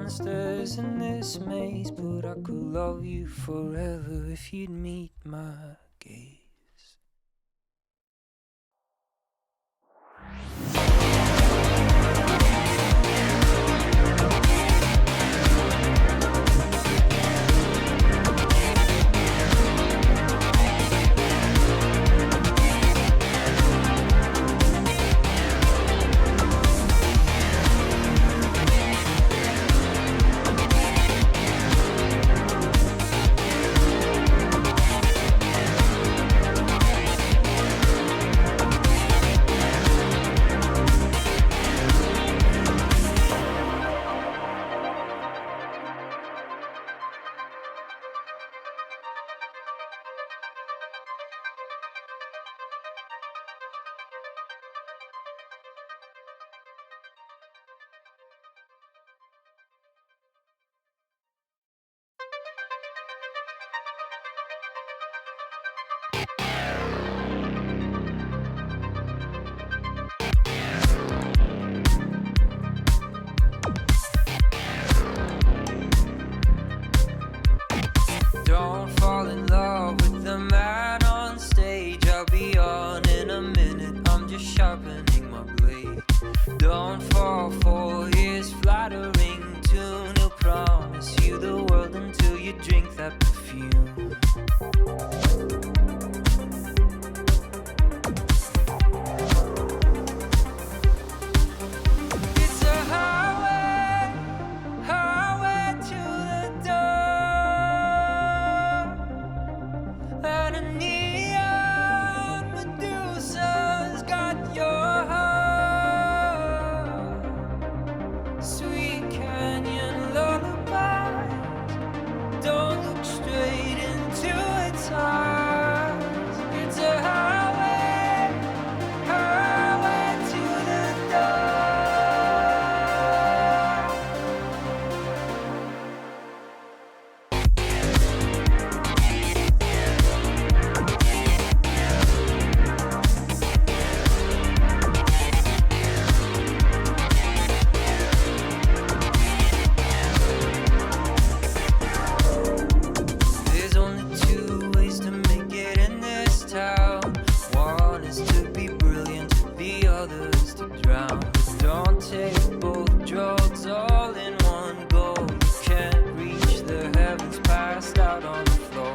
monsters in this maze, but I could love you forever if you'd meet my gaze. until you drink that perfume. It's a highway, highway to the door, and a neon Medusa's got your heart. Sweet canyon lullabies, don't look straight into its eyes. It's a highway, highway to the door. There's only two ways to make it in this town. One is to be brilliant, the other is to drown. But don't take both drugs all in one go. You can't reach the heavens passed out on the floor.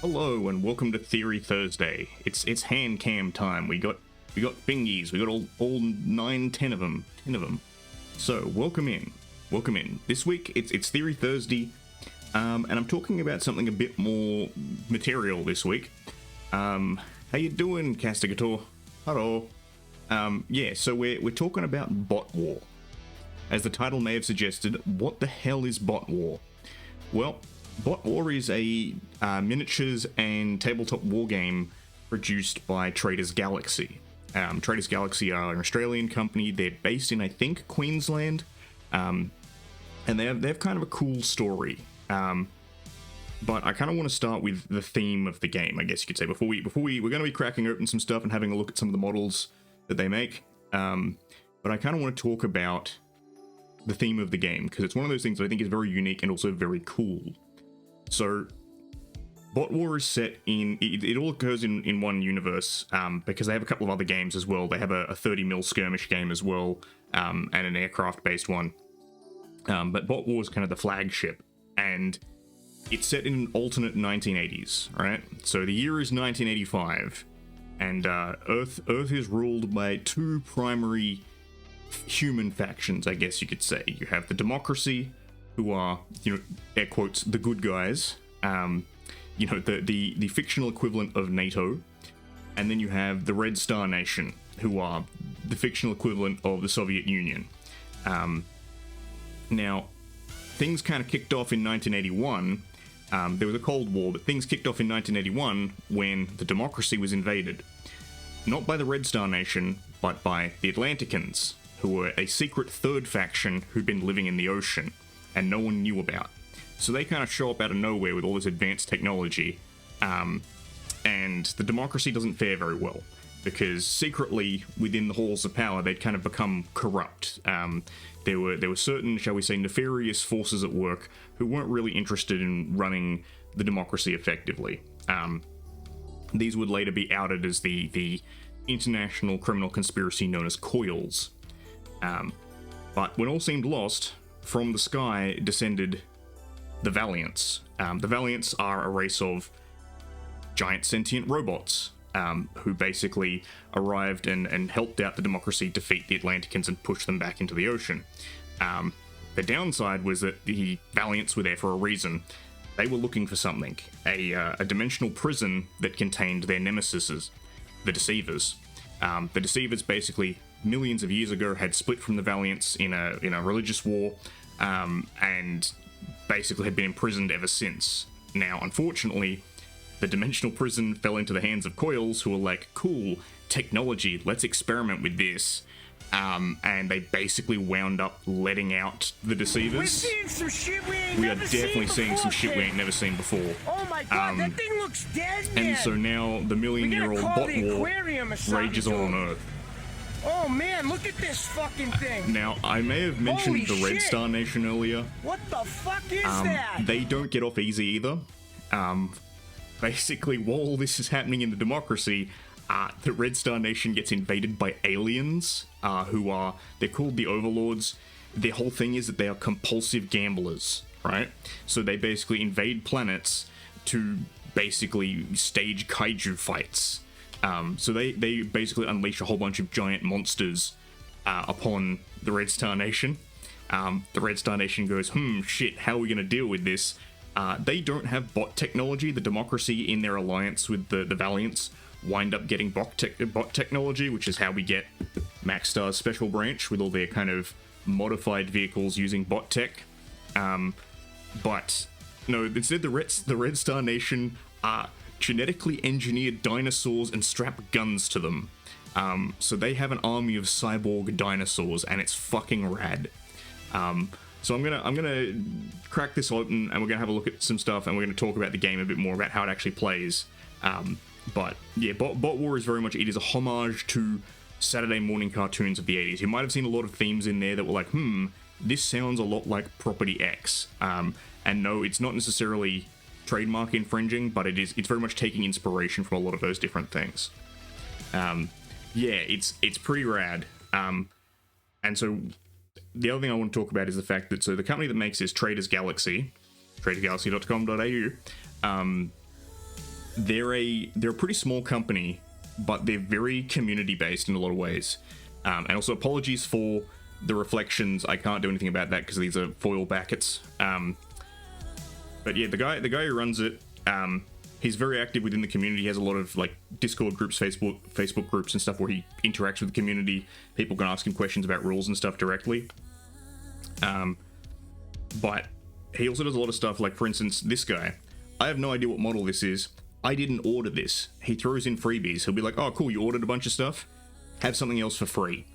Hello and welcome to Theory Thursday. It's hand cam time. We got thingies. We got all 9, 10 of them. So welcome in. This week it's Theory Thursday, and I'm talking about something a bit more material this week. How you doing, Castigator? Hello. Yeah. So we're talking about Botwar. As the title may have suggested, what the hell is Botwar? Well, Botwar is a miniatures and tabletop wargame produced by Traders Galaxy. Traders Galaxy are an Australian company. They're based in, I think, Queensland, and they have kind of a cool story. But I kind of want to start with the theme of the game, I guess you could say. Before we're going to be cracking open some stuff and having a look at some of the models that they make. But I kind of want to talk about the theme of the game because it's one of those things that I think is very unique and also very cool. So, Botwar is set in... It all occurs in one universe, because they have a couple of other games as well. They have a 30mm skirmish game as well, and an aircraft-based one. But Botwar is kind of the flagship, and it's set in an alternate 1980s, right? So the year is 1985, and Earth is ruled by two primary human factions, I guess you could say. You have the Democracy, who are, air quotes, the good guys, the fictional equivalent of NATO, and then you have the Red Star Nation, who are the fictional equivalent of the Soviet Union. Now, things kind of kicked off in 1981. There was a Cold War, but things kicked off in 1981 when the Democracy was invaded. Not by the Red Star Nation, but by the Atlanticans, who were a secret third faction who'd been living in the ocean, and no one knew about. So they kind of show up out of nowhere with all this advanced technology, and the Democracy doesn't fare very well, because secretly within the halls of power they'd kind of become corrupt. There were certain, shall we say, nefarious forces at work who weren't really interested in running the Democracy effectively. These would later be outed as the international criminal conspiracy known as Coils. But when all seemed lost, from the sky descended the Valiants. The Valiants are a race of giant sentient robots who basically arrived and helped out the Democracy defeat the Atlanticans and push them back into the ocean. The downside was that the Valiants were there for a reason. They were looking for something, a dimensional prison that contained their nemesises, the Deceivers. The Deceivers basically, millions of years ago, had split from the Valiants in a religious war, and basically had been imprisoned ever since. Now, unfortunately, the dimensional prison fell into the hands of Coils, who were like, cool, technology, let's experiment with this. And they basically wound up letting out the Deceivers. We're seeing some shit we ain't We are never definitely seen seeing before, some shit we kid. ain't never seen before. Oh my god, that thing looks dead, man. And so now the million-year-old Botwar rages on Earth. Oh man, look at this fucking thing. Now, I may have mentioned Holy the Red shit. Star Nation earlier. What the fuck is that? They don't get off easy either. Basically, while all this is happening in the Democracy, the Red Star Nation gets invaded by aliens, they're called the Overlords. Their whole thing is that they are compulsive gamblers, right? So they basically invade planets to basically stage kaiju fights. So they basically unleash a whole bunch of giant monsters upon the Red Star Nation. The Red Star Nation goes, shit, how are we going to deal with this? They don't have bot technology. The democracy in their alliance with the Valiants wind up getting bot technology, which is how we get Max Star's special branch with all their kind of modified vehicles using bot tech. But no, instead the Red Star Nation genetically engineered dinosaurs and strap guns to them. So they have an army of cyborg dinosaurs, and it's fucking rad. So I'm gonna crack this open, and we're gonna have a look at some stuff, and we're gonna talk about the game a bit more, about how it actually plays. But yeah, Botwar is very much, it is a homage to Saturday morning cartoons of the 80s. You might have seen a lot of themes in there that were like, this sounds a lot like Property X. And no, it's not necessarily trademark infringing, but it's very much taking inspiration from a lot of those different things. Yeah, it's pretty rad. And so the other thing I want to talk about is the fact that, so the company that makes this, Traders Galaxy, tradersgalaxy.com.au, they're a pretty small company, but they're very community based in a lot of ways. And also apologies for the reflections. I can't do anything about that because these are foil brackets. But yeah, the guy who runs it, he's very active within the community. He has a lot of like Discord groups, Facebook groups and stuff where he interacts with the community. People can ask him questions about rules and stuff directly. But he also does a lot of stuff like, for instance, this guy. I have no idea what model this is. I didn't order this. He throws in freebies. He'll be like, oh cool, you ordered a bunch of stuff? Have something else for free.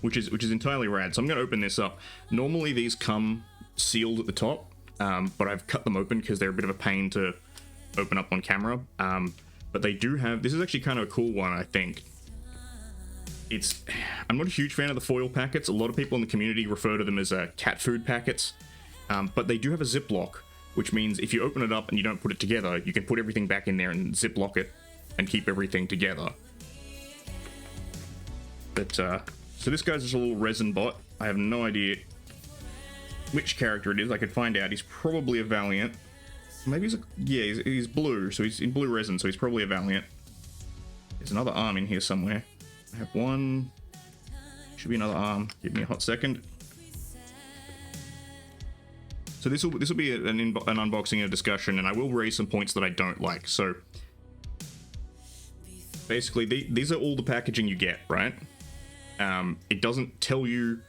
Which is entirely rad. So I'm going to open this up. Normally these come sealed at the top, but I've cut them open because they're a bit of a pain to open up on camera. But they do have, this is actually kind of a cool one, I think. I'm not a huge fan of the foil packets. A lot of people in the community refer to them as cat food packets. But they do have a ziplock, which means if you open it up and you don't put it together, you can put everything back in there and ziplock it and keep everything together. But, so this guy's just a little resin bot. I have no idea which character it is. I could find out. He's probably a Valiant. Maybe he's blue, so he's in blue resin, so he's probably a Valiant. There's another arm in here somewhere. I have one. Should be another arm. Give me a hot second. So this will be an unboxing and a discussion, and I will raise some points that I don't like. So basically, these are all the packaging you get, right? It doesn't tell you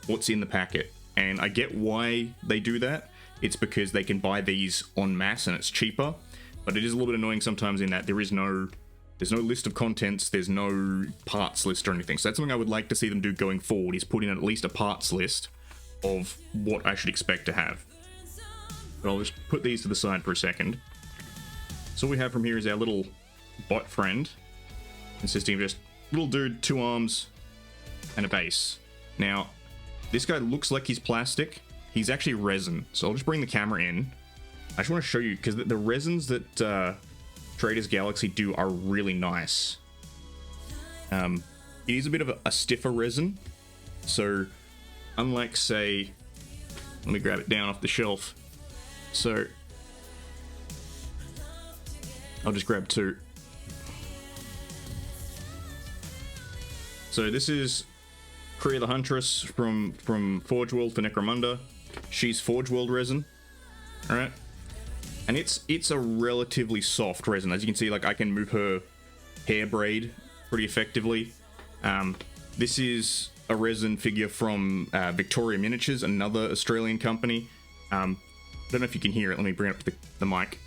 what's in the packet, and I get why they do that. It's because they can buy these en masse and it's cheaper, but it is a little bit annoying sometimes in that there's no list of contents, there's no parts list or anything. So that's something I would like to see them do going forward, is put in at least a parts list of what I should expect to have. But I'll just put these to the side for a second. So all we have from here is our little bot friend, consisting of just little dude, 2 arms, and a base. Now, this guy looks like he's plastic. He's actually resin. So I'll just bring the camera in. I just want to show you, because the resins that Traders Galaxy do are really nice. It is a bit of a stiffer resin. So, unlike, say, let me grab it down off the shelf. So, I'll just grab 2. So this is Kriya the Huntress from Forge World for Necromunda. She's Forge World resin. Alright? And it's a relatively soft resin. As you can see, like, I can move her hair braid pretty effectively. This is a resin figure from Victoria Miniatures, another Australian company. I don't know if you can hear it. Let me bring it up to the mic.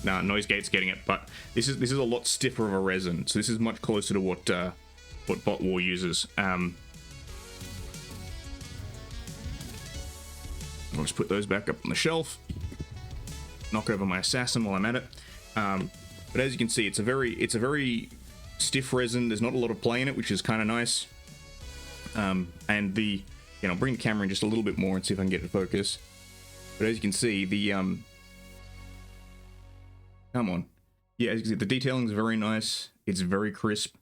Nah, noise gate's getting it, but this is a lot stiffer of a resin. So this is much closer to what Botwar uses. I'll just put those back up on the shelf. Knock over my assassin while I'm at it. But as you can see, it's a very stiff resin. There's not a lot of play in it, which is kind of nice. And I'll bring the camera in just a little bit more and see if I can get it to focus. But as you can see, Come on. Yeah, as you can see, the detailing is very nice. It's very crisp.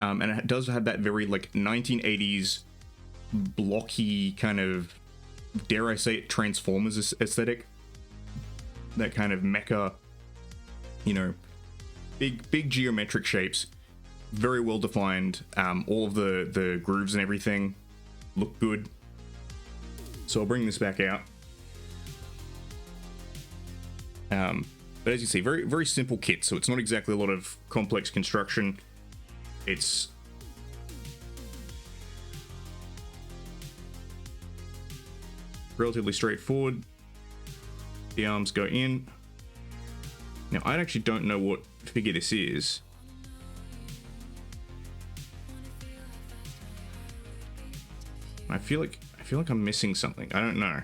And it does have that very, like, 1980s blocky kind of, dare I say it, Transformers aesthetic. That kind of mecha, you know, big geometric shapes. Very well defined. All of the grooves and everything look good. So I'll bring this back out. But as you see, very, very simple kit, so it's not exactly a lot of complex construction. It's relatively straightforward. The arms go in. Now, I actually don't know what figure this is. I feel like I'm missing something. I don't know.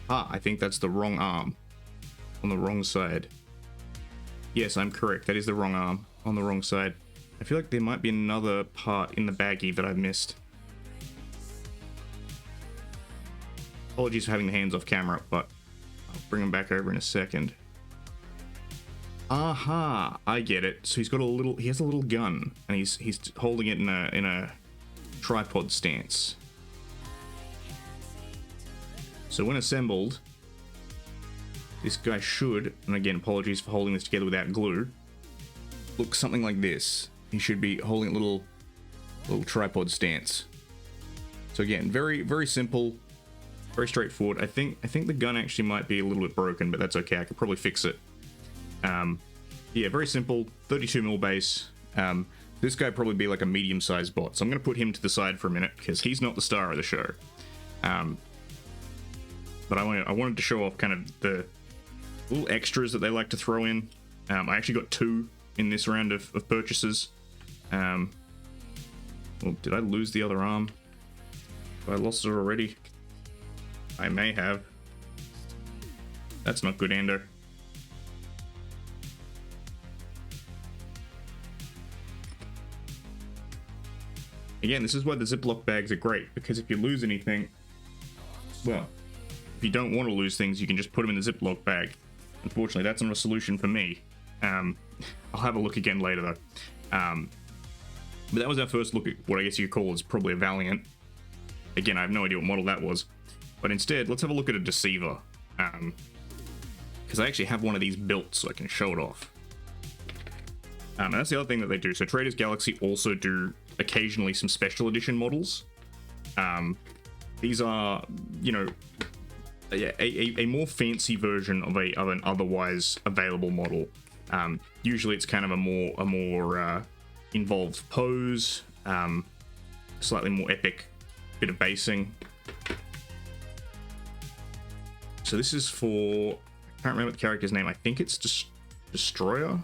Ah, I think that's the wrong arm. On the wrong side. Yes, I'm correct. That is the wrong arm. On the wrong side. I feel like there might be another part in the baggie that I've missed. Apologies for having the hands off camera, but I'll bring them back over in a second. Aha! I get it. So he has a little gun, and he's holding it in a tripod stance. So when assembled, this guy should, and again, apologies for holding this together without glue, look something like this. He should be holding a little tripod stance. So again, very, very simple, very straightforward. I think the gun actually might be a little bit broken, but that's okay. I could probably fix it. Yeah, very simple, 32mm base. This guy probably be like a medium-sized bot, so I'm going to put him to the side for a minute because he's not the star of the show. But I wanted to show off kind of the little extras that they like to throw in. I actually got 2 in this round of purchases. Well, did I lose the other arm? Have I lost it already? I may have. That's not good, Ando. Again, this is why the Ziploc bags are great, because if you lose anything, well, if you don't want to lose things, you can just put them in the Ziploc bag. Unfortunately, that's not a solution for me. I'll have a look again later, though. But that was our first look at what I guess you could call is probably a Valiant. Again, I have no idea what model that was. But instead, let's have a look at a Deceiver. Because I actually have one of these built, so I can show it off. And that's the other thing that they do. So Traders Galaxy also do occasionally some special edition models. These are, you know, a more fancy version of an otherwise available model. Usually it's kind of a more involved pose, slightly more epic bit of basing. So this is for, I can't remember the character's name. I think it's Destroyer.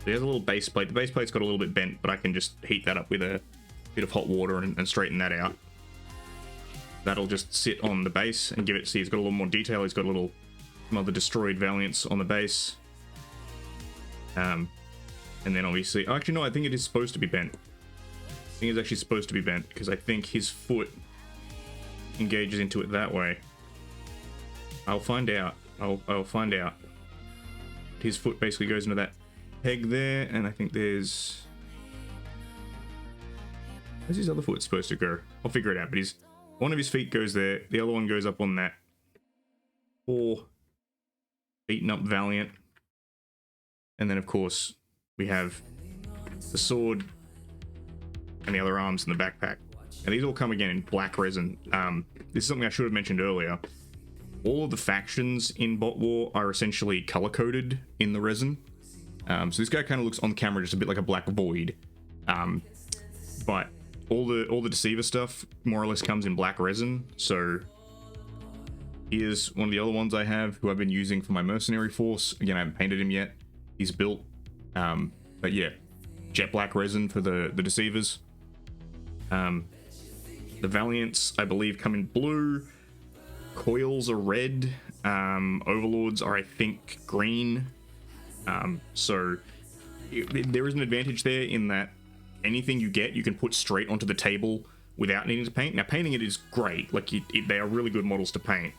There's a little base plate. The base plate's got a little bit bent, but I can just heat that up with a bit of hot water and straighten that out. That'll just sit on the base and give it, see, it's got a little more detail. It's got some other destroyed Valiants on the base. And then obviously, actually no, I think it is supposed to be bent. I think it's actually supposed to be bent because I think his foot engages into it that way. I'll find out. I'll find out. His foot basically goes into that peg there, and I think there's... Where's his other foot supposed to go? I'll figure it out, but one of his feet goes there, the other one goes up on that poor beaten up Valiant. And then of course we have the sword and the other arms in the backpack. And these all come again in black resin. This is something I should have mentioned earlier. All of the factions in Botwar are essentially color-coded in the resin. So this guy kind of looks on camera just a bit like a black void. But all the Deceiver stuff more or less comes in black resin. So here's one of the other ones I have, who I've been using for my mercenary force. Again, I haven't painted him yet. He's built. But yeah, jet black resin for the Deceivers. The Valiants, I believe, come in blue. Coils are red. Overlords are, I think, green. So there is an advantage there in that anything you get, you can put straight onto the table without needing to paint. Now, painting it is great. Like, they are really good models to paint.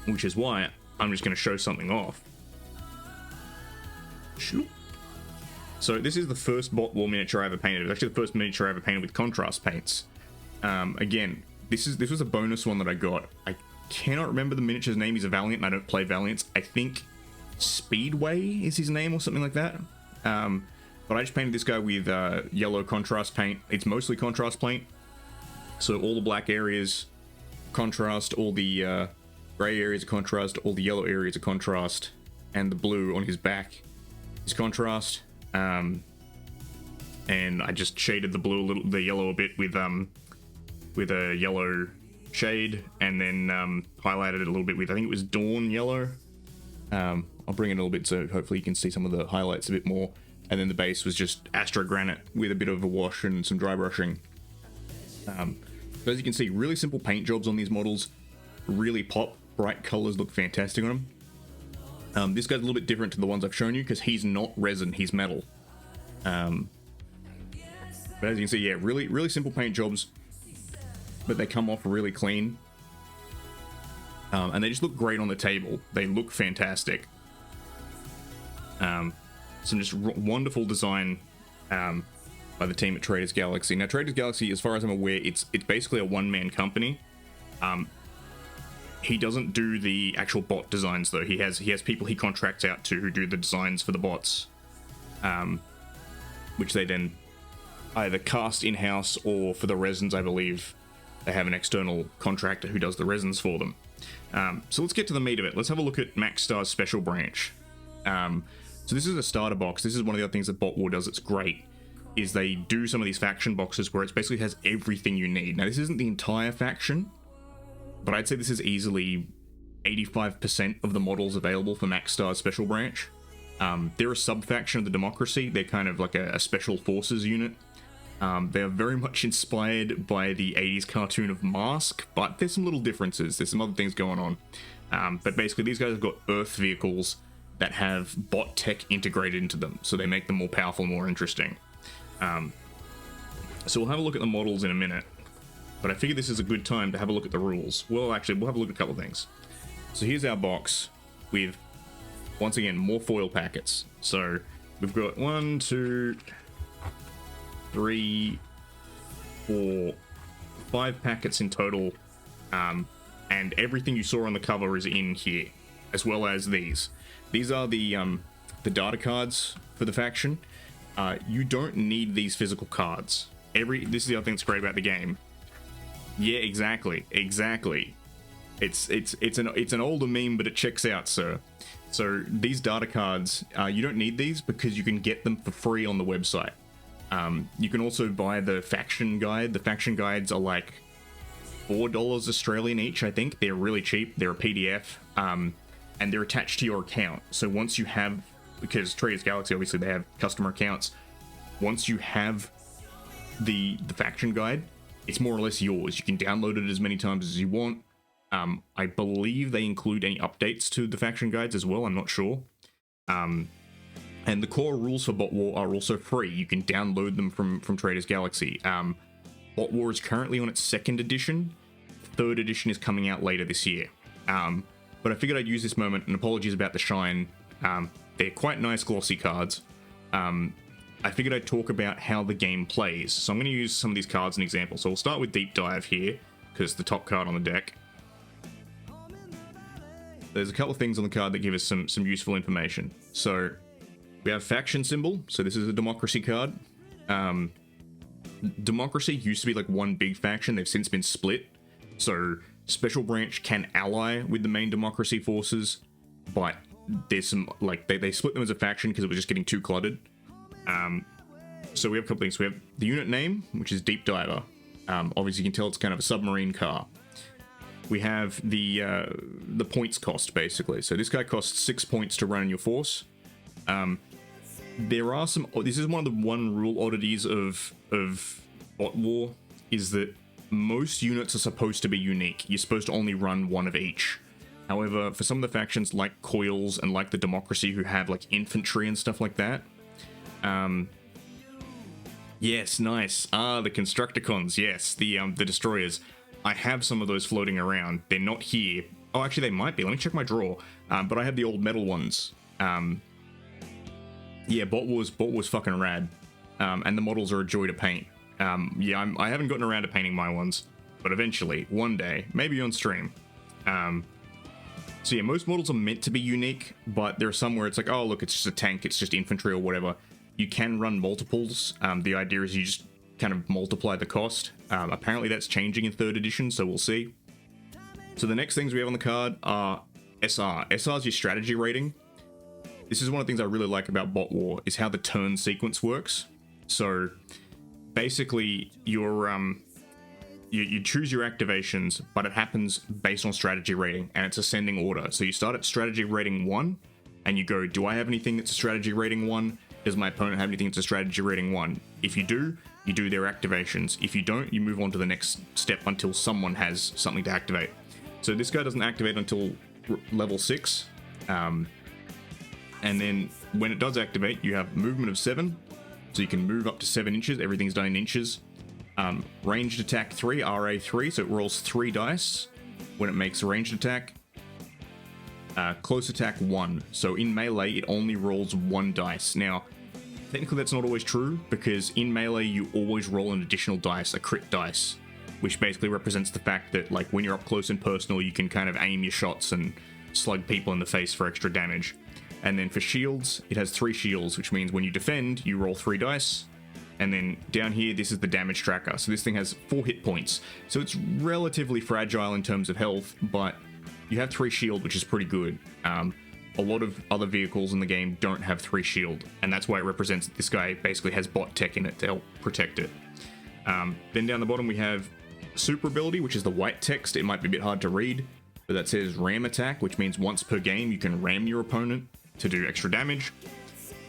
Which is why I'm just going to show something off. Shoot. So this is the first Botwar miniature I ever painted. It was actually the first miniature I ever painted with contrast paints. Again, this was a bonus one that I got. I cannot remember the miniature's name. He's a Valiant, and I don't play Valiants. I think Speedway is his name or something like that. But I just painted this guy with yellow contrast paint. It's mostly contrast paint. So all the black areas contrast, all the grey areas are contrast, all the yellow areas are contrast, and the blue on his back is contrast. And I just shaded the blue the yellow a bit with a yellow shade, and then highlighted it a little bit with, I think it was Dawn Yellow. I'll bring it a little bit so hopefully you can see some of the highlights a bit more. And then the base was just Astro Granite with a bit of a wash and some dry brushing. So as you can see, really simple paint jobs on these models. Really pop. Bright colors look fantastic on them. This guy's a little bit different to the ones I've shown you because he's not resin, he's metal. But as you can see, yeah, really simple paint jobs, but they come off really clean. And they just look great on the table. They look fantastic. Some just wonderful design by the team at Traders Galaxy. Now, Traders Galaxy, as far as I'm aware, it's basically a one-man company. He doesn't do the actual bot designs, though. He has people he contracts out to who do the designs for the bots, which they then either cast in-house, or for the resins, I believe, they have an external contractor who does the resins for them. So let's get to the meat of it. Let's have a look at Max Star's Special Branch. So this is a starter box. This is one of the other things that Botwar does that's great, is they do some of these faction boxes where it basically has everything you need. Now, this isn't the entire faction, but I'd say this is easily 85% of the models available for Max Star's Special Branch. They're a sub-faction of the Democracy. They're kind of like a special forces unit. They're very much inspired by the 80s cartoon of Mask, but there's some little differences. There's some other things going on. But basically, these guys have got Earth vehicles that have bot tech integrated into them, so they make them more powerful, more interesting. So we'll have a look at the models in a minute, but I figured this is a good time to have a look at the rules. Well, actually, we'll have a look at a couple of things. So here's our box with, once again, more foil packets. So we've got 1, 2, 3, 4, 5 packets in total, and everything you saw on the cover is in here, as well as these. These are the data cards for the faction. You don't need these physical cards. This is the other thing that's great about the game. Yeah, exactly. It's an older meme, but it checks out, sir. So these data cards, you don't need these because you can get them for free on the website. You can also buy the faction guide. The faction guides are like $4 Australian each, I think. They're really cheap. They're a PDF. And they're attached to your account. So once you have, because Traders Galaxy, obviously they have customer accounts, once you have the faction guide, it's more or less yours. You can download it as many times as you want. I believe they include any updates to the faction guides as well, I'm not sure. And the core rules for Botwar are also free. You can download them from Traders Galaxy. Botwar is currently on its 2nd edition. 3rd edition is coming out later this year. But I figured I'd use this moment, and apologies about the shine. They're quite nice glossy cards. I figured I'd talk about how the game plays. So I'm going to use some of these cards as an example. So we'll start with Deep Dive here, because the top card on the deck. There's a couple of things on the card that give us some useful information. So we have Faction Symbol. So this is a Democracy card. Democracy used to be like one big faction. They've since been split. So Special Branch can ally with the main Democracy forces, but there's some, like, they split them as a faction because it was just getting too cluttered. So we have a couple things. We have the unit name, which is Deep Diver. Obviously, you can tell it's kind of a submarine car. We have the points cost, basically. So this guy costs 6 points to run in your force. There are some... This is one of the rule oddities of Botwar, is that most units are supposed to be unique. You're supposed to only run one of each. However, for some of the factions like Coils and like the Democracy, who have like infantry and stuff like that, Yes, nice. Ah, the Constructicons. Yes, the destroyers. I have some of those floating around. They're not here. Oh, actually, they might be. Let me check my drawer. But I have the old metal ones. Yeah, Botwar's fucking rad. And the models are a joy to paint. Yeah, I haven't gotten around to painting my ones, but eventually, one day, maybe on stream. So yeah, most models are meant to be unique, but there are some where it's like, oh look, it's just a tank, it's just infantry or whatever. You can run multiples. The idea is you just kind of multiply the cost. Apparently that's changing in 3rd edition, so we'll see. So the next things we have on the card are SR. SR is your strategy rating. This is one of the things I really like about Botwar, is how the turn sequence works. So basically, you choose your activations, but it happens based on strategy rating, and it's ascending order. So you start at strategy rating 1, and you go, do I have anything that's a strategy rating 1? Does my opponent have anything that's a strategy rating 1? If you do their activations. If you don't, you move on to the next step until someone has something to activate. So this guy doesn't activate until level 6. And then when it does activate, you have movement of 7. So you can move up to 7 inches. Everything's done in inches. Ranged attack 3, RA3, so it rolls 3 dice when it makes a ranged attack. Close attack 1, so in melee it only rolls 1 dice. Now, technically that's not always true, because in melee you always roll an additional dice, a crit dice, which basically represents the fact that, like, when you're up close and personal, you can kind of aim your shots and slug people in the face for extra damage. And then for shields, it has 3 shields, which means when you defend, you roll 3 dice. And then down here, this is the damage tracker. So this thing has 4 hit points. So it's relatively fragile in terms of health, but you have 3 shield, which is pretty good. A lot of other vehicles in the game don't have 3 shield, and that's why it represents that this guy basically has bot tech in it to help protect it. Then down the bottom, we have super ability, which is the white text. It might be a bit hard to read, but that says ram attack, which means once per game, you can ram your opponent to do extra damage.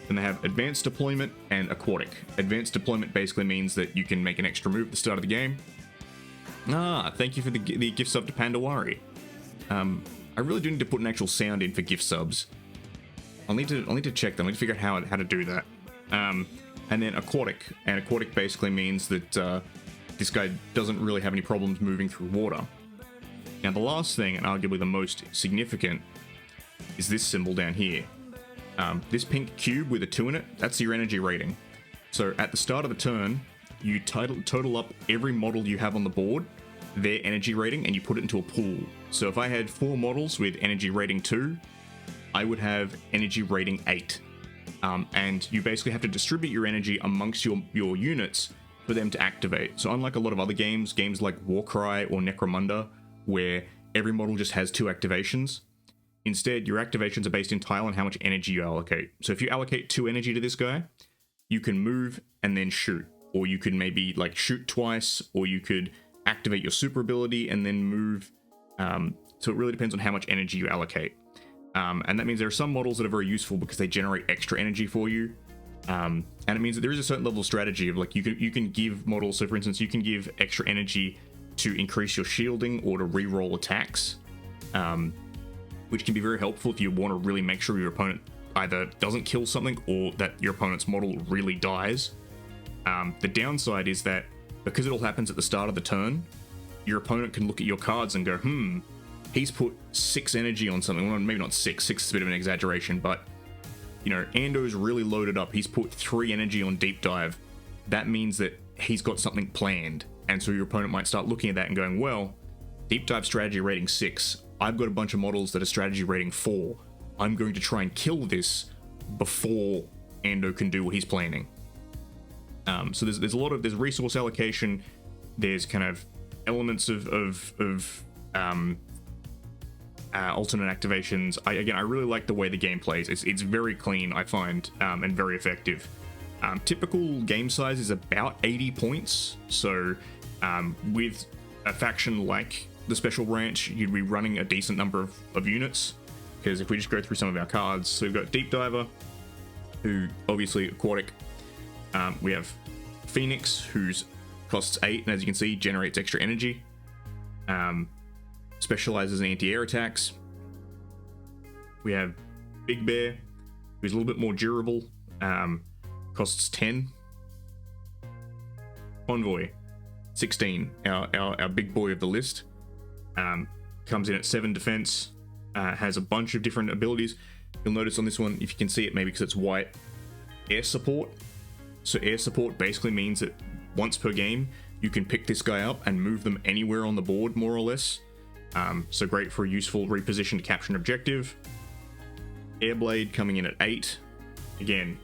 Then they have advanced deployment and aquatic. Advanced deployment basically means that you can make an extra move at the start of the game. Thank you for the gift sub to Pandawari. I really do need to put an actual sound in for gift subs. I'll need to check them. I need to figure out how to do that. And then aquatic. And aquatic basically means that this guy doesn't really have any problems moving through water. Now the last thing, and arguably the most significant, is this symbol down here. This pink cube with a 2 in it, that's your energy rating. So at the start of the turn, you total up every model you have on the board, their energy rating, and you put it into a pool. So if I had 4 models with energy rating 2, I would have energy rating 8. And you basically have to distribute your energy amongst your units for them to activate. So unlike a lot of other games like Warcry or Necromunda, where every model just has 2 activations, instead your activations are based entirely on how much energy you allocate. So if you allocate 2 energy to this guy, you can move and then shoot. Or you could maybe like shoot twice, or you could activate your super ability and then move. So it really depends on how much energy you allocate. And that means there are some models that are very useful because they generate extra energy for you. And it means that there is a certain level of strategy of, like, you can give models. So for instance, you can give extra energy to increase your shielding or to reroll attacks, which can be very helpful if you want to really make sure your opponent either doesn't kill something or that your opponent's model really dies. The downside is that because it all happens at the start of the turn, your opponent can look at your cards and go, he's put 6 energy on something. Well, maybe not 6 is a bit of an exaggeration, but, you know, Ando's really loaded up. He's put 3 energy on deep dive. That means that he's got something planned. And so your opponent might start looking at that and going, well, deep dive strategy rating 6. I've got a bunch of models that are strategy rating 4. I'm going to try and kill this before Ando can do what he's planning. So there's a lot of, there's resource allocation. There's kind of elements of alternate activations. I really like the way the game plays. It's very clean, I find, and very effective. Typical game size is about 80 points. So with a faction like the Special Branch, you'd be running a decent number of units. Because if we just go through some of our cards, so we've got Deep Diver, who obviously aquatic. We have Phoenix, who's costs 8, and as you can see, generates extra energy. Specializes in anti-air attacks. We have Big Bear, who's a little bit more durable. Costs 10. Convoy, 16, our big boy of the list. Comes in at 7 defense, has a bunch of different abilities. You'll notice on this one, if you can see it, maybe because it's white, air support. So air support basically means that once per game, you can pick this guy up and move them anywhere on the board, more or less. So great for a useful reposition to capture an objective. Airblade coming in at 8. Again,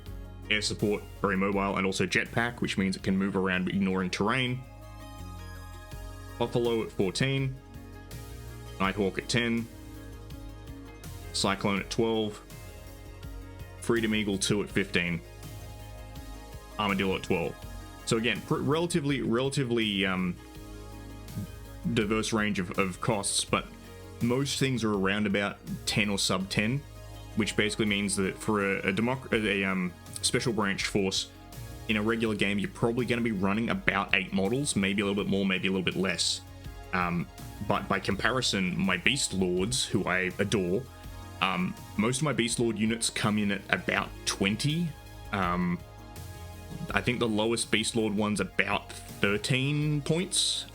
air support, very mobile, and also jetpack, which means it can move around ignoring terrain. Buffalo at 14. Nighthawk at 10. Cyclone at 12. Freedom Eagle 2 at 15. Armadillo at 12. So again, relatively diverse range of costs, but most things are around about 10 or sub 10, which basically means that for a special branch force in a regular game, you're probably going to be running about 8 models, maybe a little bit more, maybe a little bit less. But by comparison, my Beast Lords, who I adore, most of my Beast Lord units come in at about 20. I think the lowest Beast Lord one's about 13 points.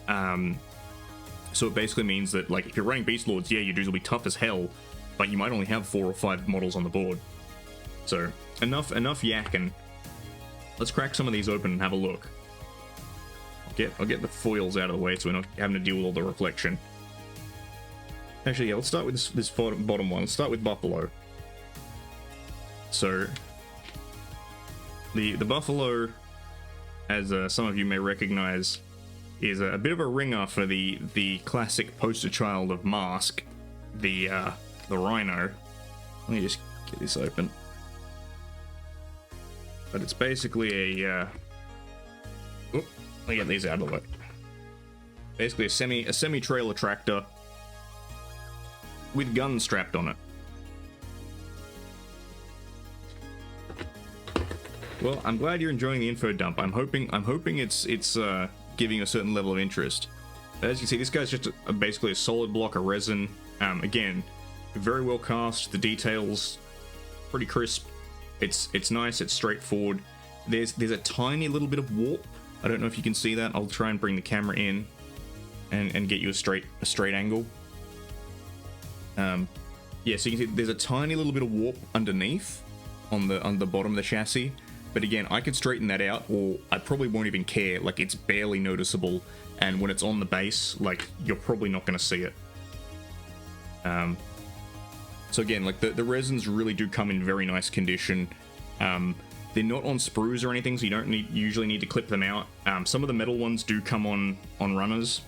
So it basically means that, like, if you're running Beast Lords, yeah, your dudes will be tough as hell, but you might only have 4 or 5 models on the board. So enough yakking. Let's crack some of these open and have a look. I'll get the foils out of the way so we're not having to deal with all the reflection. Actually, yeah, let's start with this bottom one. Let's start with Buffalo. So the Buffalo, as some of you may recognize, is a bit of a ringer for the classic poster child of Mask, the Rhino. Let me just get this open. But it's basically a let me get these out of the way. Basically a semi-trailer tractor with guns strapped on it. Well, I'm glad you're enjoying the info dump. I'm hoping it's giving you a certain level of interest. As you can see, this guy's just basically a solid block of resin. Again, very well cast. The details pretty crisp. It's nice. It's straightforward. There's a tiny little bit of warp. I don't know if you can see that. I'll try and bring the camera in and get you a straight angle. Yeah, so you can see there's a tiny little bit of warp underneath on the bottom of the chassis. But again, I could straighten that out, or I probably won't even care. Like, it's barely noticeable, and when it's on the base, like, you're probably not going to see it. So again, like, the resins really do come in very nice condition. They're not on sprues or anything, so you don't usually need to clip them out. Some of the metal ones do come on runners.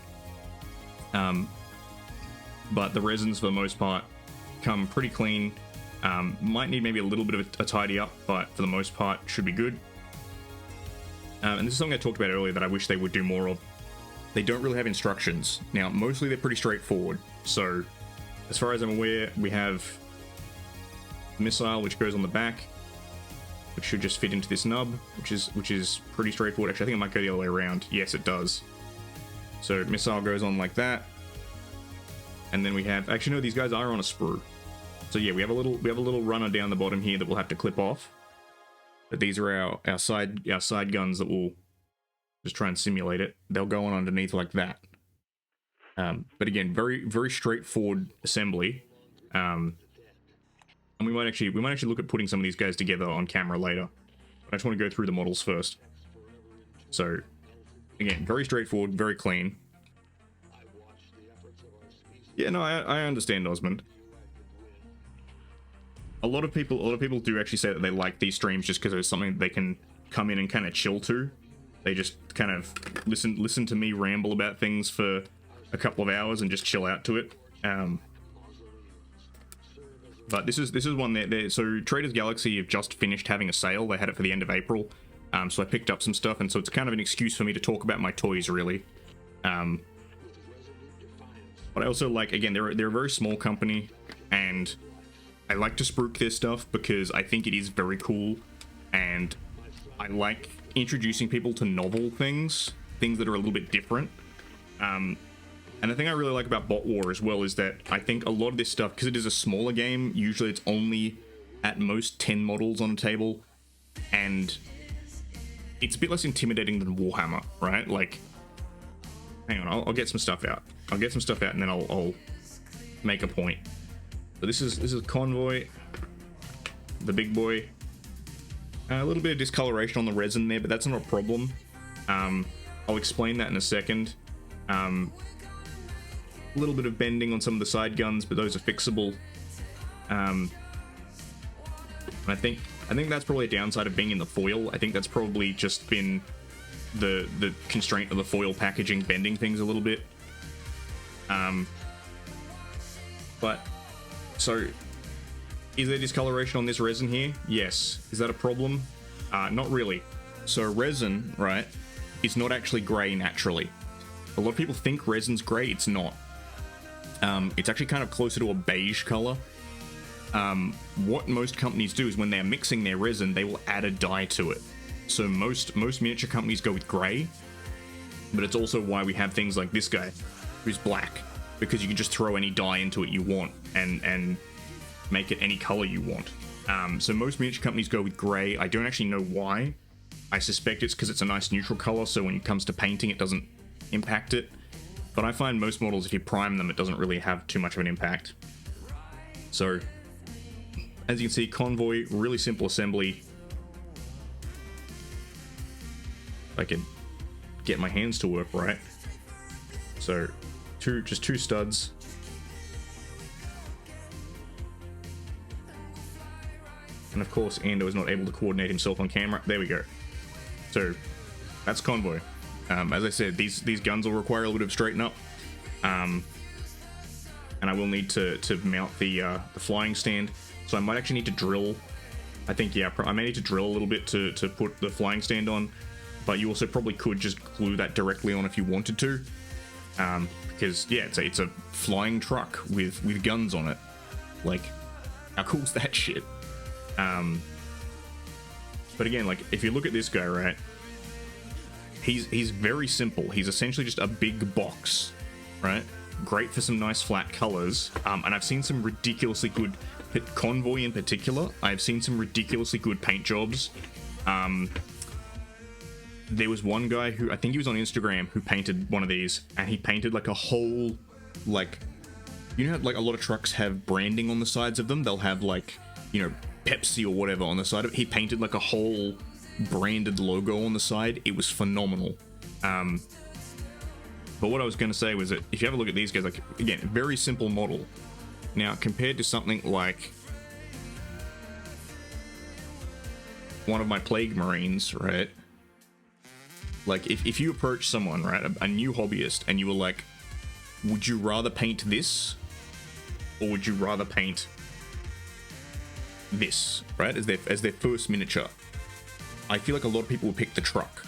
But the resins, for the most part, come pretty clean. Might need maybe a little bit of a tidy up, but for the most part, should be good. And this is something I talked about earlier that I wish they would do more of. They don't really have instructions. Now, mostly they're pretty straightforward. So, as far as I'm aware, we have missile, which goes on the back, which should just fit into this nub, which is pretty straightforward. Actually, I think it might go the other way around. Yes, it does. So, missile goes on like that. And then we have, actually no, these guys are on a sprue. So yeah, we have a little runner down the bottom here that we'll have to clip off. But these are our side guns that will just try and simulate it. They'll go on underneath like that. But again, very very straightforward assembly. And we might actually look at putting some of these guys together on camera later. But I just want to go through the models first. So again, very straightforward, very clean. Yeah, no, I understand, Osmond. A lot of people do actually say that they like these streams just because it's something they can come in and kind of chill to. They just kind of listen to me ramble about things for a couple of hours and just chill out to it. But this is one that so Traders Galaxy have just finished having a sale. They had it for the end of April, so I picked up some stuff, and so it's kind of an excuse for me to talk about my toys, really. But I also like, again, they're a very small company, and I like to spruik their stuff because I think it is very cool, and I like introducing people to novel things that are a little bit different. And the thing I really like about Botwar as well is that I think a lot of this stuff, because it is a smaller game, usually it's only at most 10 models on a table, and it's a bit less intimidating than Warhammer, right? Like, hang on, I'll get some stuff out. I'll get some stuff out, and then I'll make a point. So this is Convoy, the big boy. A little bit of discoloration on the resin there, but that's not a problem. I'll explain that in a second. A little bit of bending on some of the side guns, but those are fixable. I think that's probably a downside of being in the foil. I think that's probably just been the constraint of the foil packaging bending things a little bit. But so is there discoloration on this resin here? Yes. Is that a problem? Not really. So resin, right, is not actually grey naturally. A lot of people think resin's grey. It's not. It's actually kind of closer to a beige color. What most companies do is when they're mixing their resin, they will add a dye to it. So most miniature companies go with grey, but it's also why we have things like this guy, who's black, because you can just throw any dye into it you want and make it any color you want. So most miniature companies go with grey. I don't actually know why. I suspect it's because it's a nice neutral color, so when it comes to painting, it doesn't impact it. But I find most models, if you prime them, it doesn't really have too much of an impact. So, as you can see, Convoy, really simple assembly. If I can get my hands to work right. So, just two studs. And of course, Ando is not able to coordinate himself on camera. There we go. So, that's Convoy. As I said, these guns will require a little bit of straighten up. And I will need to mount the flying stand. So I might actually need to drill. I think, yeah, I may need to drill a little bit to put the flying stand on. But you also probably could just glue that directly on if you wanted to. Because, yeah, it's a flying truck with guns on it. Like, how cool's that shit? But again, like, if you look at this guy, right? He's very simple. He's essentially just a big box, right? Great for some nice flat colors. And I've seen some ridiculously good, Convoy in particular, I've seen some ridiculously good paint jobs. There was one guy who, I think he was on Instagram, who painted one of these, and he painted like a whole, like, you know how like a lot of trucks have branding on the sides of them? They'll have like, you know, Pepsi or whatever on the side of it. He painted like a whole branded logo on the side. It was phenomenal. But what I was going to say was that if you have a look at these guys, like, again, very simple model. Now, compared to something like one of my Plague Marines, right? Like, if you approach someone, right, a new hobbyist, and you were like, would you rather paint this? Or would you rather paint this, right, as their first miniature? I feel like a lot of people will pick the truck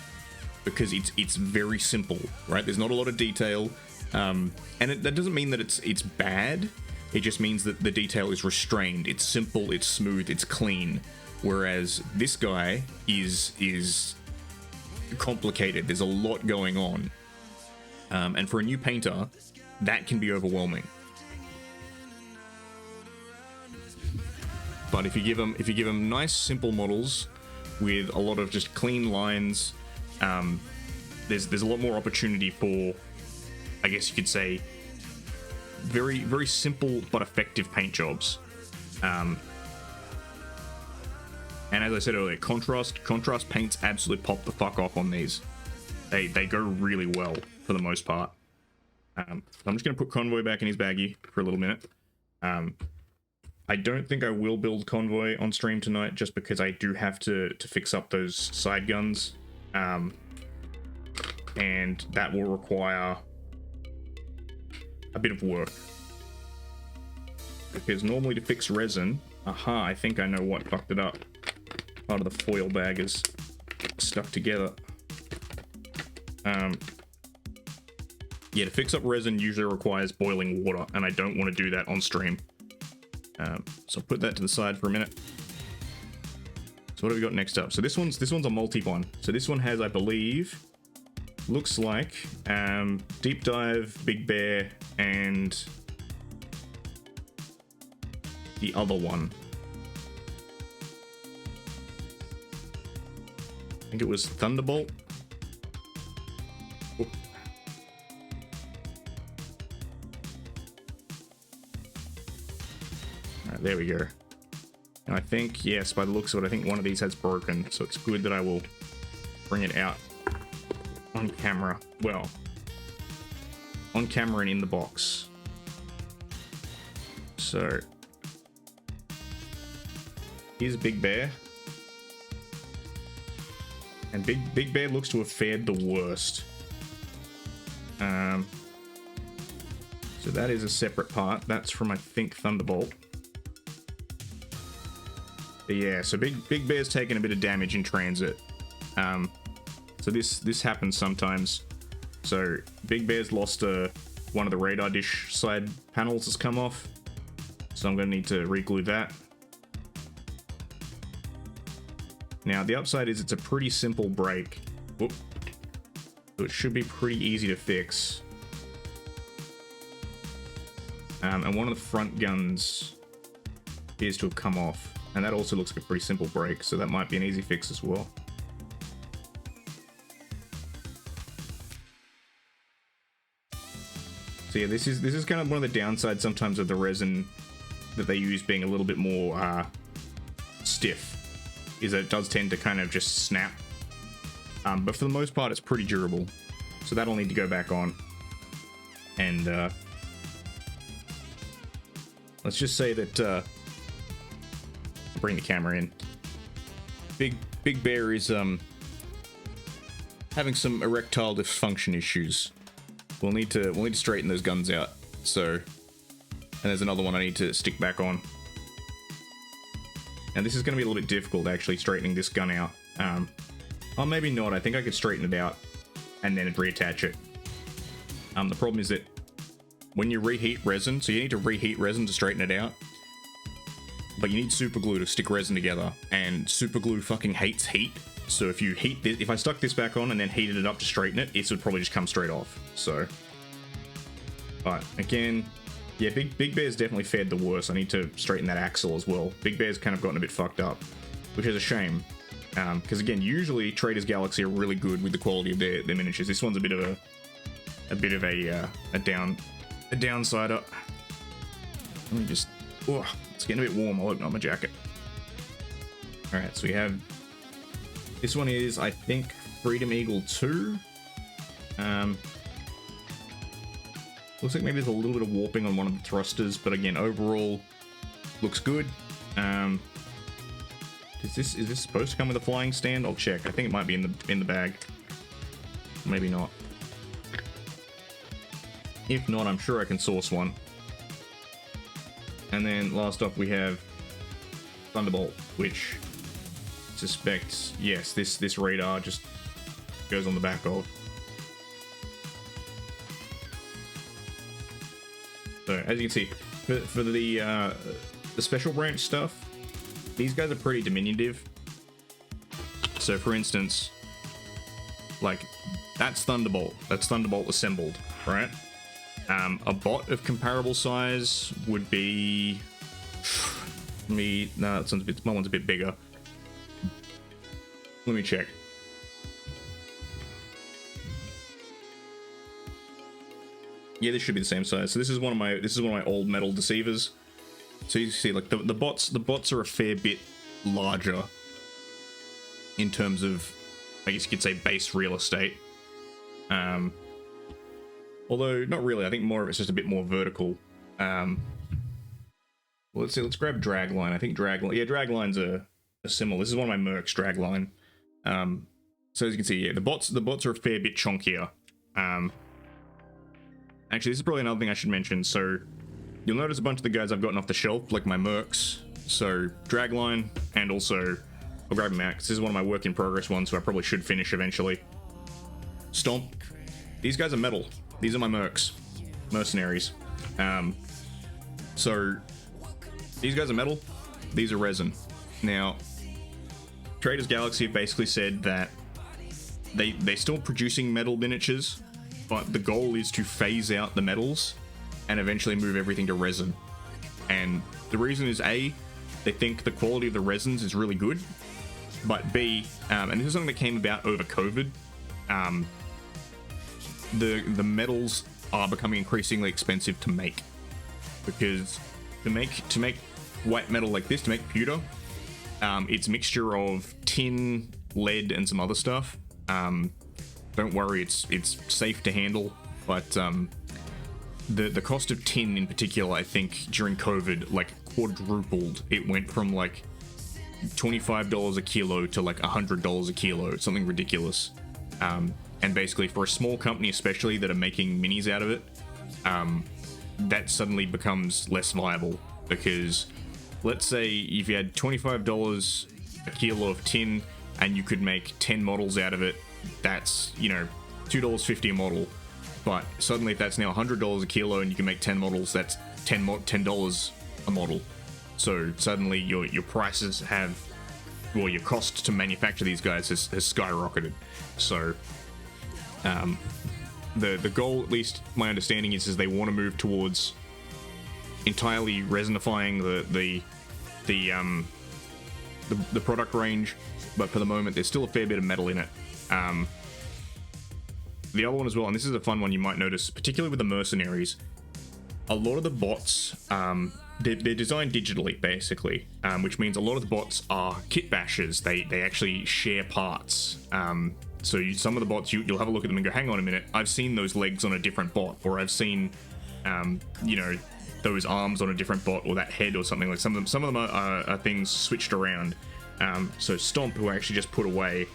because it's very simple, right? There's not a lot of detail, and that doesn't mean that it's bad. It just means that the detail is restrained. It's simple, it's smooth, it's clean. Whereas this guy is complicated. There's a lot going on, and for a new painter, that can be overwhelming. But if you give them nice, simple models with a lot of just clean lines, there's a lot more opportunity for, I guess you could say, very, very simple but effective paint jobs. And as I said earlier, contrast paints absolutely pop the fuck off on these. They go really well for the most part. I'm just going to put Convoy back in his baggie for a little minute. I don't think I will build Convoy on stream tonight, just because I do have to fix up those side guns. And that will require a bit of work. Because normally to fix resin, I think I know what fucked it up. Part of the foil bag is stuck together. Yeah, to fix up resin usually requires boiling water, and I don't want to do that on stream. So put that to the side for a minute. So what have we got next up? So this one's a multi-one. So this one has, I believe, looks like Deep Dive, Big Bear, and the other one. think it was Thunderbolt. Oop. Alright, there we go. And I think, yes, by the looks of it, I think one of these has broken, so it's good that I will bring it out on camera. Well, on camera and in the box. So, here's Big Bear. And Big Bear looks to have fared the worst. So that is a separate part. That's from, I think, Thunderbolt. But yeah, so Big Bear's taken a bit of damage in transit. So this happens sometimes. So Big Bear's lost one of the radar dish side panels has come off. So I'm going to need to re-glue that. Now the upside is it's a pretty simple break. Whoop. So it should be pretty easy to fix. And one of the front guns appears to have come off. And that also looks like a pretty simple break, so that might be an easy fix as well. So yeah, this is kind of one of the downsides sometimes of the resin that they use being a little bit more stiff, is that it does tend to kind of just snap. But for the most part, it's pretty durable. So that'll need to go back on. And let's just say that bring the camera in. Big Bear is having some erectile dysfunction issues. We'll need to straighten those guns out. So, and there's another one I need to stick back on. And this is going to be a little bit difficult actually straightening this gun out. Or maybe not. I think I could straighten it out and then reattach it. The problem is that when you reheat resin, so you need to reheat resin to straighten it out. But you need super glue to stick resin together, and super glue fucking hates heat. So if you heat this, if I stuck this back on and then heated it up to straighten it, it would probably just come straight off. So, but again, yeah, Big Bear's definitely fared the worst. I need to straighten that axle as well. Big Bear's kind of gotten a bit fucked up, which is a shame. Because again, usually Trader's Galaxy are really good with the quality of their miniatures. This one's a bit of a downsider. Let me just. Oh, it's getting a bit warm. I'll open up my jacket. Alright, so we have... This one is, I think, Freedom Eagle 2. Looks like maybe there's a little bit of warping on one of the thrusters, but again, overall, looks good. Is this supposed to come with a flying stand? I'll check. I think it might be in the bag. Maybe not. If not, I'm sure I can source one. And then last up we have Thunderbolt, which suspects, yes, this radar just goes on the back of. So as you can see, for the special branch stuff, these guys are pretty diminutive. So for instance, like that's Thunderbolt assembled, right? A bot of comparable size would be me. No, that sounds a bit. My one's a bit bigger. Let me check. Yeah, this should be the same size. So this is one of my old metal deceivers. So you can see, like the bots are a fair bit larger in terms of, I guess you could say, base real estate. Although not really. I think more of it's just a bit more vertical. Well, let's see. Let's grab Dragline. I think Dragline. Yeah, Dragline's a similar. This is one of my Mercs, Dragline. So as you can see, yeah, the bots are a fair bit chunkier. Actually, this is probably another thing I should mention. So you'll notice a bunch of the guys I've gotten off the shelf, like my Mercs. So Dragline, and also I'll grab them out because this is one of my work in progress ones, so I probably should finish eventually. Stomp. These guys are metal. These are my Mercs, mercenaries. So these guys are metal. These are resin. Now, Trader's Galaxy have basically said that they're still producing metal miniatures, but the goal is to phase out the metals and eventually move everything to resin. And the reason is, A, they think the quality of the resins is really good, but B, and this is something that came about over COVID. The metals are becoming increasingly expensive to make, because to make white metal like this, to make pewter, it's a mixture of tin, lead, and some other stuff. Don't worry, it's safe to handle, but the cost of tin in particular, I think during COVID, like quadrupled. It went from like $25 a kilo to like $100 a kilo, something ridiculous. And basically for a small company especially that are making minis out of it, that suddenly becomes less viable, because let's say if you had $25 a kilo of tin and you could make 10 models out of it, that's, you know, $2.50 a model. But suddenly if that's now $100 a kilo and you can make 10 models, that's $10 a model. So suddenly your prices have, well, your cost to manufacture these guys has skyrocketed. So the goal, at least my understanding is they want to move towards entirely resinifying the product range, but for the moment there's still a fair bit of metal in it. The other one as well, and this is a fun one you might notice, particularly with the mercenaries, a lot of the bots, they're designed digitally, basically, which means a lot of the bots are kit bashers. They actually share parts. So some of the bots, you'll have a look at them and go, hang on a minute, I've seen those legs on a different bot, or I've seen, you know, those arms on a different bot, or that head or something. Like some of them are things switched around. So Stomp, who I actually just put away,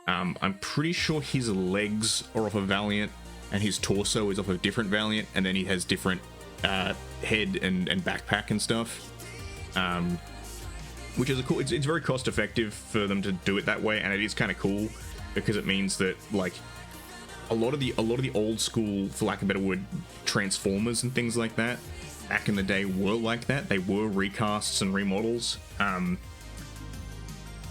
I'm pretty sure his legs are off a Valiant and his torso is off a different Valiant, and then he has different head and backpack and stuff, which is cool. It's very cost effective for them to do it that way, and it is kind of cool because it means that like a lot of the old school, for lack of a better word, Transformers and things like that back in the day were like that. They were recasts and remodels.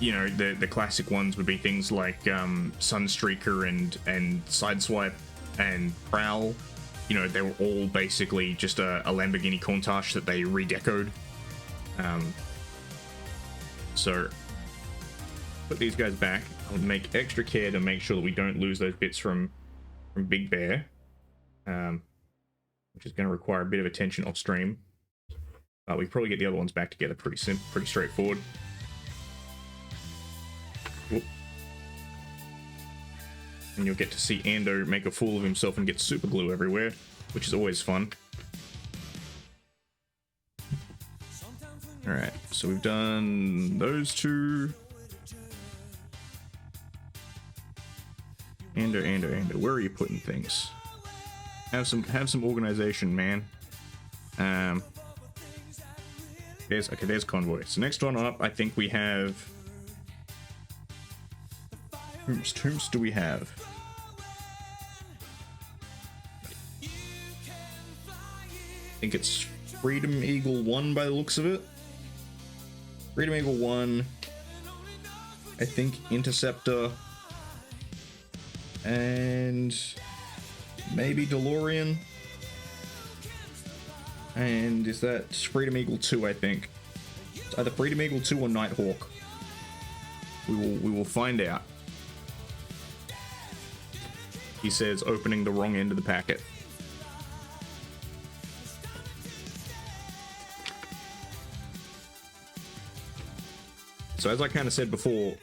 You know, the classic ones would be things like Sunstreaker and Sideswipe and Prowl. You know, they were all basically just a Lamborghini Countach that they redecoed. So put these guys back. I'll make extra care to make sure that we don't lose those bits from Big Bear, which is going to require a bit of attention off stream. But we can probably get the other ones back together pretty straightforward. Whoop. And you'll get to see Ando make a fool of himself and get super glue everywhere, which is always fun. Alright, so we've done those two. Ando, where are you putting things? Have some organization, man. There's Convoy. So next one up, I think we have... Whomst do we have? I think it's Freedom Eagle 1 by the looks of it. Freedom Eagle 1. I think Interceptor. And maybe DeLorean. And is that Freedom Eagle 2, I think. It's either Freedom Eagle 2 or Nighthawk. We will find out. He says opening the wrong end of the packet. So as I kind of said before,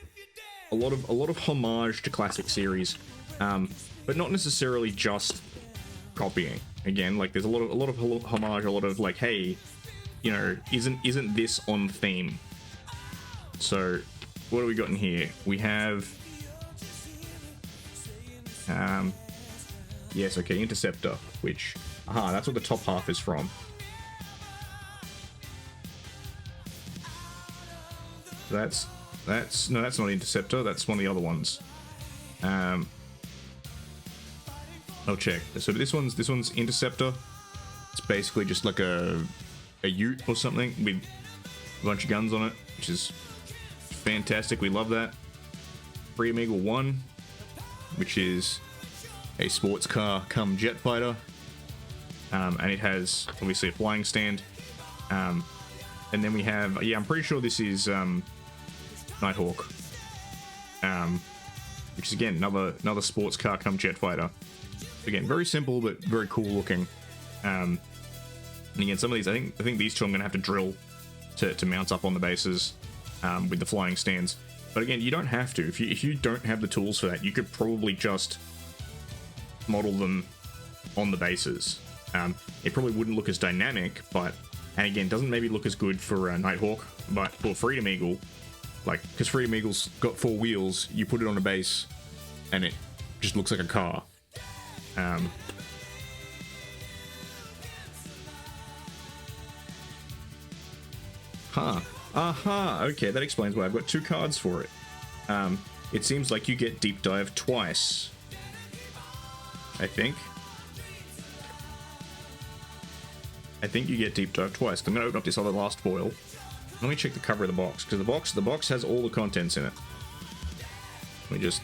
a lot of homage to classic series, but not necessarily just copying. Again, like there's a lot of homage, a lot of like, hey, you know, isn't this on theme? So what do we got in here? We have yes, okay, Interceptor, which that's what the top half is from. So that's not Interceptor, that's one of the other ones. I'll check. So this one's Interceptor. It's basically just like a ute or something with a bunch of guns on it, which is fantastic. We love that. Freedom Eagle 1, which is a sports car come jet fighter, and it has obviously a flying stand. And then we have, I'm pretty sure this is Nighthawk. which is again another sports car come jet fighter. Again, very simple but very cool looking. And again, some of these I think these two I'm gonna have to drill to mount up on the bases with the flying stands. But again, you don't have to. If you don't have the tools for that, you could probably just model them on the bases. It probably wouldn't look as dynamic, but, and again, doesn't maybe look as good for Nighthawk, but for Freedom Eagle, like, because Freedom Eagle's got 4 wheels, you put it on a base, and it just looks like a car. Okay, that explains why I've got 2 cards for it. It seems like you get Deep Dive twice, I think you get Deep Dive twice. I'm going to open up this other last foil. Let me check the cover of the box, because the box has all the contents in it. Let me just...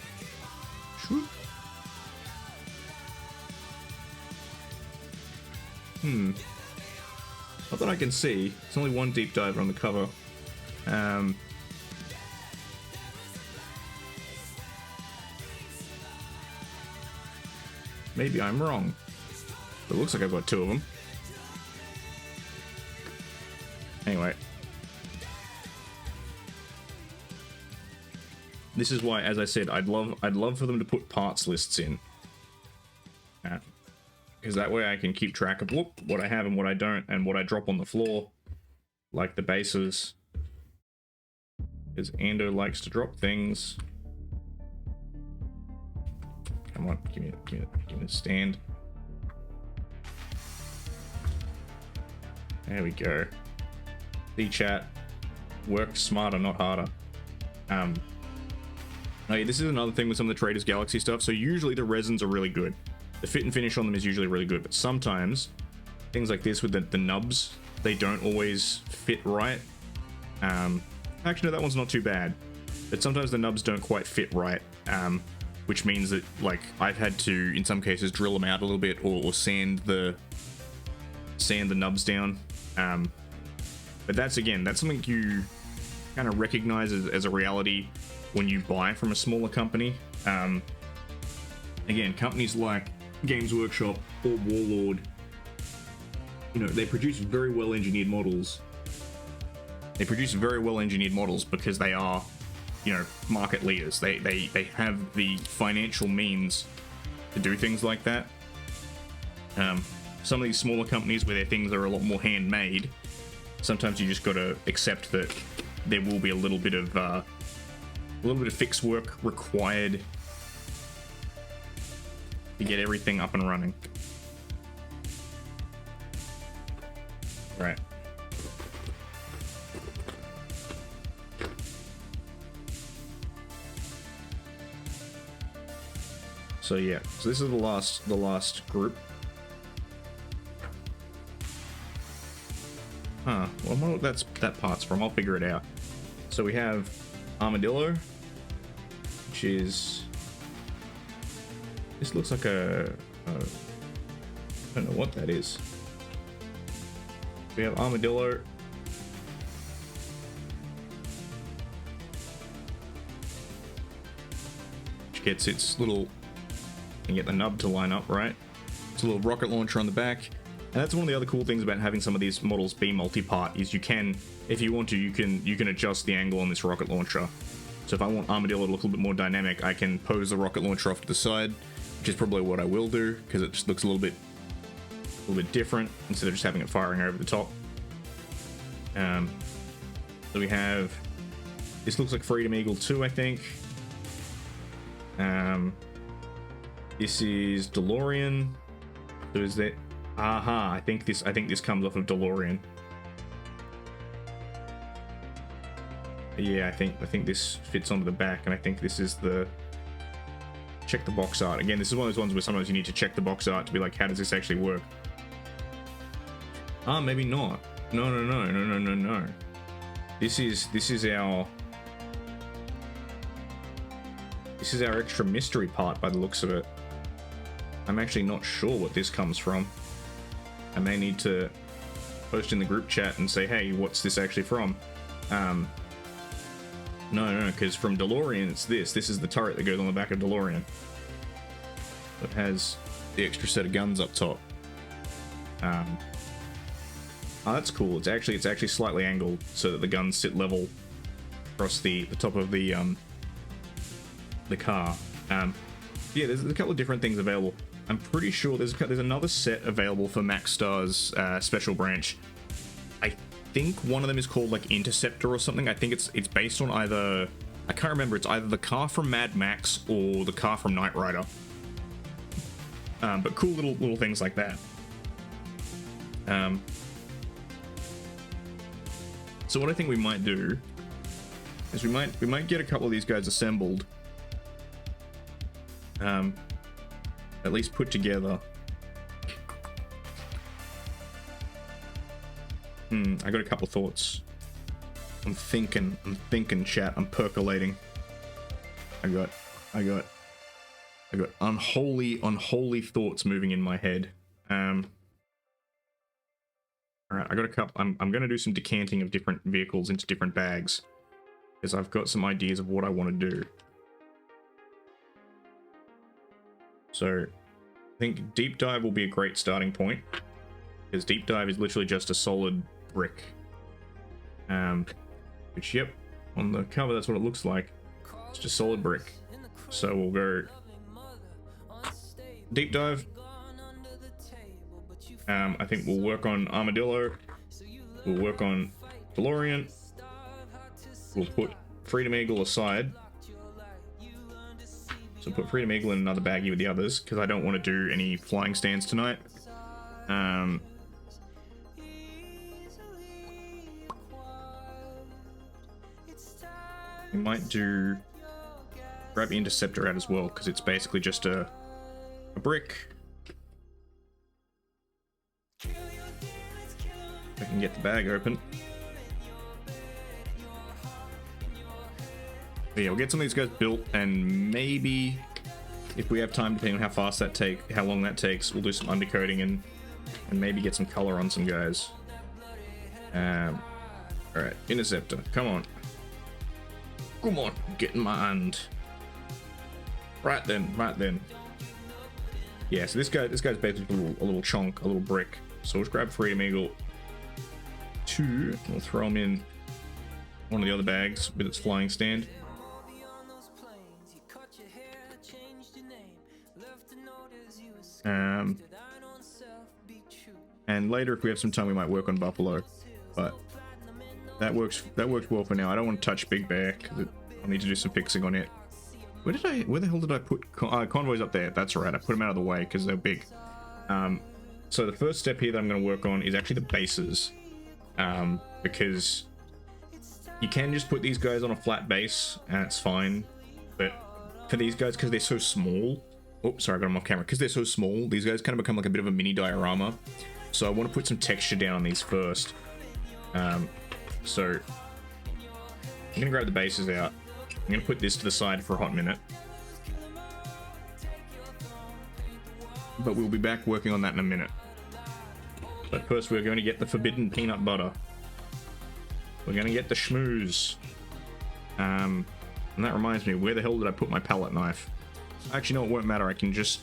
Not that I can see. There's only 1 Deep Diver on the cover. Maybe I'm wrong. But it looks like I've got 2 of them. Anyway. This is why, as I said, I'd love for them to put parts lists in. Because that way I can keep track of what I have and what I don't, and what I drop on the floor. Like the bases. Because Ando likes to drop things. Come on, give me a stand. There we go. See, chat. Work smarter, not harder. Okay, this is another thing with some of the Traders Galaxy stuff. So usually the resins are really good. The fit and finish on them is usually really good, but sometimes things like this with the nubs, they don't always fit right. Actually, no, that one's not too bad. But sometimes the nubs don't quite fit right, which means that, like, I've had to, in some cases, drill them out a little bit or sand the nubs down. But that's something you kind of recognize as a reality when you buy from a smaller company. Again, companies like Games Workshop or Warlord, you know, they produce very well engineered models. They produce very well engineered models because they are, you know, market leaders. They have the financial means to do things like that. Some of these smaller companies where their things are a lot more handmade, sometimes you just got to accept that there will be a little bit of fix work required to get everything up and running. Right. So yeah, so this is the last group. Well, I wonder what that part's from. I'll figure it out. So we have Armadillo, which is, this looks like I don't know what that is. We have Armadillo. Which gets its little, and get the nub to line up, right? It's a little rocket launcher on the back. And that's one of the other cool things about having some of these models be multi-part, is you can, if you want to, you can adjust the angle on this rocket launcher. So if I want Armadillo to look a little bit more dynamic, I can pose the rocket launcher off to the side, which is probably what I will do, because it just looks a little bit different instead of just having it firing over the top. So we have, this looks like Freedom Eagle 2, I think. This is DeLorean. So is that? Aha! I think this comes off of DeLorean. Yeah, I think this fits onto the back, and I think this is the. Check the box art. Again, this is one of those ones where sometimes you need to check the box art to be like, how does this actually work? Ah, maybe not. No. This is our extra mystery part by the looks of it. I'm actually not sure what this comes from. I may need to post in the group chat and say, hey, what's this actually from? No, because from DeLorean it's this. This is the turret that goes on the back of DeLorean. It has the extra set of guns up top. Oh, that's cool. It's actually slightly angled so that the guns sit level across the top of the car. Yeah, there's a couple of different things available. I'm pretty sure there's another set available for Max Star's special branch. I think one of them is called like Interceptor or something. I think it's based on either, I can't remember, it's either the car from Mad Max or the car from Knight Rider. But cool little things like that. So what I think we might do is we might get a couple of these guys assembled. At least put together. I got a couple thoughts. I'm thinking, chat. I'm percolating. I got unholy thoughts moving in my head. All right, I got a couple. I'm gonna do some decanting of different vehicles into different bags because I've got some ideas of what I want to do. So I think Deep Dive will be a great starting point because Deep Dive is literally just a solid brick. Which, yep, on the cover that's what it looks like. It's just solid brick. So we'll go Deep Dive. I think we'll work on Armadillo. We'll work on DeLorean. We'll put Freedom Eagle aside. So put Freedom Eagle in another baggie with the others, because I don't want to do any flying stands tonight. We might grab the Interceptor out as well, because it's basically just a brick. I can get the bag open. But yeah, we'll get some of these guys built, and maybe if we have time, depending on how long that takes, we'll do some undercoating and maybe get some color on some guys. All right, Interceptor, come on, get in my hand. Right then. Yeah, so this guy's basically a little chunk, a little brick. So let's grab Freedom Eagle 2. We'll throw him in one of the other bags with its flying stand. And later, if we have some time, we might work on Buffalo. But that works well for now. I don't want to touch Big Bear because I'll need to do some fixing on it. Where the hell did I put Convoy's up there? That's right. I put them out of the way because they're big. So the first step here that I'm going to work on is actually the bases, because you can just put these guys on a flat base and it's fine. But for these guys, because they're so small, oops, sorry, I got them off camera. Because they're so small, these guys kind of become like a bit of a mini diorama. So I want to put some texture down on these first. So I'm going to grab the bases out. I'm going to put this to the side for a hot minute. But we'll be back working on that in a minute. But first we're going to get the forbidden peanut butter. We're going to get the schmooze. And that reminds me, where the hell did I put my palette knife? Actually, no, it won't matter. I can just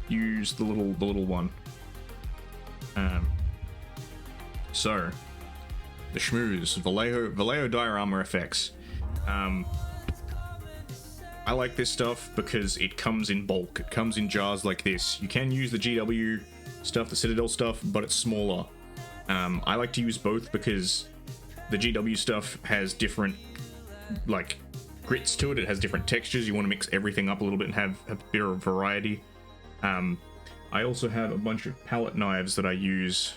use the little one. So, the schmooze, Vallejo diorama effects. I like this stuff because it comes in bulk. It comes in jars like this. You can use the GW stuff, the Citadel stuff, but it's smaller. I like to use both because the GW stuff has different, like, grits to it. It has different textures. You want to mix everything up a little bit and have a bit of variety. I also have a bunch of palette knives that I use.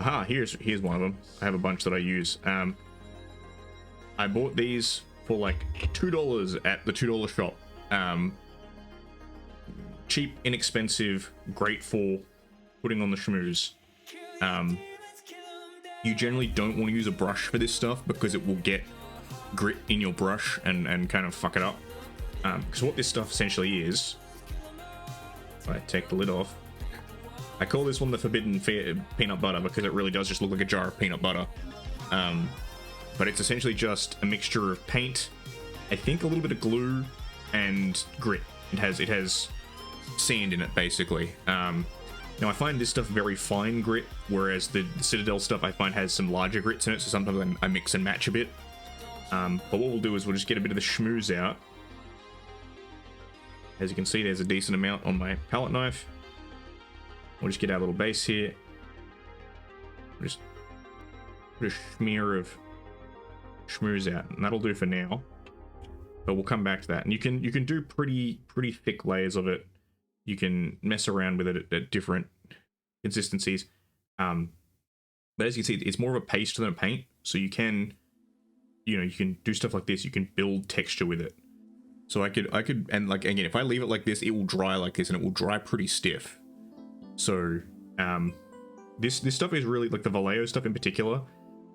Aha, here's one of them. I have a bunch that I use. I bought these for like $2 at the $2 shop. Cheap, inexpensive, great for putting on the schmooze. You generally don't want to use a brush for this stuff because it will get grit in your brush and kind of fuck it up. Because what this stuff essentially is, if I take the lid off, I call this one the forbidden peanut butter because it really does just look like a jar of peanut butter. but it's essentially just a mixture of paint, I think a little bit of glue, and grit. It has sand in it, basically. Now I find this stuff very fine grit, whereas the Citadel stuff I find has some larger grits in it, so sometimes I mix and match a bit. But what we'll do is we'll just get a bit of the schmooze out. As you can see, there's a decent amount on my palette knife. We'll just get our little base here. We'll just put a smear of schmooze out, and that'll do for now. But we'll come back to that, and you can do pretty thick layers of it. You can mess around with it at different consistencies. But as you can see, it's more of a paste than a paint, so you can do stuff like this. You can build texture with it. So I could, and like again, if I leave it like this, it will dry like this, and it will dry pretty stiff. So this stuff is really, like the Vallejo stuff in particular,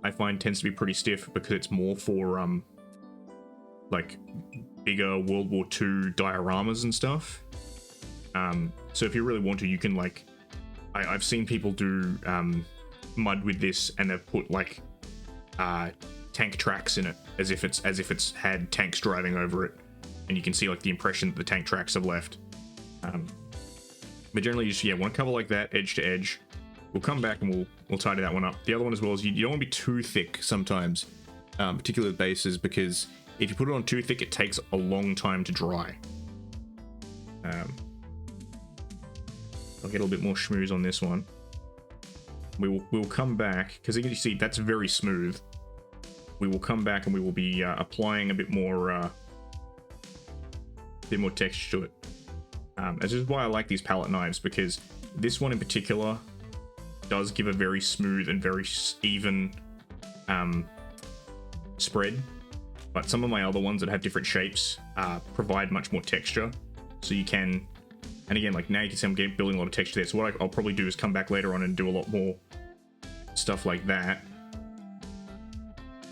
I find tends to be pretty stiff because it's more for like bigger World War II dioramas and stuff. So if you really want to, you can like, I've seen people do mud with this, and they've put like tank tracks in it as if it's had tanks driving over it, and you can see like the impression that the tank tracks have left. But generally, you just want to cover like that, edge to edge. We'll come back and we'll tidy that one up. The other one as well is you don't want to be too thick sometimes, particularly with bases, because if you put it on too thick, it takes a long time to dry. I'll get a little bit more schmooze on this one. We'll come back, because you see that's very smooth. We will come back and we will be applying a bit more texture to it. This is why I like these palette knives, because this one in particular does give a very smooth and very even spread, but some of my other ones that have different shapes provide much more texture. So you can, and again, like now you can see I'm building a lot of texture there. So what I'll probably do is come back later on and do a lot more stuff like that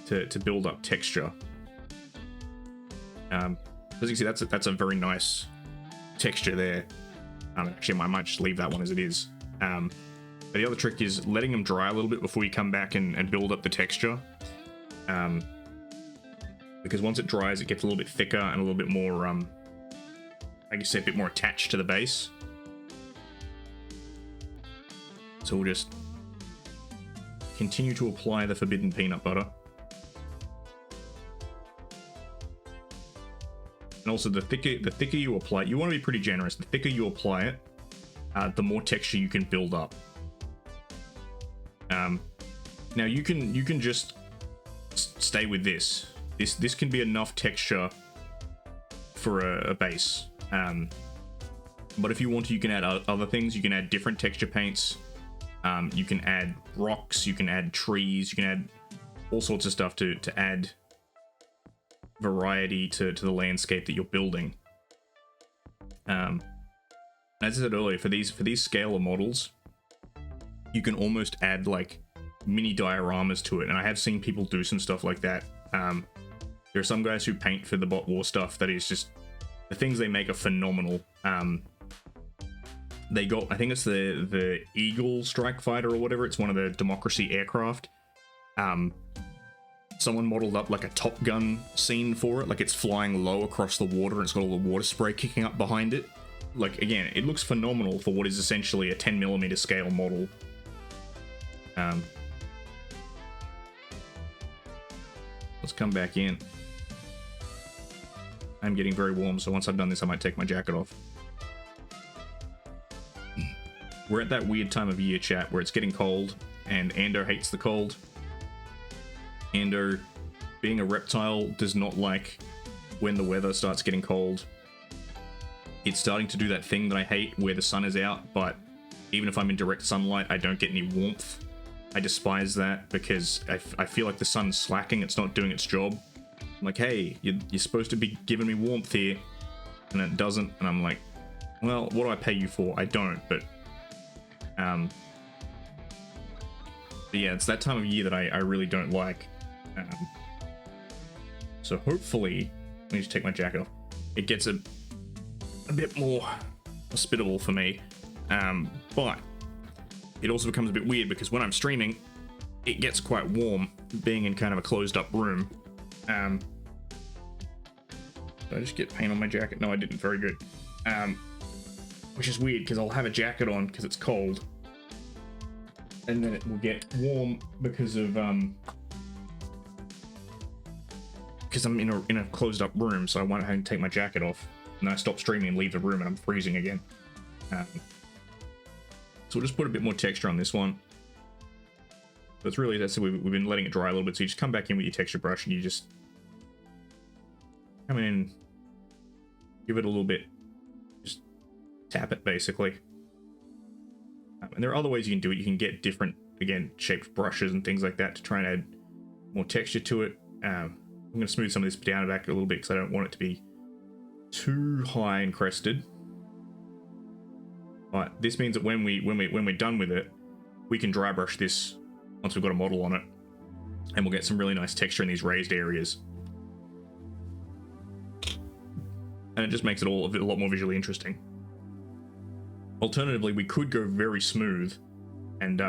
to build up texture. As you can see, that's a very nice texture there. Actually, I might just leave that one as it is. But the other trick is letting them dry a little bit before you come back and build up the texture. Because once it dries, it gets a little bit thicker and a little bit more, I guess, a bit more attached to the base. So we'll just continue to apply the forbidden peanut butter. And also, the thicker you apply it, you want to be pretty generous. The thicker you apply it, the more texture you can build up. Now you can just stay with this. This can be enough texture for a base. But if you want to, you can add other things. You can add different texture paints. You can add rocks. You can add trees. You can add all sorts of stuff to add variety to the landscape that you're building. As I said earlier, for these scalar models, you can almost add like mini dioramas to it, and I have seen people do some stuff like that. There are some guys who paint for the Botwar stuff that is just, the things they make are phenomenal. They got, I think it's the Eagle Strike Fighter or whatever. It's one of the Democracy aircraft. Someone modeled up like a Top Gun scene for it, like it's flying low across the water and it's got all the water spray kicking up behind it. Like, again, it looks phenomenal for what is essentially a 10mm scale model. Let's come back in. I'm getting very warm, so once I've done this, I might take my jacket off. We're at that weird time of year, chat, where it's getting cold, and Ando hates the cold. Ando, being a reptile, does not like when the weather starts getting cold. It's starting to do that thing that I hate, where the sun is out, but even if I'm in direct sunlight, I don't get any warmth. I despise that, because I feel like the sun's slacking, it's not doing its job. I'm like, hey, you're supposed to be giving me warmth here, and it doesn't, and I'm like, well, what do I pay you for? I don't, but yeah, it's that time of year that I really don't like. So hopefully, let me just take my jacket off, it gets a bit more hospitable for me, but it also becomes a bit weird, because when I'm streaming, it gets quite warm being in kind of a closed up room. Did I just get paint on my jacket? No, I didn't. Very good. Which is weird because I'll have a jacket on because it's cold, and then it will get warm because I'm in a closed up room, so I went ahead and take my jacket off, and then I stop streaming and leave the room, and I'm freezing again. So we'll just put a bit more texture on this one. So it's really, that's we've been letting it dry a little bit, so you just come back in with your texture brush and you just come in, give it a little bit, just tap it basically. And there are other ways you can do it. You can get different, again, shaped brushes and things like that to try and add more texture to it. I'm going to smooth some of this down back a little bit because I don't want it to be too high and crested. But this means that when we're done with it, we can dry brush this once we've got a model on it, and we'll get some really nice texture in these raised areas. And it just makes it all a lot more visually interesting. Alternatively, we could go very smooth and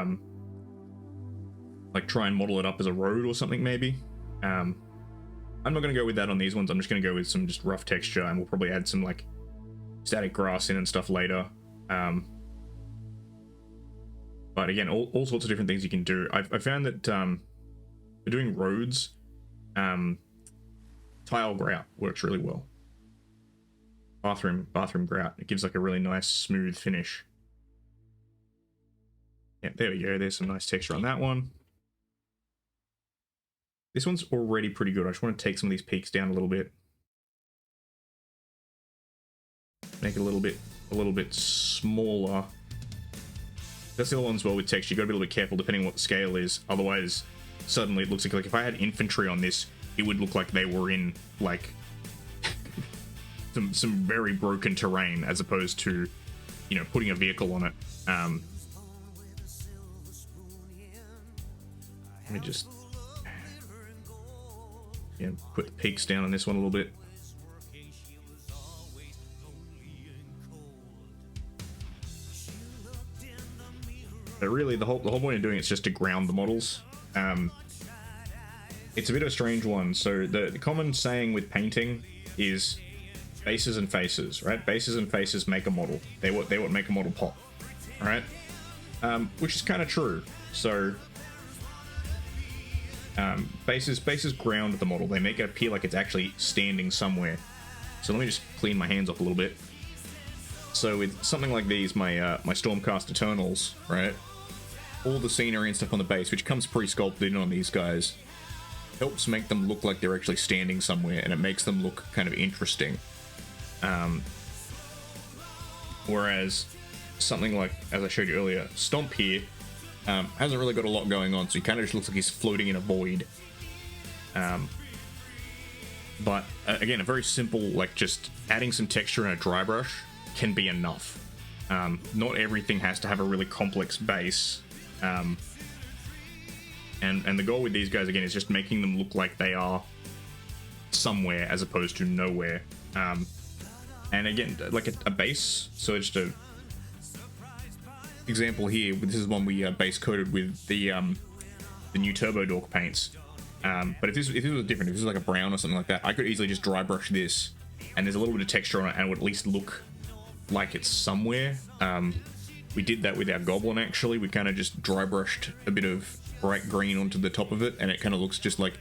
like try and model it up as a road or something maybe. I'm not going to go with that on these ones. I'm just going to go with some just rough texture, and we'll probably add some like static grass in and stuff later. But again, all sorts of different things you can do. I found that for doing roads, tile grout works really well. Bathroom grout. It gives like a really nice smooth finish. Yeah, there we go. There's some nice texture on that one. This one's already pretty good. I just want to take some of these peaks down a little bit. Make it a little bit smaller. That's the other one as well with texture. You got to be a little bit careful depending on what the scale is. Otherwise, suddenly it looks like if I had infantry on this, it would look like they were in like some very broken terrain, as opposed to, you know, putting a vehicle on it. Let me just put the peaks down on this one a little bit. But really, the whole point of doing it is just to ground the models. It's a bit of a strange one. So the common saying with painting is bases and faces, right? Bases and faces make a model. They what make a model pop, right? Which is kind of true. So bases ground the model. They make it appear like it's actually standing somewhere. So let me just clean my hands off a little bit. So with something like these, my Stormcast Eternals, right? All the scenery and stuff on the base, which comes pre-sculpted in on these guys, helps make them look like they're actually standing somewhere, and it makes them look kind of interesting. Whereas something like, as I showed you earlier, Stomp here hasn't really got a lot going on, so he kind of just looks like he's floating in a void. But again, a very simple, like just adding some texture in a dry brush can be enough. Not everything has to have a really complex base. And the goal with these guys, again, is just making them look like they are somewhere as opposed to nowhere. And again, like a base, so just a example here, this is one we base coated with the new Turbo Dork paints. But if this was different, if this was like a brown or something like that, I could easily just dry brush this, and there's a little bit of texture on it, and it would at least look like it's somewhere. We did that with our Goblin, actually. We kind of just dry brushed a bit of bright green onto the top of it, and it kind of looks just like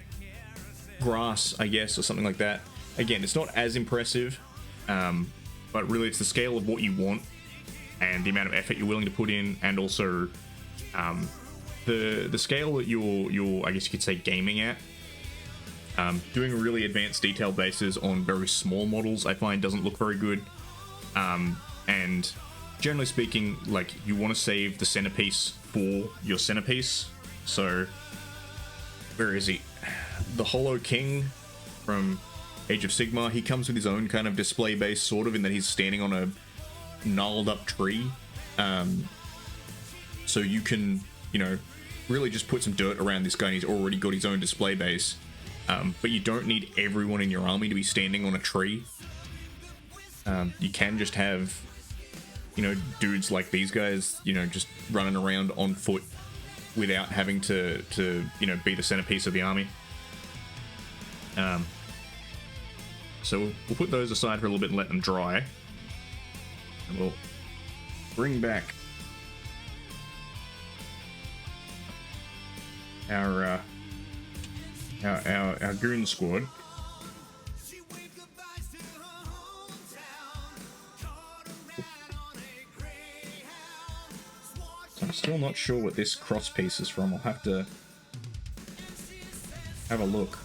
grass, I guess, or something like that. Again, it's not as impressive, but really it's the scale of what you want and the amount of effort you're willing to put in, and also the scale that you're I guess you could say gaming at. Doing really advanced detail bases on very small models, I find, doesn't look very good. And generally speaking, like, you want to save the centerpiece for your centerpiece. So where is he? The Hollow King from Age of Sigmar, he comes with his own kind of display base, sort of, in that he's standing on a gnarled up tree. So you can, you know, really just put some dirt around this guy, and he's already got his own display base. But you don't need everyone in your army to be standing on a tree. You can just have, you know, dudes like these guys, you know, just running around on foot, without having to you know, be the centerpiece of the army. So we'll put those aside for a little bit and let them dry. And we'll bring back our goon squad. I'm still not sure what this cross piece is from. I'll have to have a look.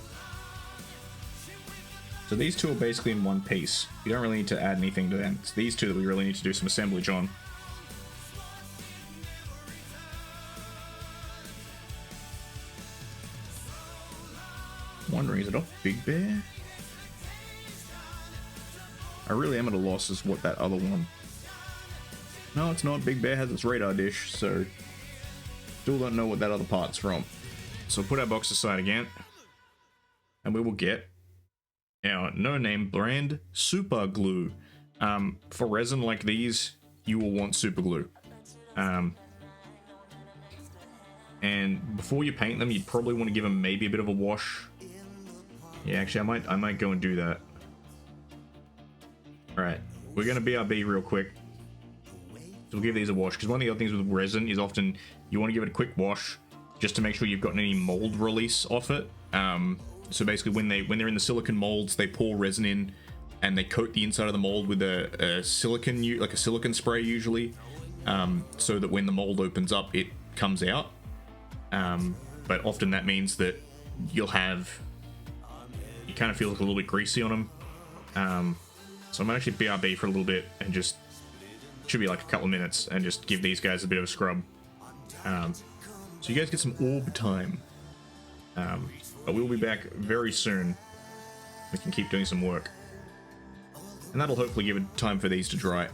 So these two are basically in one piece. You don't really need to add anything to them. It's these two that we really need to do some assemblage on. I'm wondering, is it off Big Bear? I really am at a loss as what that other one. No, it's not. Big Bear has its radar dish, so still don't know what that other part's from. So we'll put our box aside again, and we will get our no-name brand super glue. For resin like these, you will want super glue. And before you paint them, you'd probably want to give them maybe a bit of a wash. Yeah, actually, I might go and do that. All right, we're gonna BRB real quick. So we'll give these a wash, because one of the other things with resin is often you want to give it a quick wash just to make sure you've gotten any mold release off it. So basically when they're in the silicon molds, they pour resin in and they coat the inside of the mold with a silicon, like a silicon spray usually, so that when the mold opens up, it comes out. But often that means that you kind of feel like a little bit greasy on them. So I'm gonna actually BRB for a little bit and just, should be like a couple of minutes, and just give these guys a bit of a scrub. So you guys get some orb time. But we'll be back very soon. We can keep doing some work. And that'll hopefully give it time for these to dry.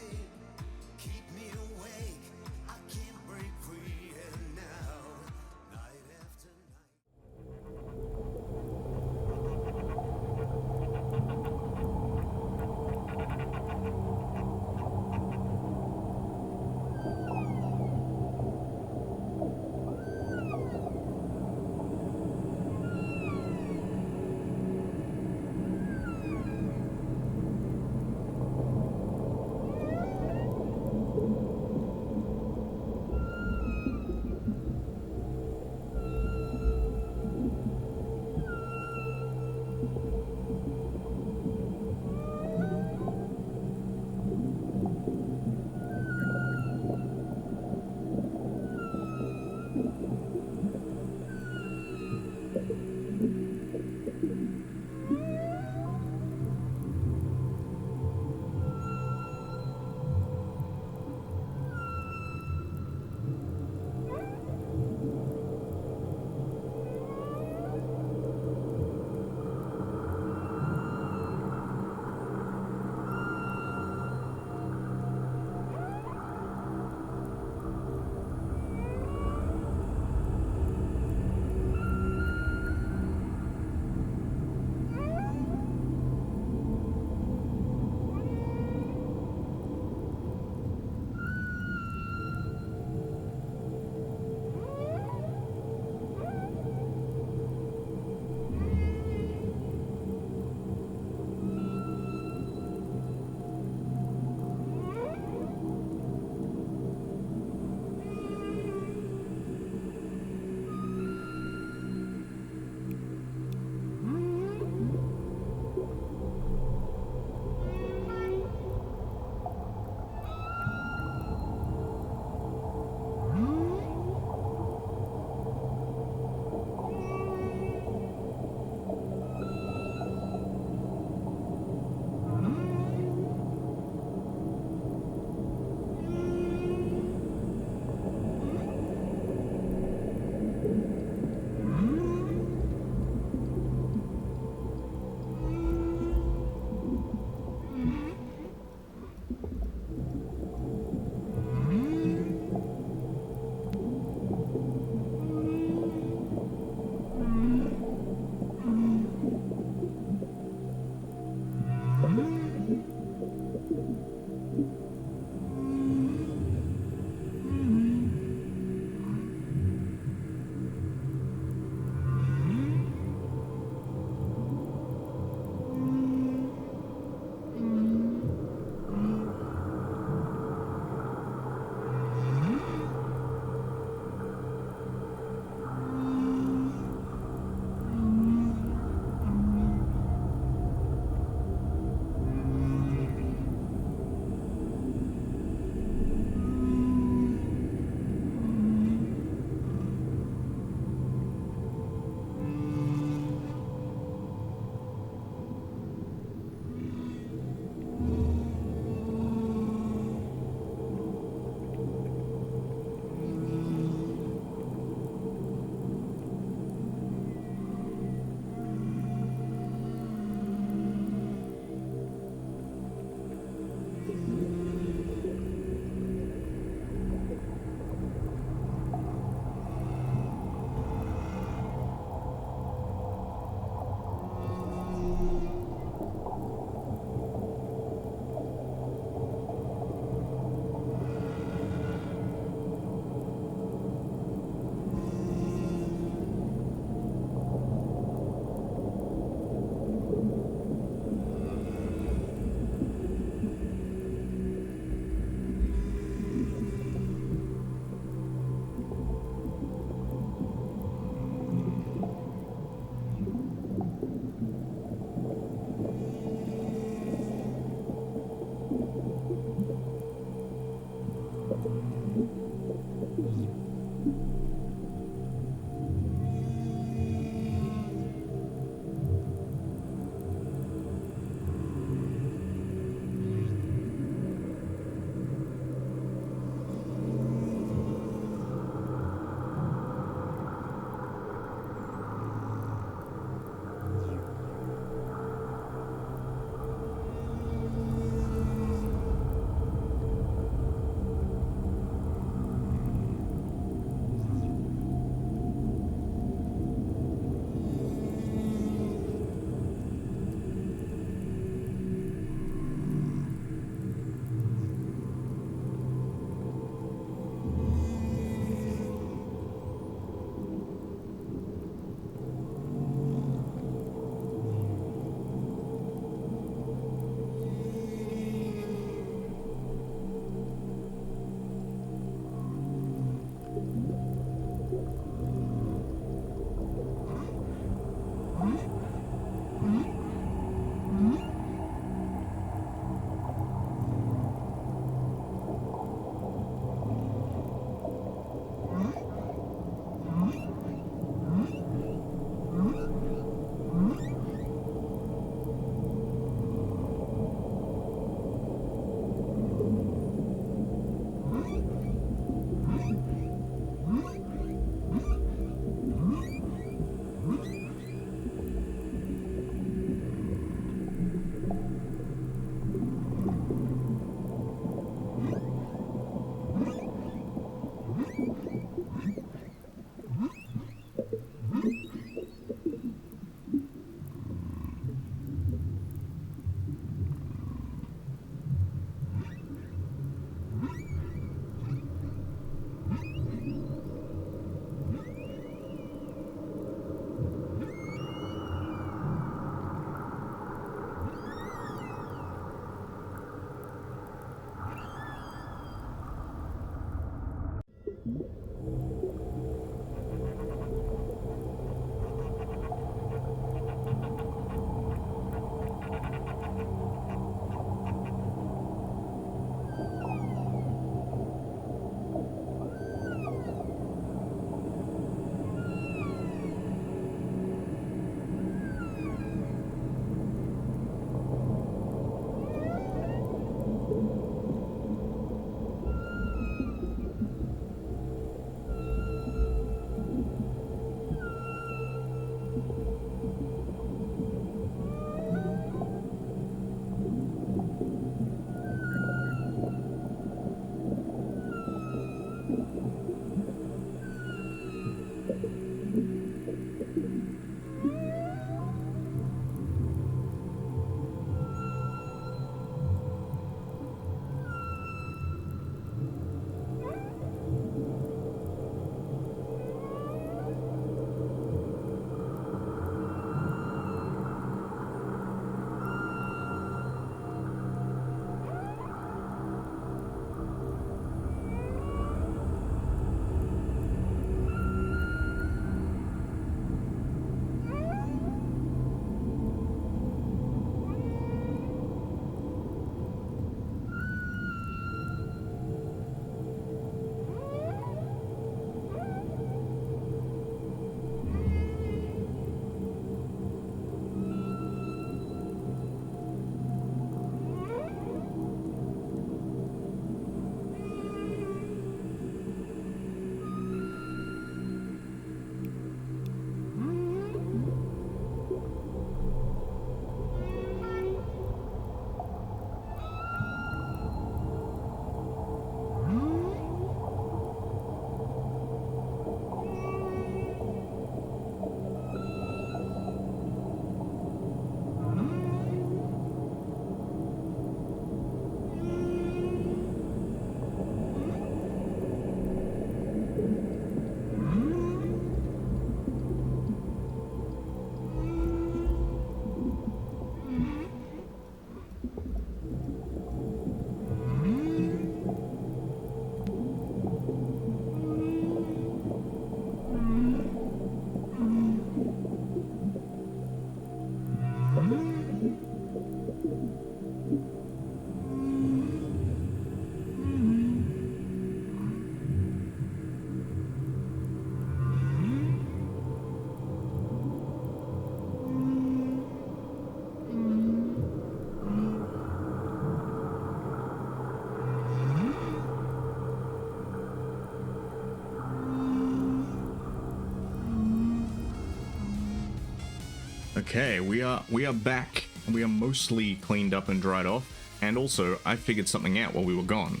Okay, we are back, and we are mostly cleaned up and dried off. And also, I figured something out while we were gone.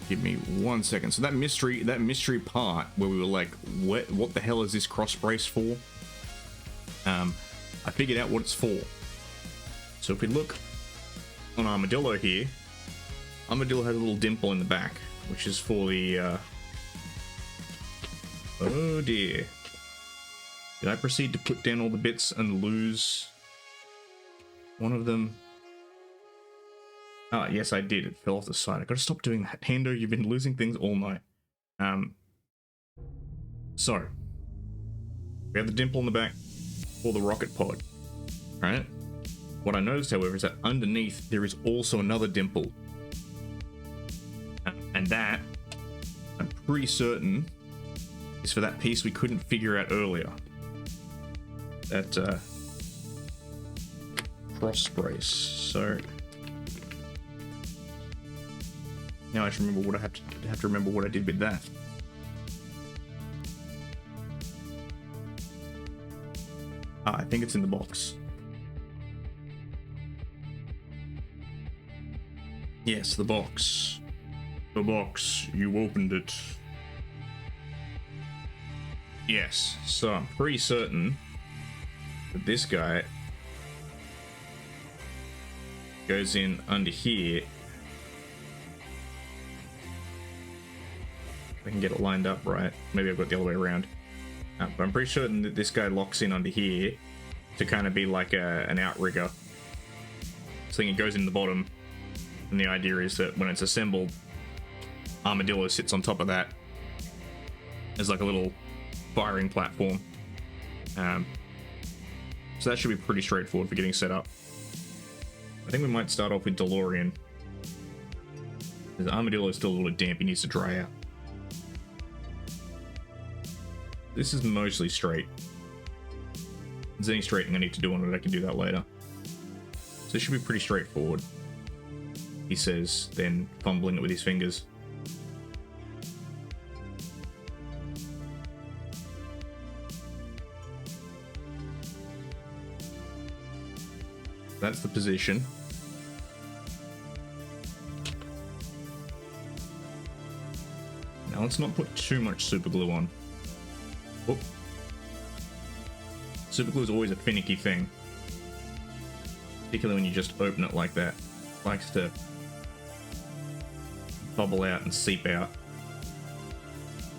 Give me 1 second. So that mystery part where we were like, what the hell is this cross brace for? I figured out what it's for. So if we look on Armadillo here, Armadillo has a little dimple in the back, which is for the, oh dear. Did I proceed to put down all the bits and lose one of them? Ah, yes, I did. It fell off the side. I gotta stop doing that. Hando, you've been losing things all night. So, we have the dimple in the back for the rocket pod, right? What I noticed, however, is that underneath there is also another dimple. And that, I'm pretty certain, is for that piece we couldn't figure out earlier. That, cross brace. So, now I just remember what I have to remember what I did with that. I think it's in the box. Yes, the box. The box. You opened it. Yes, so I'm pretty certain that this guy goes in under here. If I can get it lined up right. Maybe I've got it the other way around. But I'm pretty certain that this guy locks in under here to kind of be like an outrigger. So then it goes in the bottom, And the idea is that when it's assembled, Armadillo sits on top of that as like a little firing platform. So that should be pretty straightforward for getting set up. I think we might start off with DeLorean. The Armadillo is still a little bit damp, he needs to dry out. This is mostly straight. If there's any straightening I need to do on it, I can do that later. So this should be pretty straightforward, he says, then fumbling it with his fingers. That's the position. Now let's not put too much super glue on. Oh. Super glue is always a finicky thing, particularly when you just open it like that. It likes to bubble out and seep out.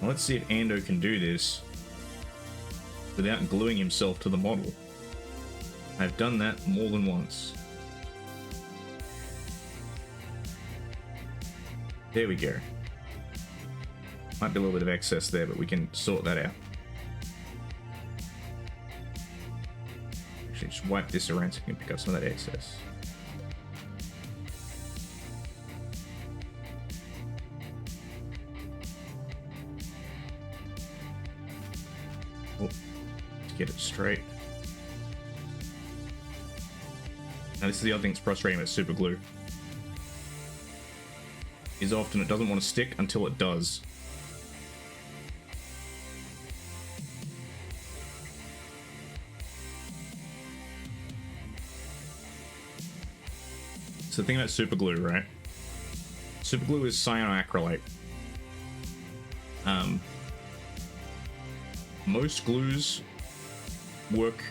Now let's see if Ando can do this without gluing himself to the model. I've done that more than once. There we go. Might be a little bit of excess there, but we can sort that out. Actually, just wipe this around so we can pick up some of that excess. Oh, let's get it straight. Now this is the other thing that's frustrating about super glue. Is often it doesn't want to stick until it does. So the thing about super glue, right? Super glue is cyanoacrylate. Most glues work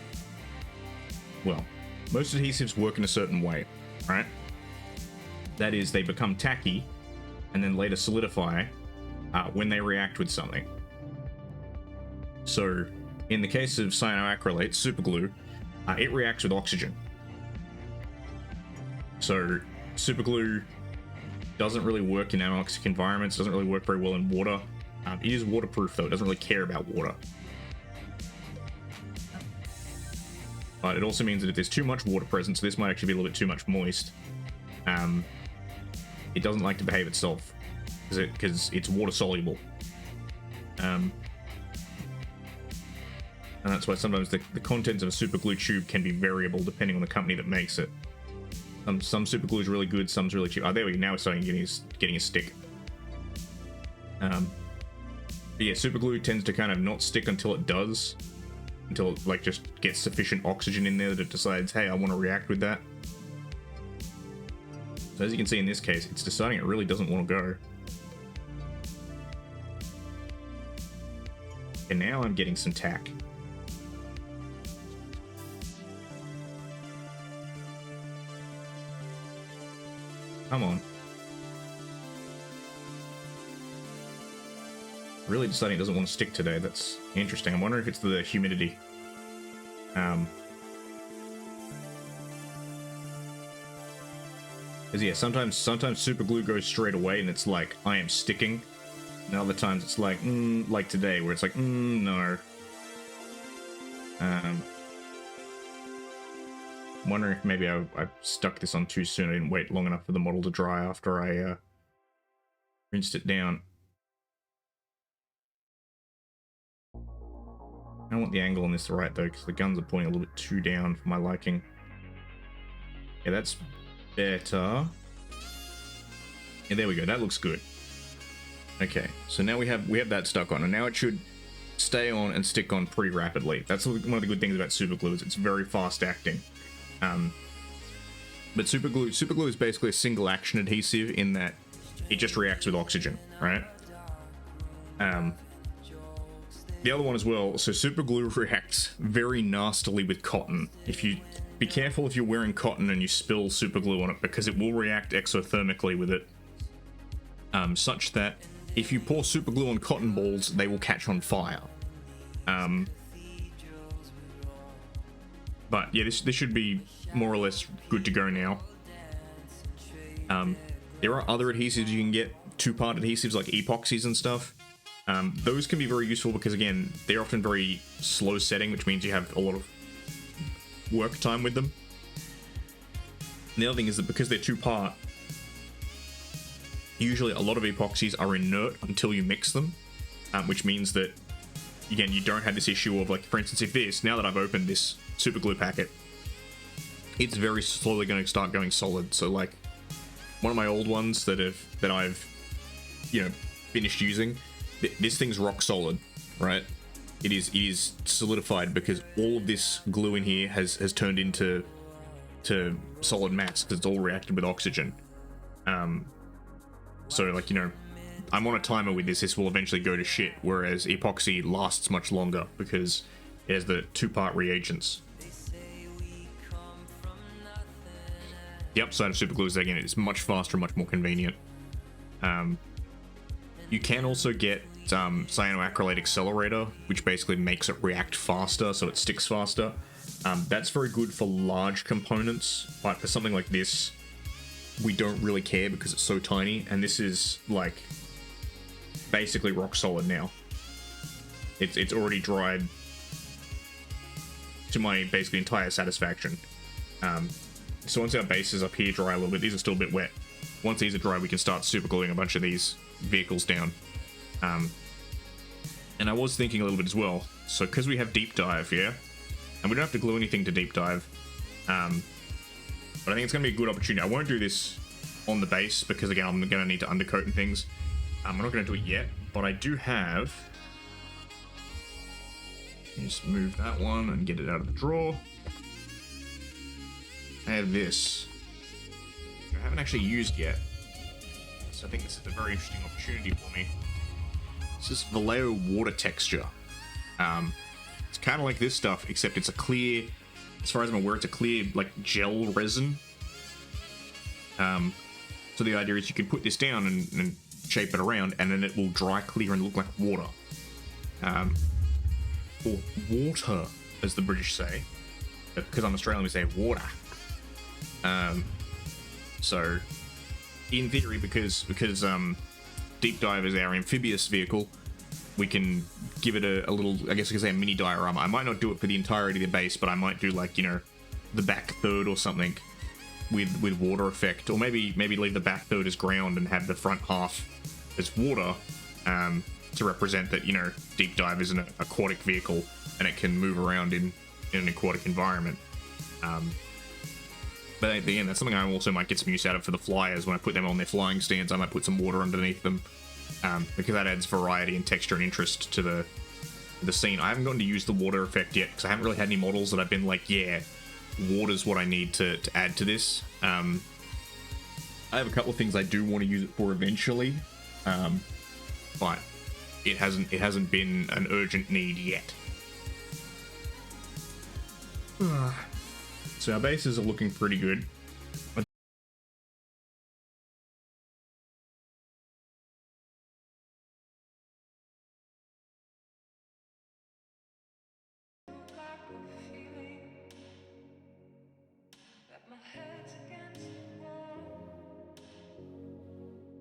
well. Most adhesives work in a certain way, right? That is, they become tacky and then later solidify when they react with something. So, in the case of cyanoacrylate, superglue, it reacts with oxygen. So, superglue doesn't really work in anoxic environments, doesn't really work very well in water. It is waterproof though, it doesn't really care about water. But it also means that if there's too much water present, so this might actually be a little bit too much moist, it doesn't like to behave itself because it's water soluble. And that's why sometimes the contents of a super glue tube can be variable depending on the company that makes it. Some super glue is really good, some's really cheap. Oh, there we go. Now we're starting getting a stick. But yeah, super glue tends to kind of not stick until it does. Until it like just gets sufficient oxygen in there that it decides, hey, I want to react with that. So as you can see in this case, it's deciding it really doesn't want to go. And now I'm getting some tack. Come on. Really deciding it doesn't want to stick today. That's interesting. I'm wondering if it's the humidity. Because yeah, sometimes super glue goes straight away and it's like, I am sticking. And other times it's like today, where it's like, no. I'm wondering if maybe I stuck this on too soon. I didn't wait long enough for the model to dry after I rinsed it down. I don't want the angle on this right though, because the guns are pointing a little bit too down for my liking. Yeah, that's better. Yeah, there we go. That looks good. Okay, so now we have that stuck on, and now it should stay on and stick on pretty rapidly. That's one of the good things about super glue, is it's very fast acting. But super glue is basically a single action adhesive in that it just reacts with oxygen, right? The other one as well, so super glue reacts very nastily with cotton. If you be careful if you're wearing cotton and you spill super glue on it, because it will react exothermically with it, such that if you pour super glue on cotton balls, they will catch on fire. But yeah, this should be more or less good to go now. There are other adhesives you can get, two-part adhesives like epoxies and stuff. Those can be very useful because, again, they're often very slow setting, which means you have a lot of work time with them. And the other thing is that because they're two-part, usually a lot of epoxies are inert until you mix them, which means that, again, you don't have this issue of, like, for instance, if this, now that I've opened this super glue packet, it's very slowly going to start going solid. So, like, one of my old ones that I've, you know, finished using, this thing's rock solid, right? It is solidified because all of this glue in here has turned into solid mass because it's all reacted with oxygen. So, like, you know, I'm on a timer with this. This will eventually go to shit, whereas epoxy lasts much longer because it has the two-part reagents. The upside of super glue is that, again, it's much faster, much more convenient. You can also get cyanoacrylate accelerator, which basically makes it react faster, so it sticks faster. That's very good for large components, but for something like this, we don't really care because it's so tiny, and this is, like, basically rock solid now. It's already dried to my basically entire satisfaction. So once our bases up here dry a little bit, these are still a bit wet. Once these are dry, we can start super gluing a bunch of these vehicles down. And I was thinking a little bit as well, so because we have deep dive, yeah, and we don't have to glue anything to deep dive, but I think it's going to be a good opportunity. I won't do this on the base because, again, I'm going to need to undercoat and things. I'm not going to do it yet, but I do have... Just move that one and get it out of the drawer. I have this, which I haven't actually used yet, so I think this is a very interesting opportunity for me. This is Vallejo water texture. It's kind of like this stuff, except it's a clear, as far as I'm aware, it's a clear, like, gel resin. So the idea is you can put this down and shape it around, and then it will dry clear and look like water. Or water, as the British say. Because I'm Australian, we say water. So, in theory, because Deep Dive is our amphibious vehicle, we can give it a little, I guess I could say, a mini diorama. I might not do it for the entirety of the base, but I might do, like, you know, the back third or something with water effect, or maybe leave the back third as ground and have the front half as water, to represent that, you know, Deep Dive is an aquatic vehicle and it can move around in an aquatic environment. But again, that's something I also might get some use out of for the flyers. When I put them on their flying stands, I might put some water underneath them, because that adds variety and texture and interest to the scene. I haven't gotten to use the water effect yet because I haven't really had any models that I've been like, yeah, water's what I need to add to this. I have a couple of things I do want to use it for eventually, but it hasn't been an urgent need yet. So our bases are looking pretty good.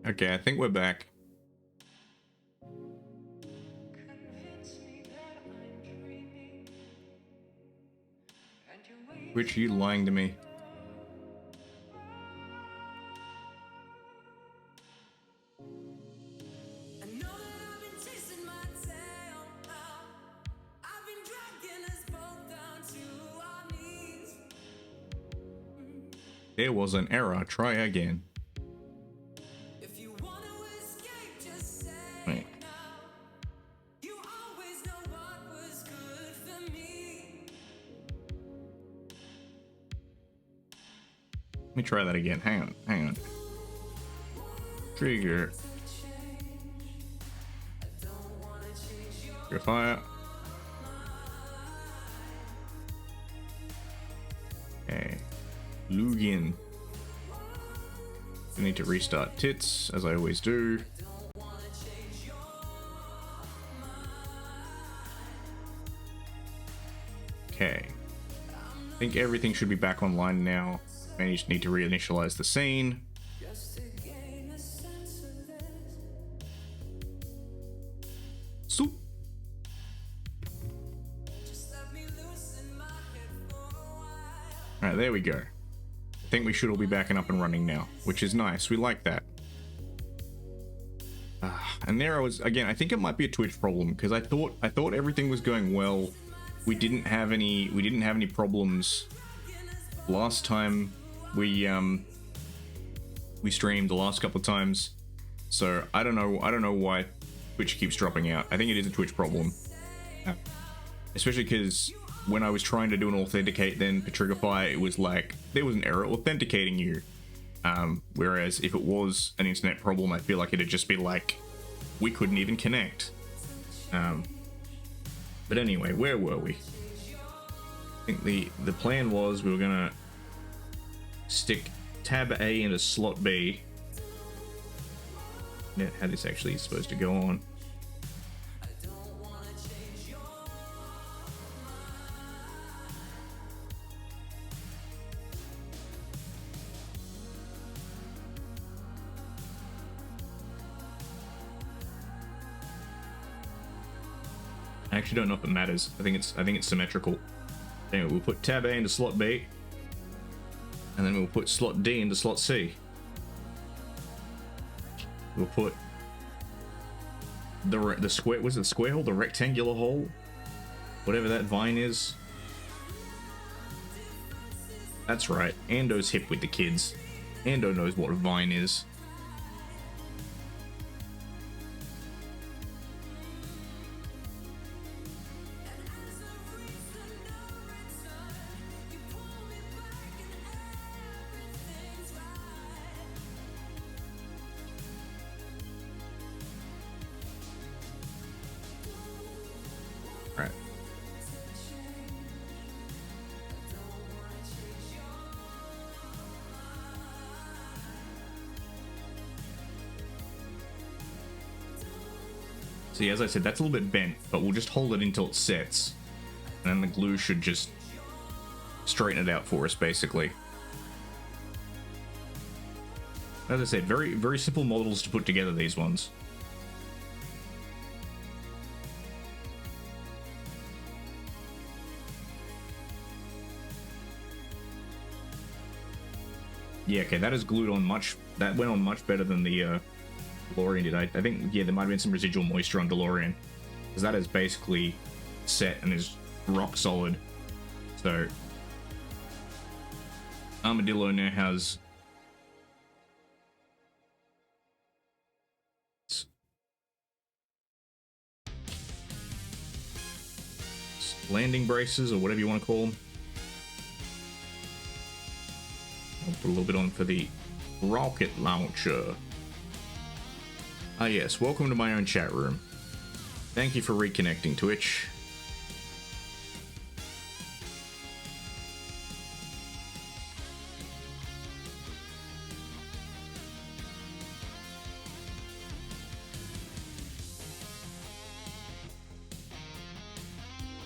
Okay, I think we're back. Which are you lying to me? There was an error. Try again. Wait. Let me try that again. Hang on. Trigger. Trigger fire. Okay. Lugin. I need to restart tits, as I always do. Okay. I think everything should be back online now. I just need to reinitialize the scene. Alright, there we go. I think we should all be back and up and running now, which is nice. We like that. And there I was again. I think it might be a Twitch problem because I thought everything was going well. We didn't have any problems last time we streamed the last couple of times. So I don't know why Twitch keeps dropping out. I think it is a Twitch problem. Especially because when I was trying to do an authenticate then Petrify, it was like there was an error authenticating you. Whereas if it was an internet problem, I feel like it'd just be like we couldn't even connect. But anyway, where were we? I think the plan was we were gonna stick tab A into slot B. Now, how this actually is supposed to go on. I actually don't know if it matters. I think it's symmetrical. Anyway, we'll put tab A into slot B, and then we'll put slot D into slot C. We'll put the square, was it the square hole, the rectangular hole, whatever that vine is. That's right. Ando's hip with the kids. Ando knows what a vine is. Right. See, as I said, that's a little bit bent, but we'll just hold it until it sets. And then the glue should just straighten it out for us, basically. As I said, very, very simple models to put together, these ones. Yeah, okay, that is glued on much... That went on much better than the DeLorean did. I think, yeah, there might have been some residual moisture on DeLorean. Because that is basically set and is rock solid. So... Armadillo now has... landing braces, or whatever you want to call them. I'll put a little bit on for the rocket launcher. Ah yes, welcome to my own chat room. Thank you for reconnecting, Twitch.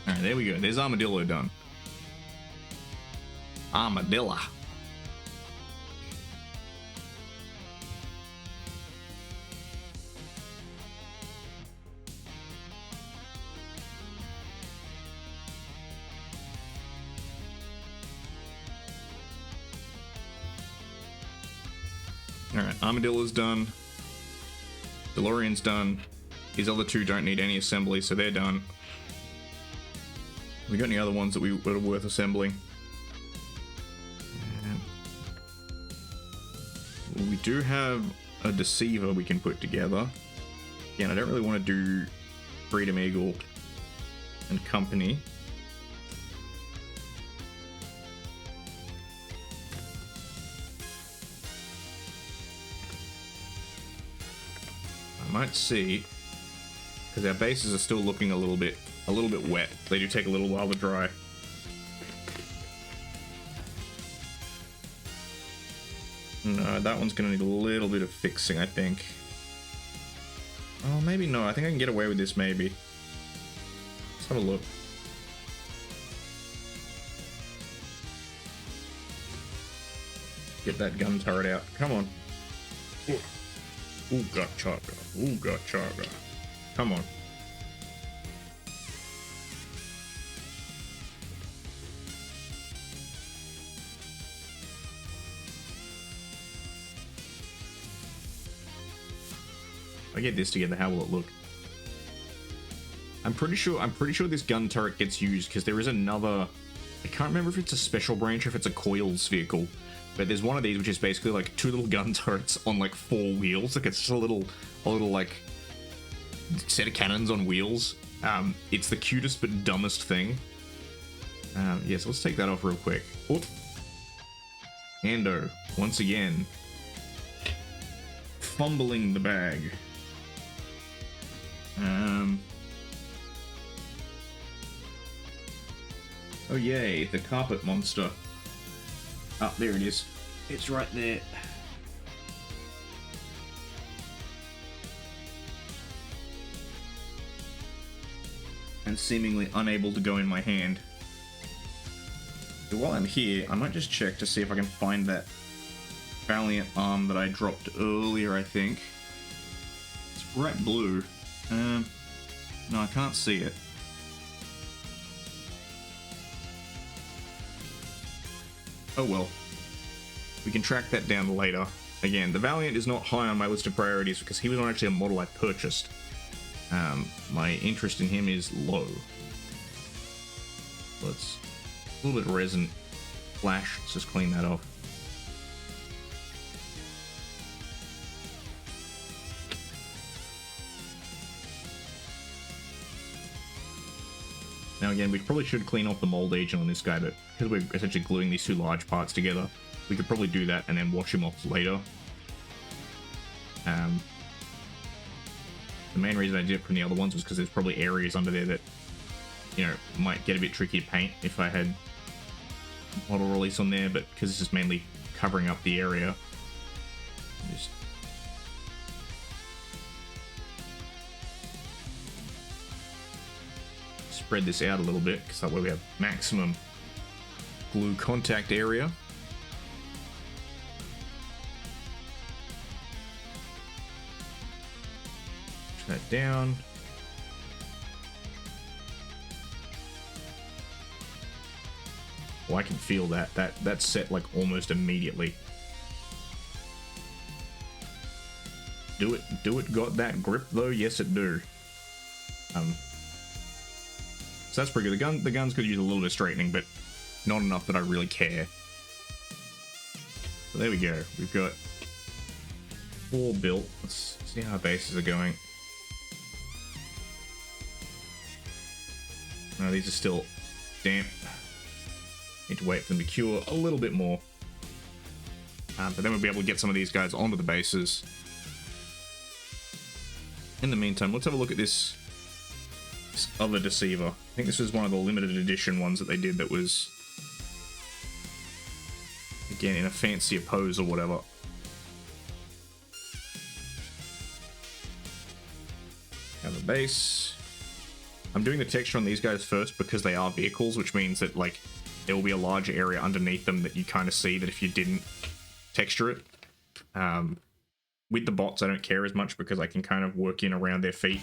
Alright, there we go. There's Armadillo done. Armadillo. Alright, Armadillo's done. DeLorean's done. These other two don't need any assembly, so they're done. We got any other ones that are worth assembling? We do have a deceiver we can put together. Again, I don't really want to do Freedom Eagle and company. I might see, because our bases are still looking a little bit wet. They do take a little while to dry. No, that one's gonna need a little bit of fixing, I think. Oh, maybe not. I think I can get away with this, maybe. Let's have a look. Get that gun turret out. Come on. Ooh, got chaga. Ooh, got chaga. Come on. I get this together, how will it look? I'm pretty sure this gun turret gets used because there is another, I can't remember if it's a special branch or if it's a coils vehicle, but there's one of these which is basically like 2 little gun turrets on like 4 wheels. Like it's just a little like set of cannons on wheels. It's the cutest but dumbest thing. Yes, let's take that off real quick. Oop. Ando, once again, fumbling the bag. Oh yay, the carpet monster. Ah, there it is. It's right there. And seemingly unable to go in my hand. So while I'm here, I might just check to see if I can find that Valiant arm that I dropped earlier, I think. It's bright blue. No, I can't see it. Oh well. We can track that down later. Again, the Valiant is not high on my list of priorities because he was not actually a model I purchased. My interest in him is low. Let's... a little bit of resin. Flash, let's just clean that off. Now again, we probably should clean off the mold agent on this guy, but because we're essentially gluing these 2 large parts together, we could probably do that and then wash him off later. The main reason I did it from the other ones was because there's probably areas under there that, you know, might get a bit tricky to paint if I had model release on there, but because this is mainly covering up the area, just spread this out a little bit, because that way we have maximum glue contact area. Push that down. Oh, I can feel that. That's set like almost immediately. Do it got that grip though? Yes, it do. So that's pretty good. The guns could use a little bit of straightening, but not enough that I really care. So there we go. We've got 4 built. Let's see how our bases are going. No, these are still damp. Need to wait for them to cure a little bit more. But then we'll be able to get some of these guys onto the bases. In the meantime, let's have a look at this other Deceiver. I think this was one of the limited edition ones that they did that was, again, in a fancier pose or whatever. Have a base. I'm doing the texture on these guys first because they are vehicles, which means that, like, there will be a large area underneath them that you kind of see that if you didn't texture it. With the bots, I don't care as much because I can kind of work in around their feet.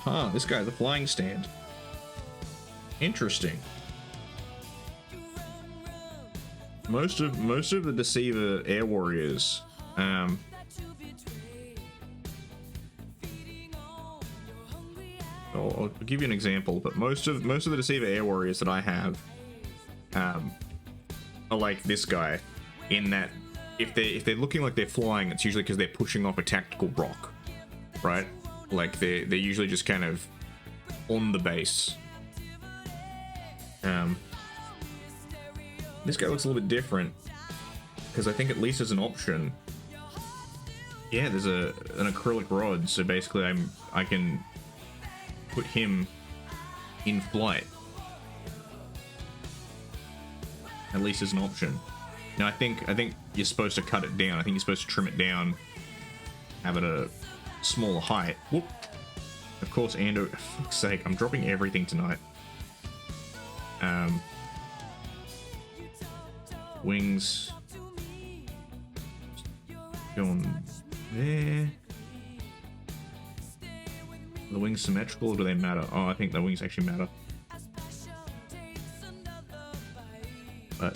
Huh, this guy's a flying stand. Interesting. Most of the Deceiver Air Warriors, I'll give you an example, but most of the Deceiver Air Warriors that I have are like this guy, in that if they're looking like they're flying, it's usually because they're pushing off a tactical rock, right? Like they're usually just kind of on the base. This guy looks a little bit different because I think at least as an option, yeah, there's an acrylic rod, so basically I can put him in flight, at least as an option. Now I think you're supposed to cut it down. I think you're supposed to trim it down, have it a smaller height. Whoop. Of course, Ando, for fuck's sake, I'm dropping everything tonight. Wings. Going there. Are the wings symmetrical or do they matter? Oh, I think the wings actually matter. But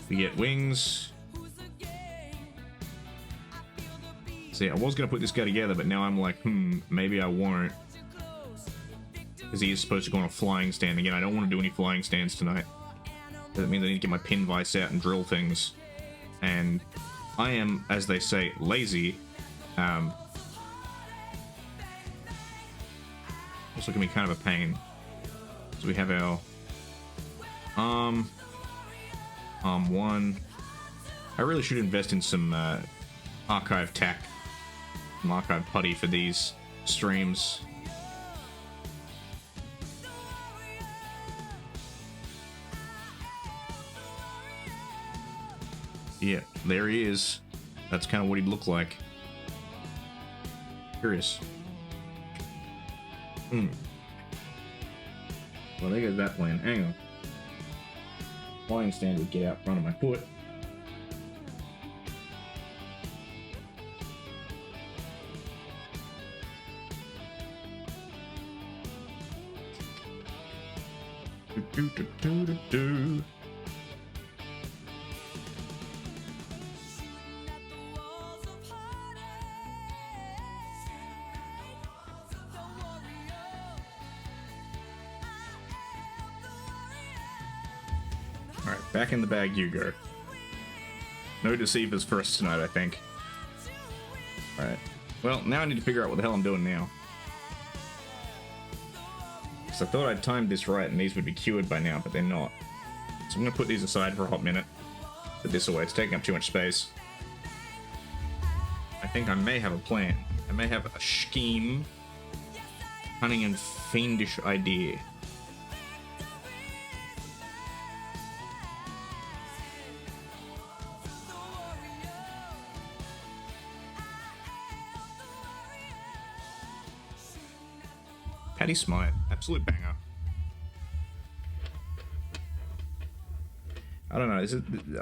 we get wings. See, I was going to put this guy together, but now I'm like, maybe I won't. Because he is supposed to go on a flying stand. Again, I don't want to do any flying stands tonight. That means I need to get my pin vise out and drill things. And I am, as they say, lazy. Also can be kind of a pain. So we have our arm 1. I really should invest in some archive tack, some archive putty for these streams. Yeah, there he is. That's kind of what he'd look like. Curious. Well, there goes that plan. Hang on. Flying stand would get out front of my foot. Do. Alright, back in the bag you go. No deceivers for us tonight, I think. Alright. Well, now I need to figure out what the hell I'm doing now. Because I thought I'd timed this right and these would be cured by now, but they're not. So I'm going to put these aside for a hot minute. Put this away, it's taking up too much space. I think I may have a plan. I may have a scheme. Cunning and fiendish idea. Patty Smythe, absolute banger. I don't know.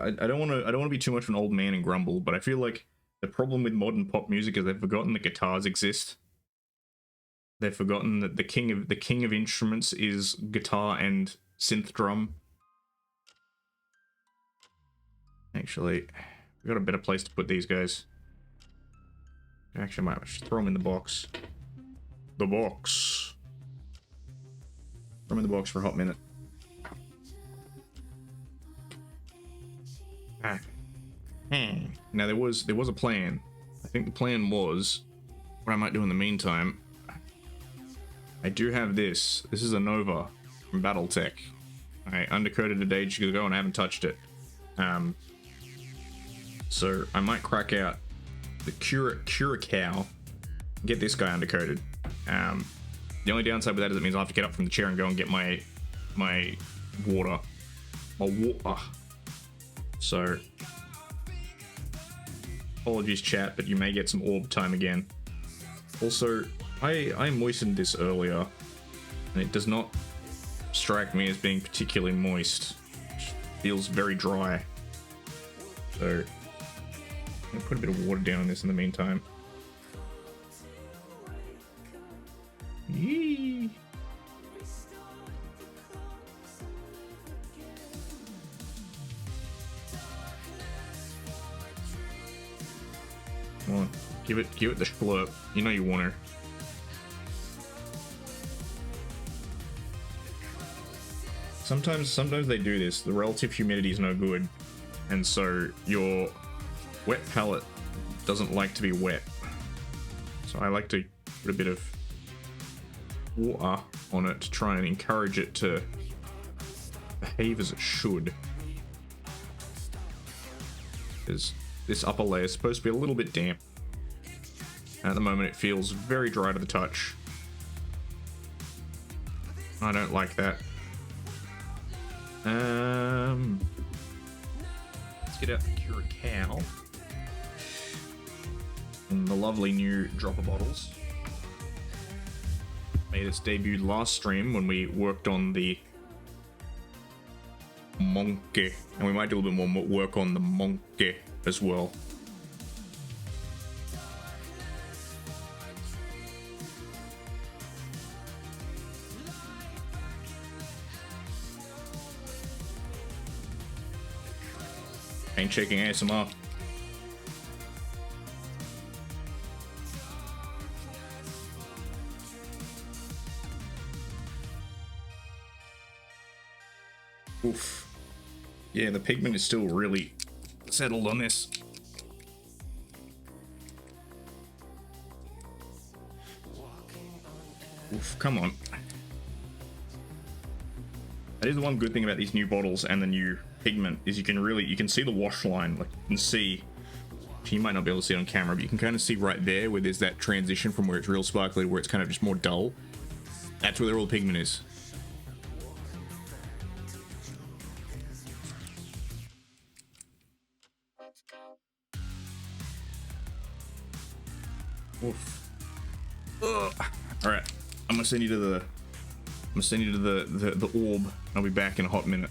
I don't want to be too much of an old man and grumble, but I feel like the problem with modern pop music is they've forgotten that guitars exist. They've forgotten that the king of instruments is guitar and synth drum. Actually, we got a better place to put these guys. Actually, I might just throw them in the box. The box. Throw them in the box for a hot minute. Now there was a plan. I think the plan was what I might do in the meantime. I do have this. This is a Nova from BattleTech. I undercoated it ages ago and I haven't touched it. So I might crack out the Curacao. Get this guy undercoated. The only downside with that is it means I have to get up from the chair and go and get my water. My water. So apologies chat, but you may get some orb time again. Also, I moistened this earlier, and it does not strike me as being particularly moist. It feels very dry. So I'm gonna put a bit of water down on this in the meantime. Yee. Come on, give it the schlurp. You know you want her. Sometimes they do this. The relative humidity is no good, and so your wet palette doesn't like to be wet. So I like to put a bit of water on it to try and encourage it to behave as it should. Because this upper layer is supposed to be a little bit damp. And at the moment it feels very dry to the touch. I don't like that. Let's get out the Curacao. And the lovely new dropper bottles. Made its debut last stream when we worked on the Monkey. And we might do a little bit more work on the Monkey as well. Paint shaking ASMR. Oof. Yeah, the pigment is still really settled on this. Oof, come on. That is the one good thing about these new bottles and the new pigment is you can see the wash line. Like you can see, you might not be able to see it on camera, but you can kind of see right there where there's that transition from where it's real sparkly to where it's kind of just more dull. That's where all the pigment is. Oof. Ugh. All right, I'm gonna send you to the orb. I'll be back in a hot minute.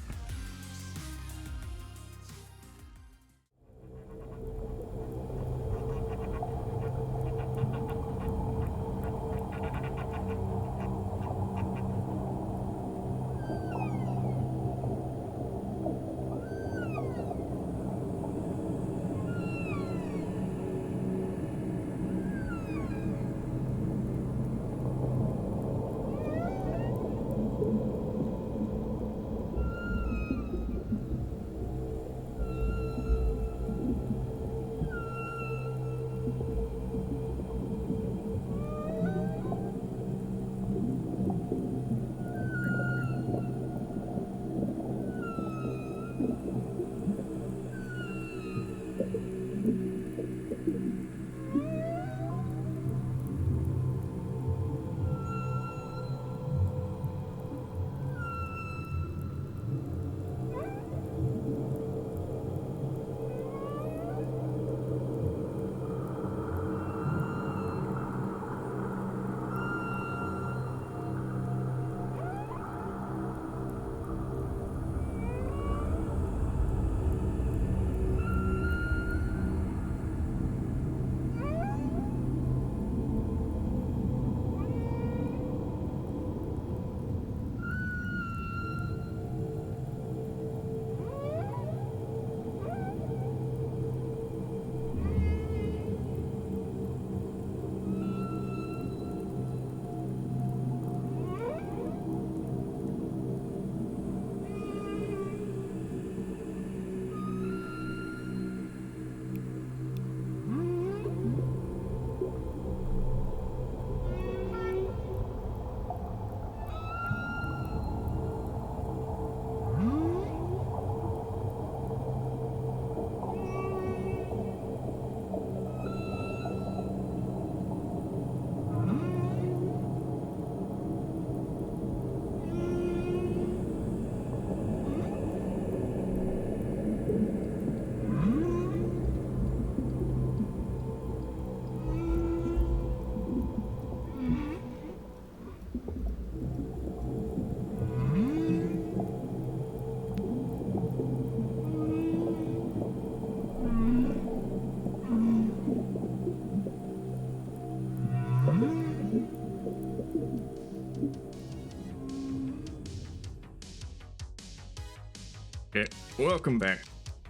Okay, welcome back.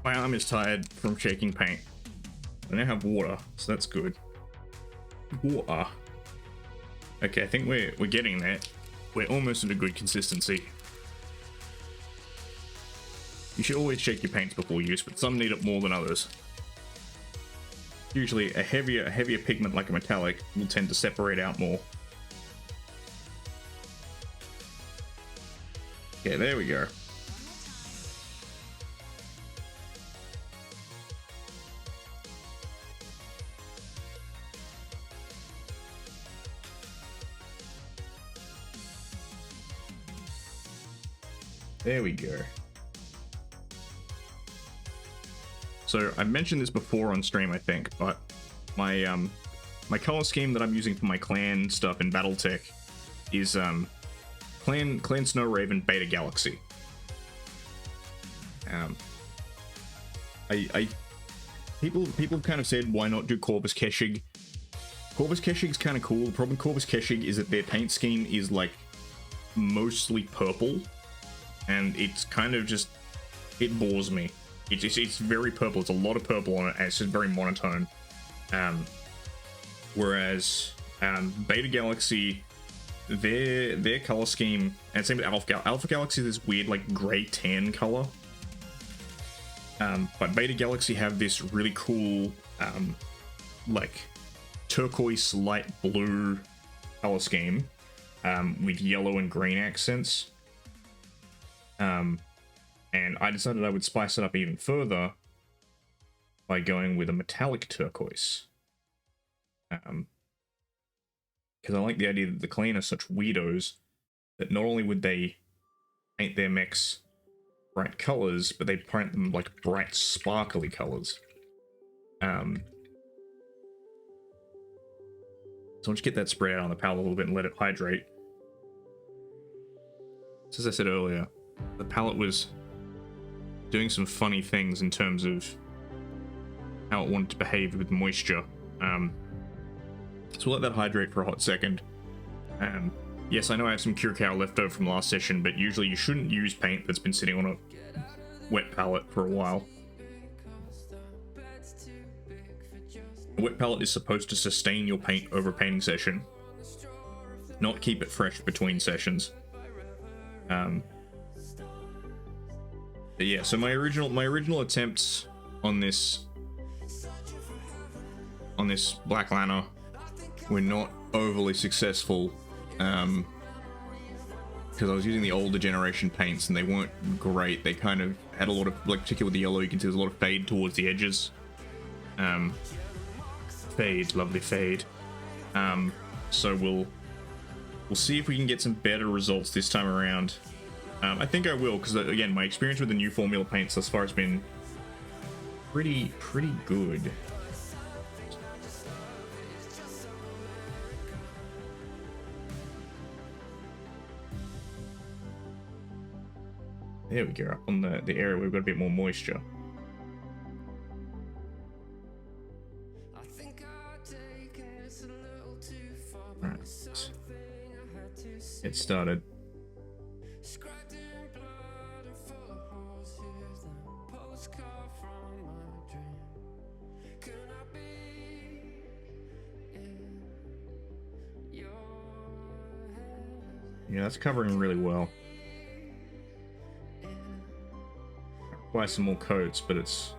My arm is tired from shaking paint. I now have water, so that's good. Water. Okay, I think we're getting there. We're almost at a good consistency. You should always shake your paints before use, but some need it more than others. Usually a heavier pigment like a metallic will tend to separate out more. Okay, there we go. There we go. So I mentioned this before on stream, I think, but my my color scheme that I'm using for my clan stuff in BattleTech is Clan Snow Raven Beta Galaxy. People have kind of said why not do Corvus Keshig. Corvus Keshig's kind of cool. The problem with Corvus Keshig is that their paint scheme is like mostly purple. And it's kind of just, it bores me. It's very purple. It's a lot of purple on it, and it's just very monotone. Whereas Beta Galaxy, their color scheme, and same with Alpha Galaxy, this weird like gray tan color. But Beta Galaxy have this really cool like turquoise light blue color scheme with yellow and green accents. And I decided I would spice it up even further by going with a metallic turquoise. Because I like the idea that the clan are such weirdos that not only would they paint their mechs bright colors, but they paint them like bright, sparkly colors. So I'll just get that spread out on the palette a little bit and let it hydrate. So as I said earlier, the palette was doing some funny things in terms of how it wanted to behave with moisture. So we'll let that hydrate for a hot second. Yes, I know I have some Curacao left over from last session, but usually you shouldn't use paint that's been sitting on a wet palette for a while. A wet palette is supposed to sustain your paint over a painting session, not keep it fresh between sessions. But yeah, so my original attempts on this Black Lana were not overly successful, because I was using the older generation paints and they weren't great. They kind of had a lot of, like, particularly with the yellow, you can see there's a lot of fade towards the edges. Fade, lovely fade. So we'll see if we can get some better results this time around. I think I will, because again, my experience with the new formula paints thus far has been pretty good. There we go, up on the area where we've got a bit more moisture. Right. It started. Yeah, that's covering really well. Apply some more coats, but it's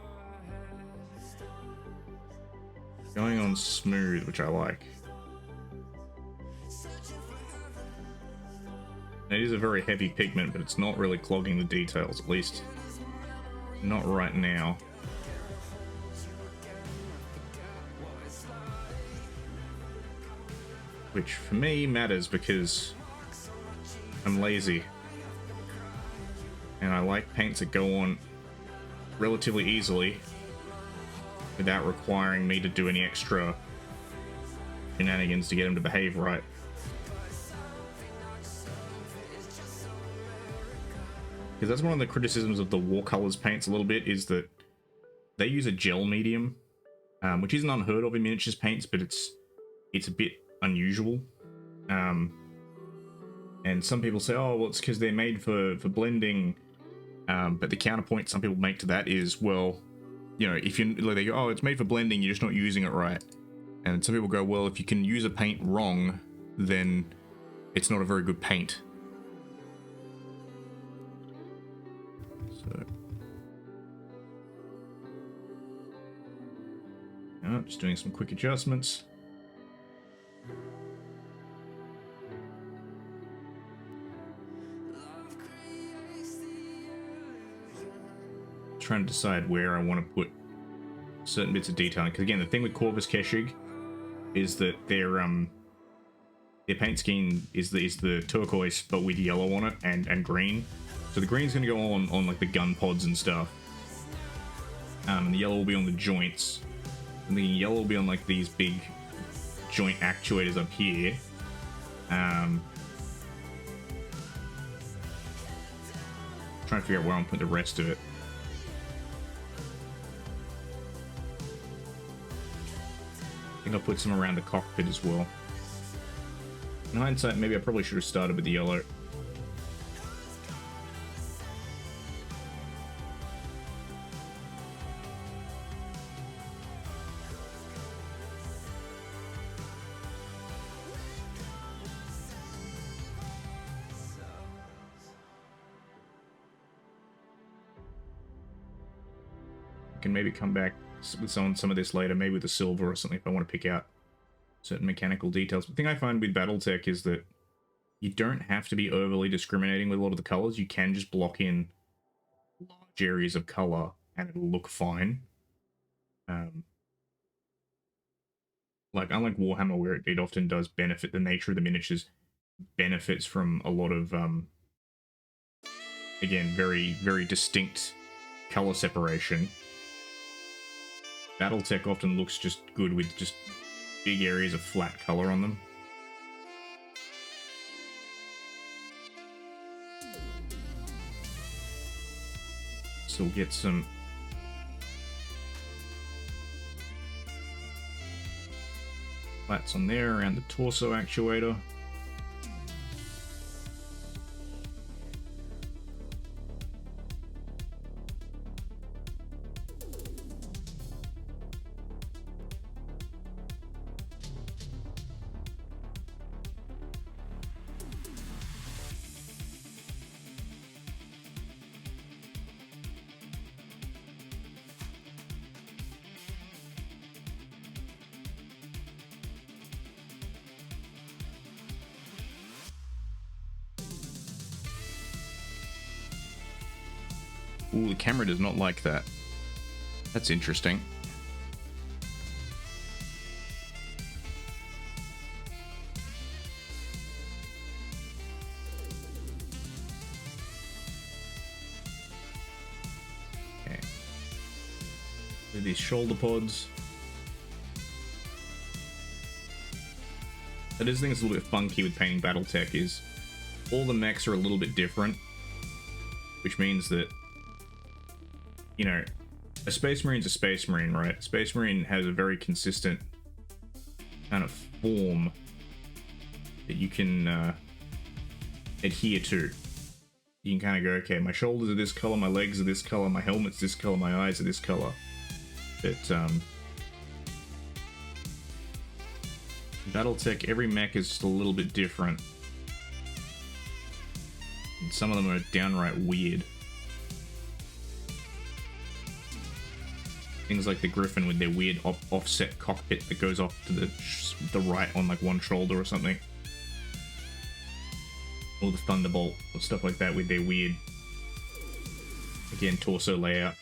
going on smooth, which I like. It is a very heavy pigment, but it's not really clogging the details, at least not right now. Which for me matters because I'm lazy. And I like paints that go on relatively easily without requiring me to do any extra shenanigans to get them to behave right. Because that's one of the criticisms of the Warcolors paints a little bit, is that they use a gel medium, which isn't unheard of in miniatures paints, but it's a bit unusual. And some people say, oh, well, it's because they're made for blending. But the counterpoint some people make to that is, well, you know, if you, like, they go, oh, it's made for blending, you're just not using it right. And some people go, well, if you can use a paint wrong, then it's not a very good paint. So, just doing some quick adjustments. Trying to decide where I want to put certain bits of detailing, because again, the thing with Corvus Keshig is that their paint scheme is the turquoise but with yellow on it and green. So the green's going to go on like the gun pods and stuff, and the yellow will be on the joints, and the yellow will be on like these big joint actuators up here. Trying to figure out where I'm putting the rest of it. I think I'll put some around the cockpit as well. In hindsight, maybe I probably should have started with the yellow. can maybe come back with some of this later, maybe with the silver or something if I want to pick out certain mechanical details. But the thing I find with Battletech is that you don't have to be overly discriminating with a lot of the colors. You can just block in large areas of color and it'll look fine. Like, unlike Warhammer, where it often does benefit, the nature of the miniatures benefits from a lot of, again, very, very distinct color separation. Battletech often looks just good with just big areas of flat color on them. So we'll get some flats on there around the torso actuator. Ooh, the camera does not like that. That's interesting. Okay. With these shoulder pods. That is the thing that's a little bit funky with painting Battletech is all the mechs are a little bit different, which means that, you know, a Space Marine's a Space Marine, right? A Space Marine has a very consistent kind of form that you can adhere to. You can kind of go, okay, my shoulders are this color, my legs are this color, my helmet's this color, my eyes are this color. But Battletech, every mech is just a little bit different. And some of them are downright weird. Things like the Griffin with their weird offset cockpit that goes off to the right on like one shoulder or something. Or the Thunderbolt or stuff like that with their weird, again, torso layout.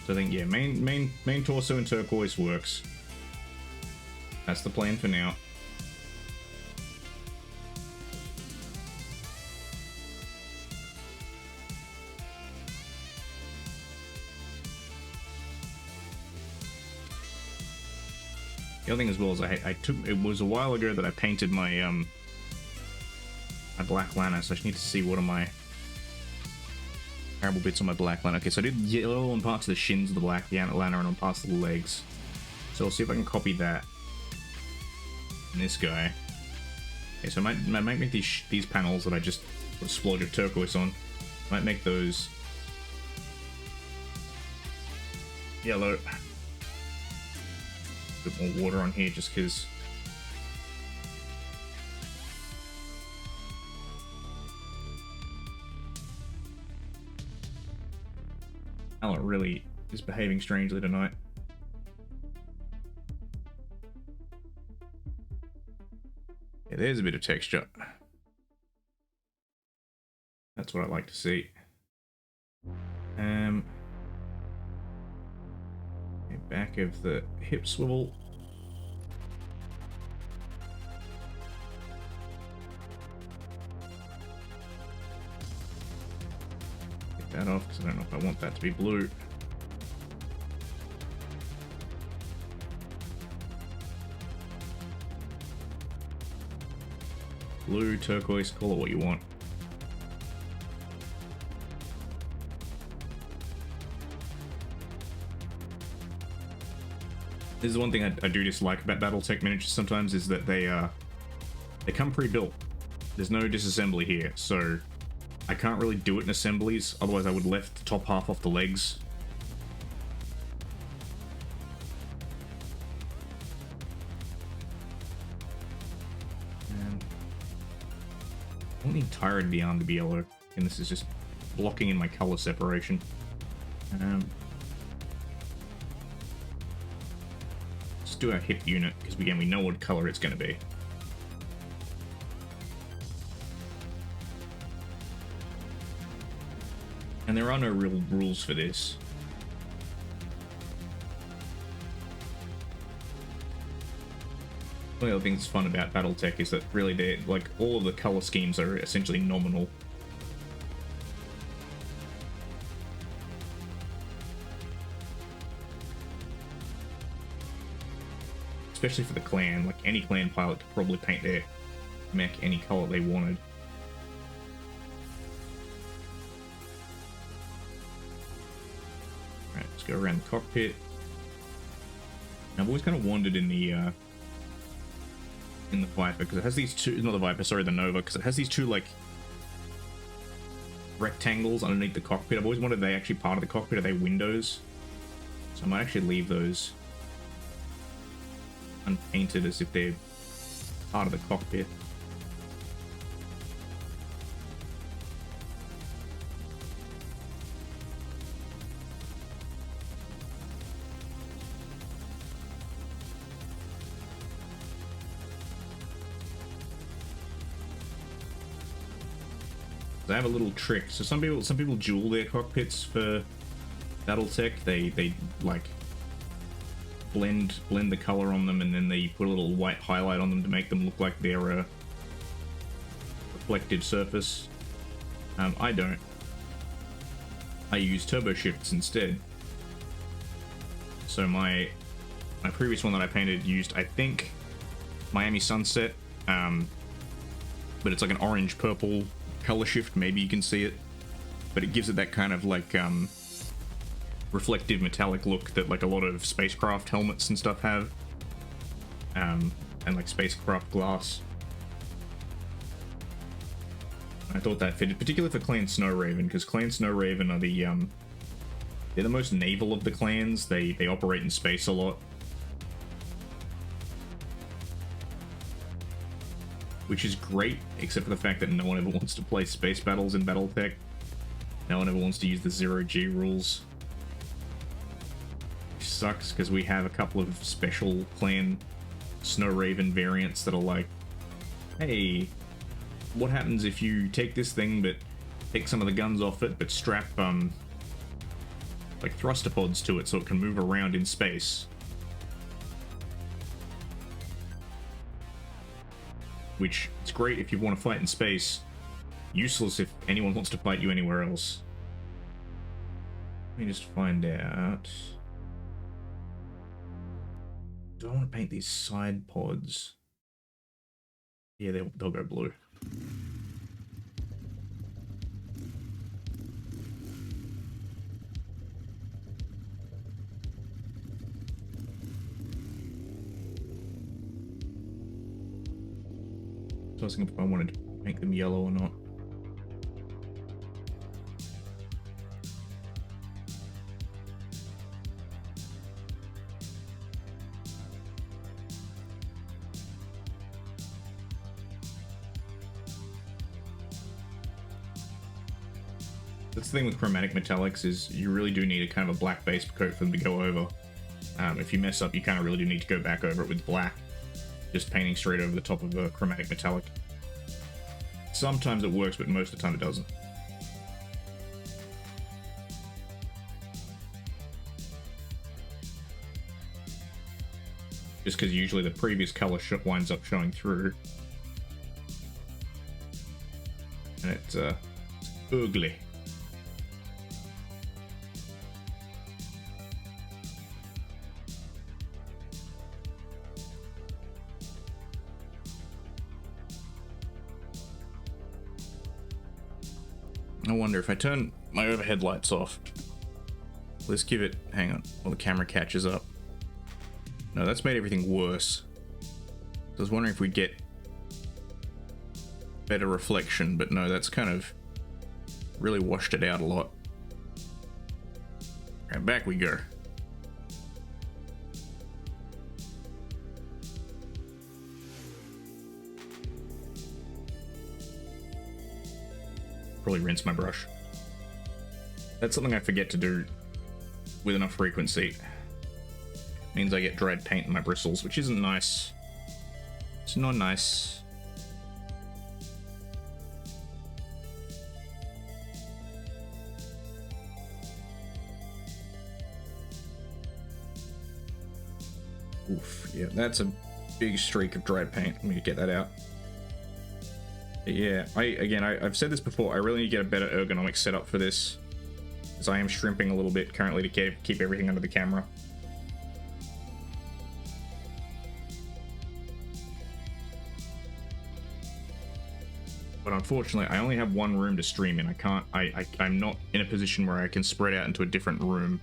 So I think, yeah, main torso in turquoise works. That's the plan for now. The other thing as well is it was a while ago that I painted my my Black Lana, so I just need to see what are my terrible bits on my Black Lana. Okay, so I did yellow on parts of the shins of the Black Lana and on parts of the legs. So I'll see if I can copy that. And this guy. Okay, so I might make these panels that I just put a splodge of turquoise on. I might make those yellow. A bit more water on here just because Alan really is behaving strangely tonight. Yeah, there's a bit of texture. That's what I like to see. Back of the hip swivel. Get that off because I don't know if I want that to be blue. Blue, turquoise, call it what you want. This is one thing I do dislike about BattleTech miniatures sometimes, is that they come pre-built. There's no disassembly here, so I can't really do it in assemblies, otherwise I would left the top half off the legs. And I want the entirety of the arm to be yellow, and this is just blocking in my color separation. Let's do our hip unit, because again, we know what color it's going to be. And there are no real rules for this. One of the things that's fun about BattleTech is that really they're like all of the color schemes are essentially nominal. Especially for the clan, like any clan pilot could probably paint their mech any color they wanted. Alright, let's go around the cockpit. Now, I've always kind of wandered in the Viper, because it has these two, not the Viper, sorry, the Nova, because it has these two, like, rectangles underneath the cockpit. I've always wondered, are they actually part of the cockpit? Are they windows? So I might actually leave those unpainted as if they're part of the cockpit. I have a little trick. So some people jewel their cockpits for BattleTech. They like blend the color on them, and then they put a little white highlight on them to make them look like they're a reflective surface. I don't. I use turbo shifts instead. So my previous one that I painted used, I think, Miami Sunset, but it's like an orange purple color shift. Maybe you can see it, but it gives it that kind of like reflective metallic look that like a lot of spacecraft helmets and stuff have, and like spacecraft glass. I thought that fitted, particularly for Clan Snow Raven, because Clan Snow Raven are they're the most naval of the clans. They operate in space a lot, which is great, except for the fact that no one ever wants to play space battles in BattleTech. No one ever wants to use the 0G rules. Which sucks, because we have a couple of special clan Snow Raven variants that are like, hey, what happens if you take this thing but take some of the guns off it, but strap like thruster pods to it so it can move around in space? Which is great if you want to fight in space, useless if anyone wants to fight you anywhere else. Let me just find out. Do I want to paint these side pods? Yeah, they'll go blue. So I was thinking if I wanted to make them yellow or not. That's the thing with chromatic metallics, is you really do need a kind of a black base coat for them to go over. If you mess up, you kind of really do need to go back over it with black. Just painting straight over the top of a chromatic metallic. Sometimes it works, but most of the time it doesn't. Just because usually the previous color winds up showing through. And it's ugly. I wonder if I turn my overhead lights off. Let's give it... Hang on, while the camera catches up. No, that's made everything worse. I was wondering if we'd get better reflection, but no, that's kind of really washed it out a lot. Right, back we go. Probably rinse my brush. That's something I forget to do with enough frequency. Means I get dried paint in my bristles, which isn't nice. It's not nice. Oof, yeah, that's a big streak of dried paint. Let me get that out. Yeah, I've said this before, I really need to get a better ergonomic setup for this, as I am shrimping a little bit currently to keep everything under the camera. But unfortunately, I only have one room to stream in. I'm not in a position where I can spread out into a different room.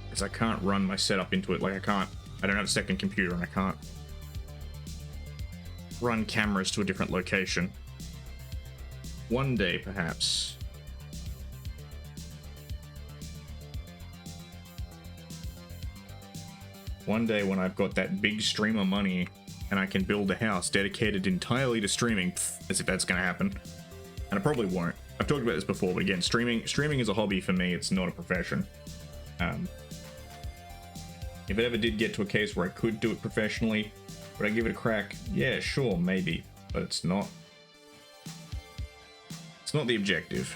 Because I can't run my setup into it. Like, I don't have a second computer, and I can't run cameras to a different location. One day, perhaps. One day when I've got that big streamer money and I can build a house dedicated entirely to streaming, as if that's going to happen. And I probably won't. I've talked about this before, but again, streaming is a hobby for me. It's not a profession. If it ever did get to a case where I could do it professionally, would I give it a crack? Yeah, sure, maybe. But it's not. It's not the objective.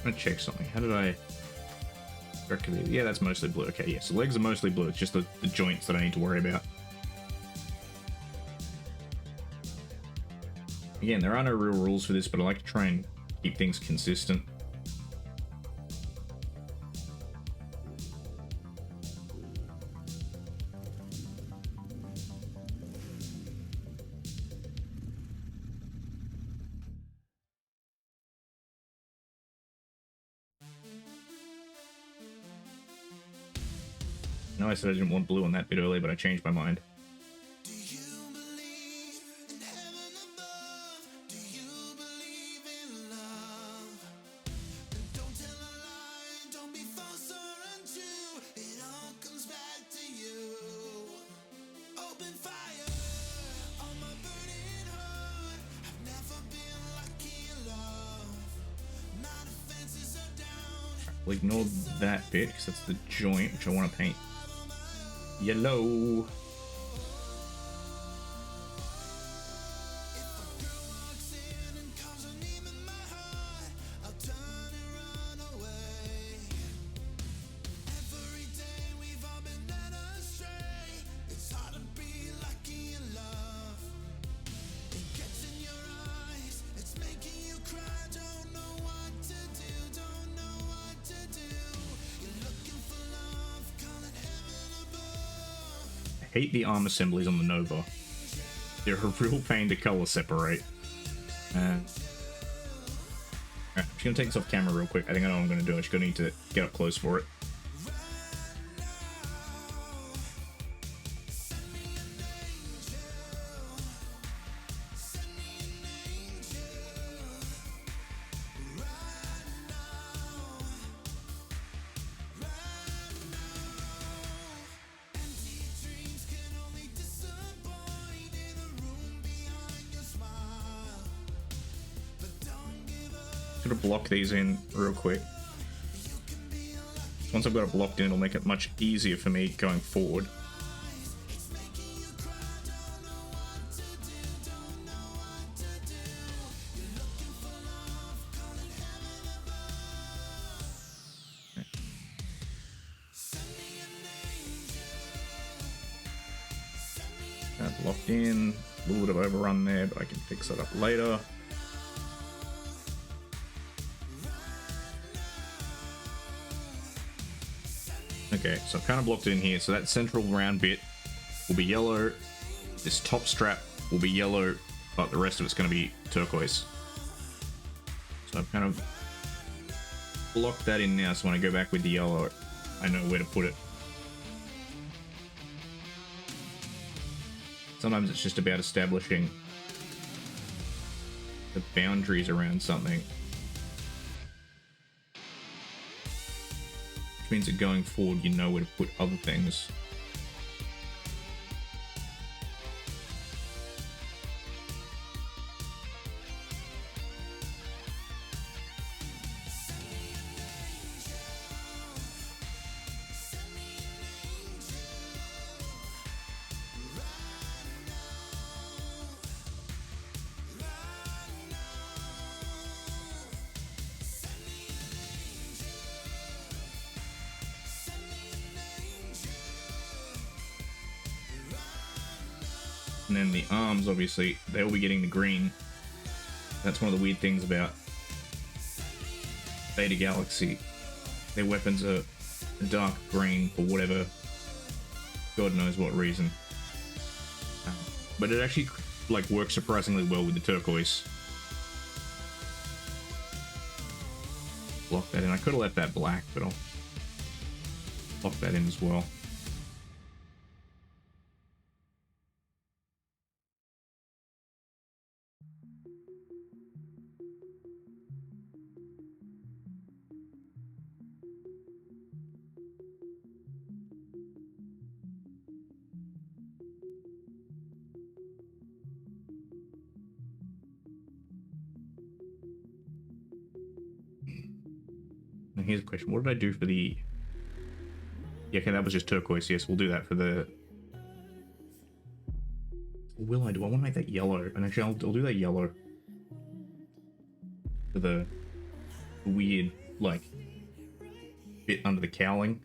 I'm gonna check something. How did I... Yeah, that's mostly blue. Okay, yes, the legs are mostly blue. It's just the joints that I need to worry about. Again, there are no real rules for this, but I like to try and keep things consistent. I know I said I didn't want blue on that bit earlier, but I changed my mind. We'll ignore that bit because that's the joint, which I want to paint yellow. I hate the arm assemblies on the Nova. They're a real pain to color separate. Alright, I'm just gonna take this off camera real quick. I think I know what I'm gonna do. I'm just gonna need to get up close for it. Gonna block these in real quick. Once I've got it blocked in, it'll make it much easier for me going forward. locked in. A little bit of overrun there, but I can fix that up later. Okay, so I've kind of blocked it in here. So that central round bit will be yellow. This top strap will be yellow, but the rest of it's going to be turquoise. So I've kind of blocked that in now, so when I go back with the yellow, I know where to put it. Sometimes it's just about establishing the boundaries around something. Which means that going forward, you know where to put other things. And then the arms, obviously, they'll be getting the green. That's one of the weird things about Beta Galaxy. Their weapons are dark green for whatever, God knows what reason. But it actually like works surprisingly well with the turquoise. Block that in. I could have left that black, but I'll lock that in as well. Now here's a question. What did I do for the... Yeah, okay, that was just turquoise. Yes, we'll do that for the... What will I do? I want to make that yellow. And actually, I'll do that yellow. For the weird, like, bit under the cowling.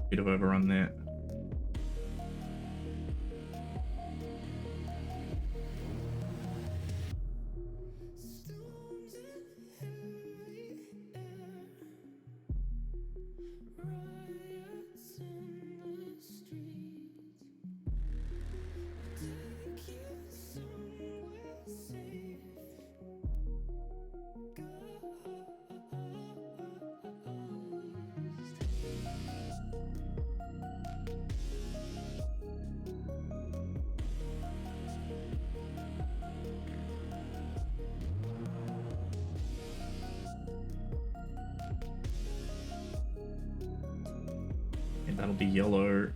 Bit of overrun there. That'll be yellow.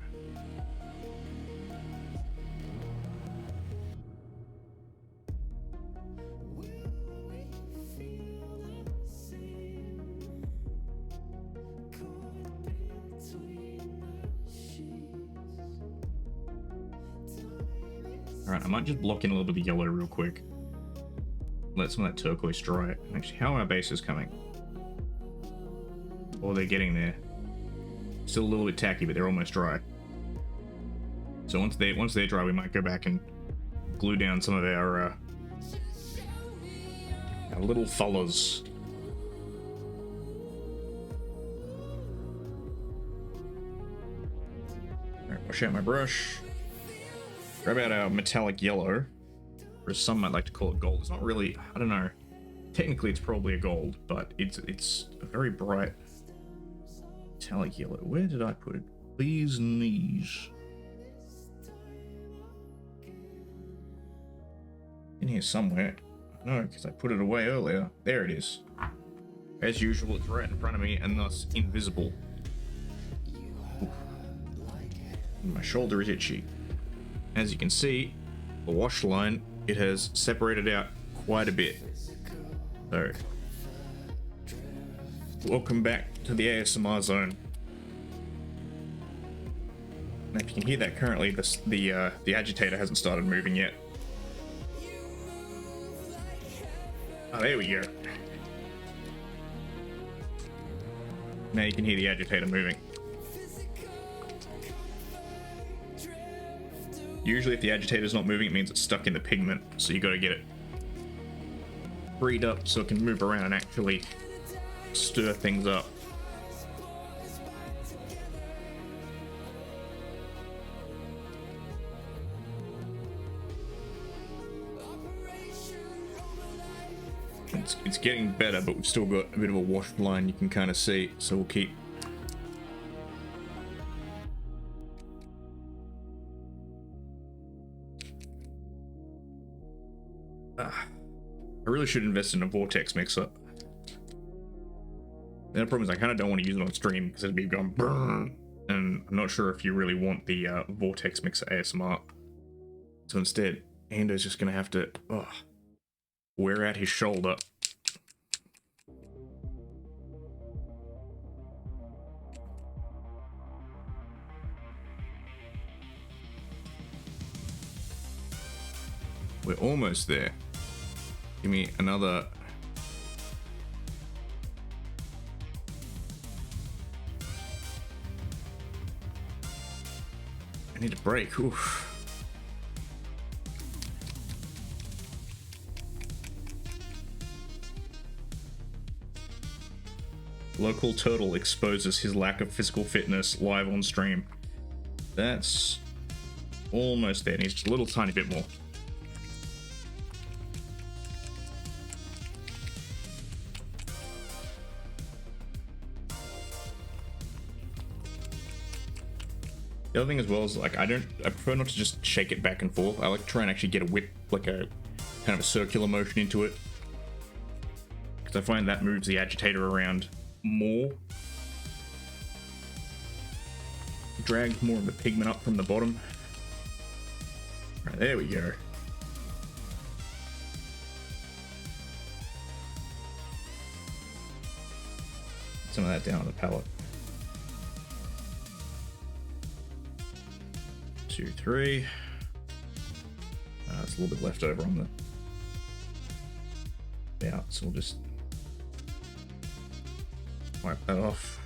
Alright, I might just block in a little bit of yellow real quick. Let some of that turquoise dry. Actually, how are our bases coming? Oh, they're getting there. Still a little bit tacky, but they're almost dry. So once they're dry, we might go back and glue down some of our little fellas. Alright, wash out my brush. Grab out our metallic yellow, or as some might like to call it gold. It's not really, I don't know. Technically, it's probably a gold, but it's a very bright metallic yellow. Where did I put it? These knees. In here somewhere. No, because I put it away earlier. There it is. As usual, it's right in front of me and thus invisible. Oof. My shoulder is itchy. As you can see, the wash line, it has separated out quite a bit. So, welcome back to the ASMR zone. And if you can hear that currently, the agitator hasn't started moving yet. Oh, there we go. Now you can hear the agitator moving. Usually if the agitator's not moving, it means it's stuck in the pigment, so you gotta get it freed up so it can move around and actually stir things up. It's getting better, but we've still got a bit of a wash line you can kind of see, so we'll keep. I really should invest in a vortex mixer. The other problem is I kind of don't want to use it on stream because it'd be going brrr, and I'm not sure if you really want the vortex mixer ASMR. So instead, Ando's just gonna have to wear out his shoulder. We're almost there. Give me another. I need a break. Oof. Local turtle exposes his lack of physical fitness live on stream. That's almost there. Needs just a little tiny bit more. The other thing as well is like I prefer not to just shake it back and forth. I like to try and actually get a whip, like a kind of a circular motion into it, because I find that moves the agitator around more, drags more of the pigment up from the bottom. All right, there we go. Some of that down on the palette. 2, 3. It's a little bit left over on the out, so we'll just wipe that off.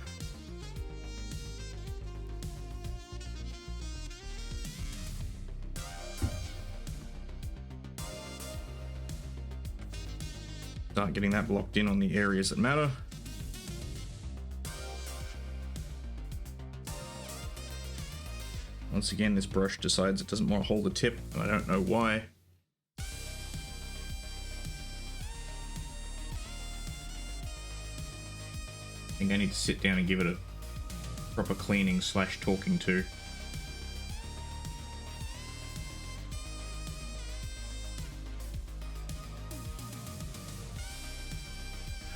Start getting that blocked in on the areas that matter. Once again, this brush decides it doesn't want to hold the tip, and I don't know why. I think I need to sit down and give it a proper cleaning / talking to.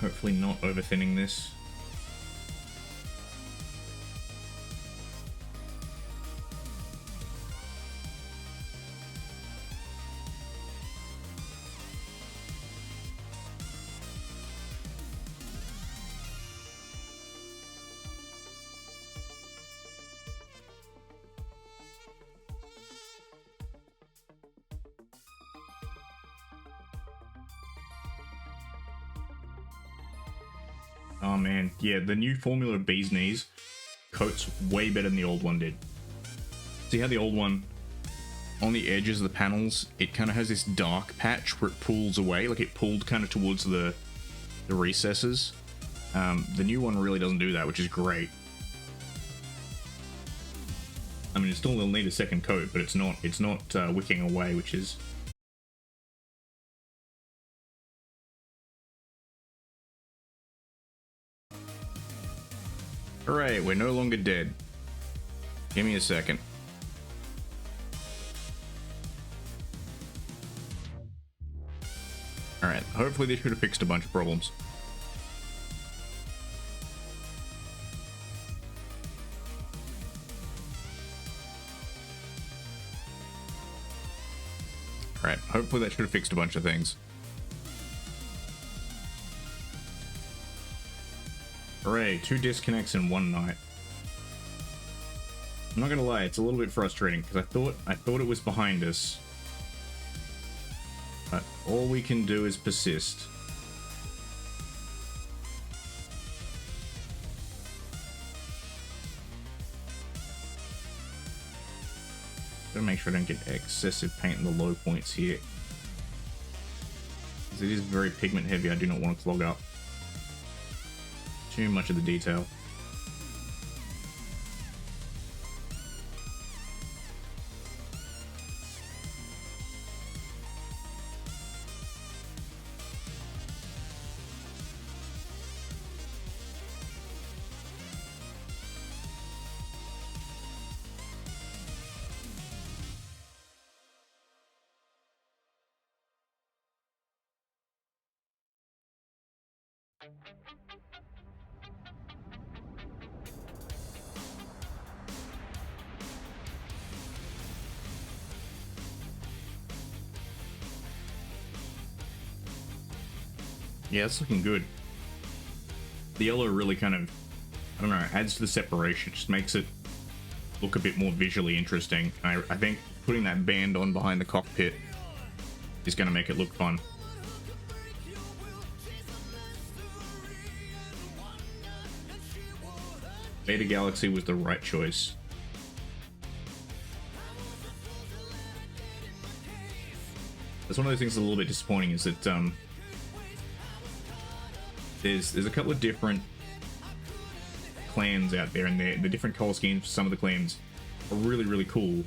Hopefully not over thinning this. Oh man, yeah, the new formula of Bee's Knees coats way better than the old one did. See how the old one, on the edges of the panels, it kind of has this dark patch where it pulls away, like it pulled kind of towards the recesses. The new one really doesn't do that, which is great. I mean, it still will need a second coat, but it's not wicking away, which is... Hooray, we're no longer dead. Give me a second. Alright, hopefully this should have fixed a bunch of problems. Alright, hopefully that should have fixed a bunch of things. Hooray, 2 disconnects in one night. I'm not gonna lie, it's a little bit frustrating because I thought it was behind us. But all we can do is persist. Gotta make sure I don't get excessive paint in the low points here. Because it is very pigment heavy, I do not want to clog up too much of the detail. Yeah, it's looking good. The yellow really kind of, I don't know, adds to the separation, just makes it look a bit more visually interesting. I think putting that band on behind the cockpit is going to make it look fun. Beta Galaxy was the right choice. That's one of those things that's a little bit disappointing, is that there's a couple of different clans out there, and the different color schemes for some of the clans are really, really cool.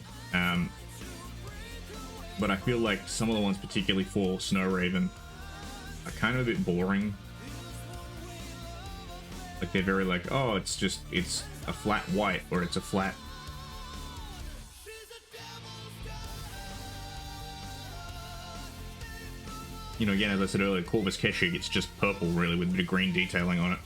But I feel like some of the ones, particularly for Snow Raven, are kind of a bit boring. Like, they're very like, oh, it's a flat white, or it's a flat... You know, again, as I said earlier, Corvus Keshe, it's just purple, really, with a bit of green detailing on it.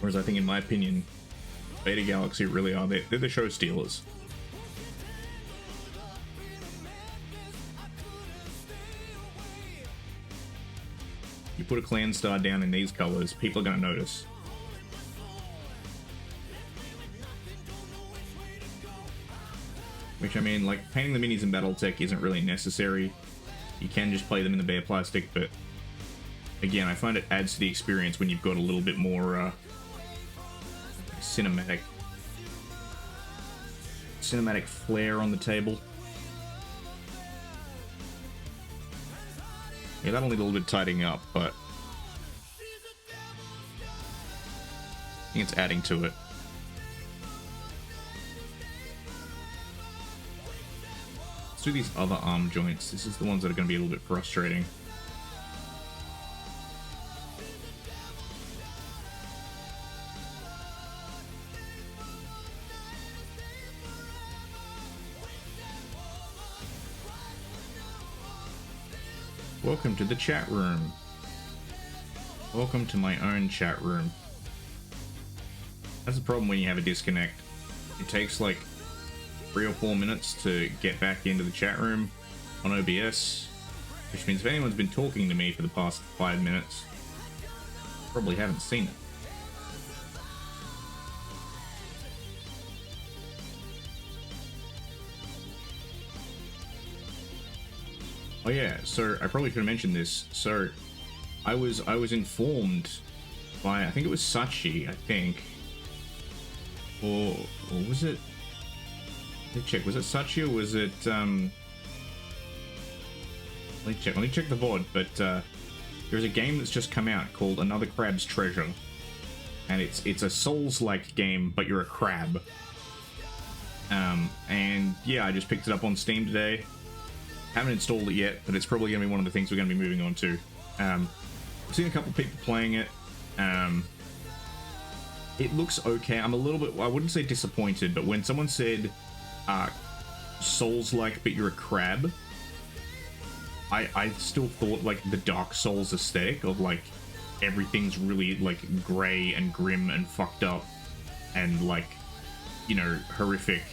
Whereas I think, in my opinion, Beta Galaxy really are, they're the show stealers. You put a clan star down in these colors, people are going to notice. Which, I mean, like, painting the minis in Battletech isn't really necessary. You can just play them in the bare plastic, but again, I find it adds to the experience when you've got a little bit more cinematic flair on the table. Yeah, that'll need a little bit tidying up, but I think it's adding to it. Let's do these other arm joints. This is the ones that are going to be a little bit frustrating. Welcome to the chat room. Welcome to my own chat room. That's the problem when you have a disconnect. It takes like 3 or 4 minutes to get back into the chat room on OBS, which means if anyone's been talking to me for the past 5 minutes, probably haven't seen it. Oh yeah, so I probably could have mentioned this. So I was informed by, I think it was Sachi, I think. Or was it? Let me check. Was it Sachi or was it let me check the VOD, but there's a game that's just come out called Another Crab's Treasure. And it's a Souls-like game, but you're a crab. And yeah, I just picked it up on Steam today. Haven't installed it yet, but it's probably going to be one of the things we're going to be moving on to. I've seen a couple of people playing it. It looks okay. I'm a little bit, I wouldn't say disappointed, but when someone said Souls-like, but you're a crab, I still thought like the Dark Souls aesthetic of like everything's really like grey and grim and fucked up and like you know, horrific,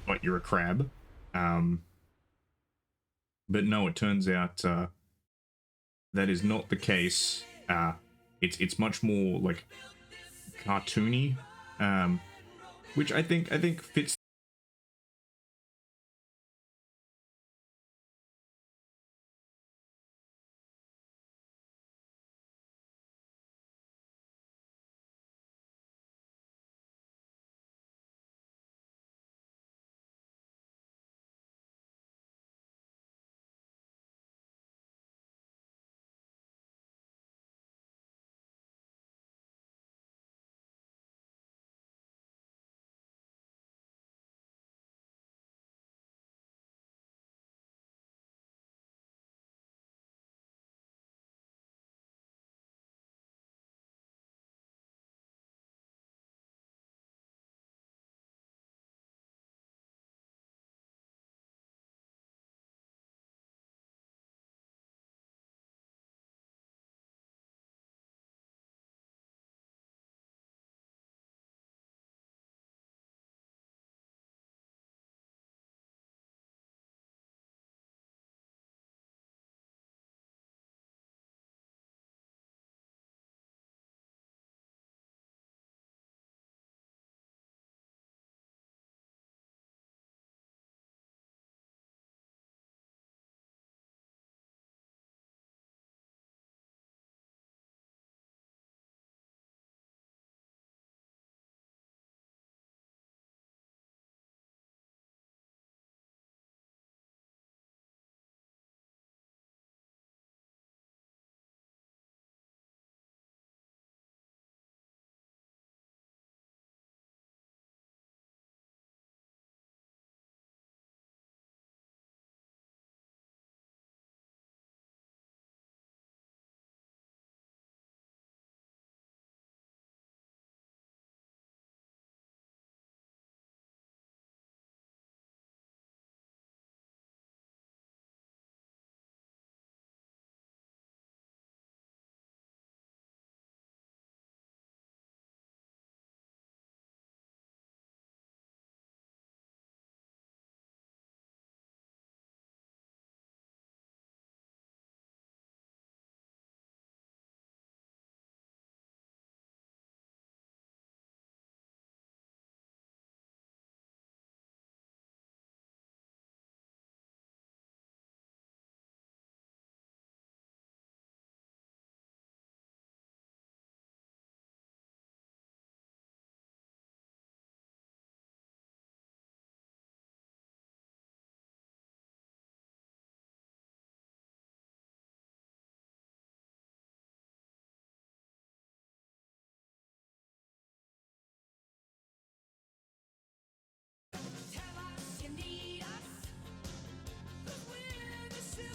but you're a crab. But no, it turns out that is not the case. It's much more like cartoony, which I think fits.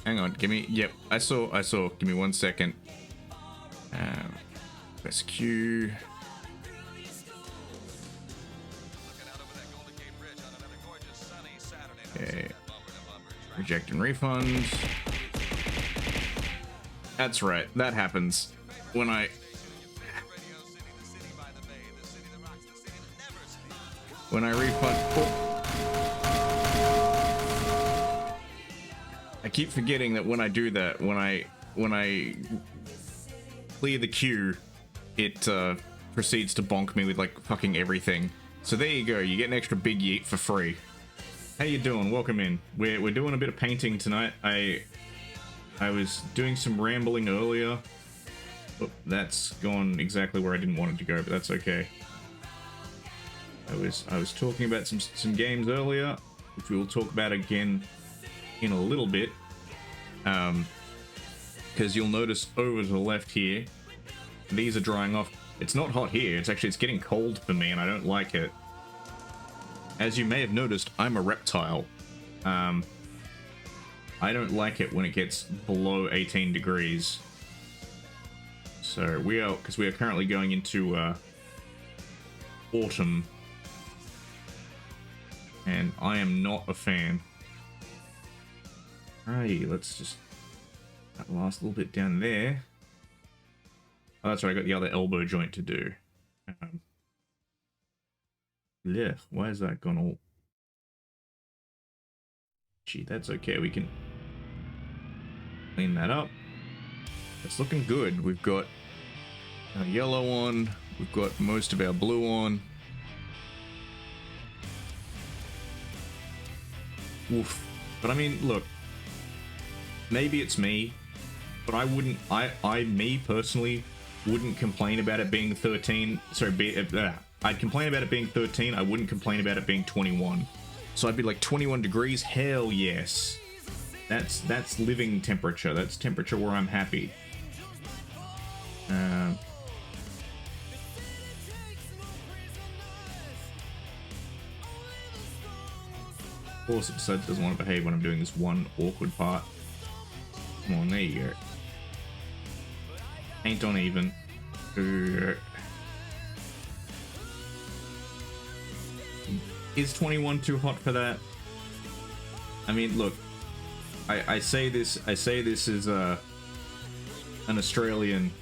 Hang on, give me. Yep, I saw. Give me 1 second. Press Q. Okay. Rejecting refunds. That's right. That happens when I refund. Oh. I keep forgetting that when I do that, when I clear the queue, it proceeds to bonk me with like fucking everything. So there you go. You get an extra big yeet for free. How you doing? Welcome in. We're doing a bit of painting tonight. I was doing some rambling earlier. Oh, that's gone exactly where I didn't want it to go, but that's okay. I was talking about some games earlier, which we will talk about again in a little bit. Because you'll notice over to the left here, these are drying off. It's not hot here. It's getting cold for me, and I don't like it. As you may have noticed, I'm a reptile. I don't like it when it gets below 18 degrees. So because we are currently going into autumn, and I am not a fan. Alrighty, let's just that last little bit down there. Oh, that's right, I got the other elbow joint to do. Yeah, why is that gone all... Gee, that's okay. We can clean that up. It's looking good. We've got our yellow on. We've got most of our blue on. Oof. But I mean, look. Maybe it's me, but I wouldn't... me personally wouldn't complain about it being 13. Sorry, I'd complain about it being 13. I wouldn't complain about it being 21. So I'd be like 21 degrees? Hell yes. That's living temperature. That's temperature where I'm happy. Of course, it decides it doesn't want to behave when I'm doing this one awkward part. Come on, there you go. Ain't on even. Is 21 too hot for that? I mean, look. I say this as an Australian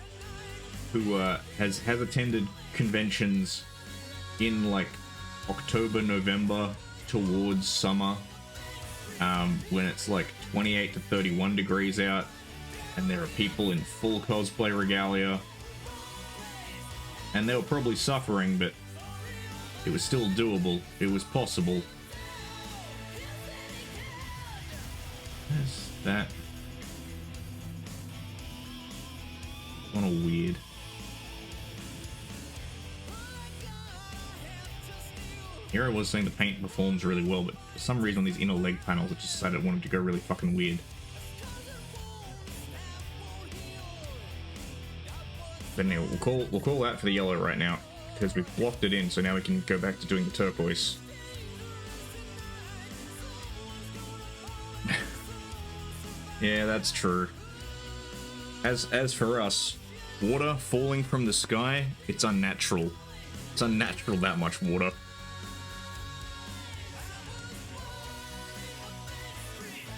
who has attended conventions in like October, November towards summer, when it's like 28 to 31 degrees out, and there are people in full cosplay regalia, and they were probably suffering, but it was still doable. It was possible. There's that. Kind of weird. Here I was saying the paint performs really well, but for some reason on these inner leg panels it just decided it wanted to go really fucking weird. But anyway, we'll call that for the yellow right now, because we've blocked it in, so now we can go back to doing the turquoise. Yeah, that's true. As for us, water falling from the sky, it's unnatural. It's unnatural, that much water.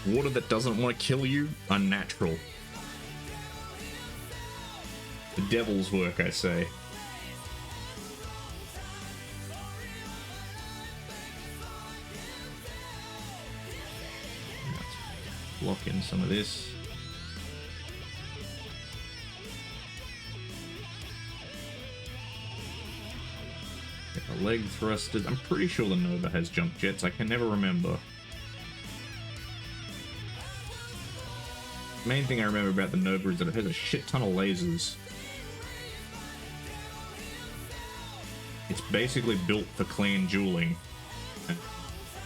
Water that doesn't want to kill you, unnatural. The devil's work, I say. Let's block in some of this. Get the leg thrusters. I'm pretty sure the Nova has jump jets. I can never remember. The main thing I remember about the Nova is that it has a shit ton of lasers. It's basically built for clan dueling,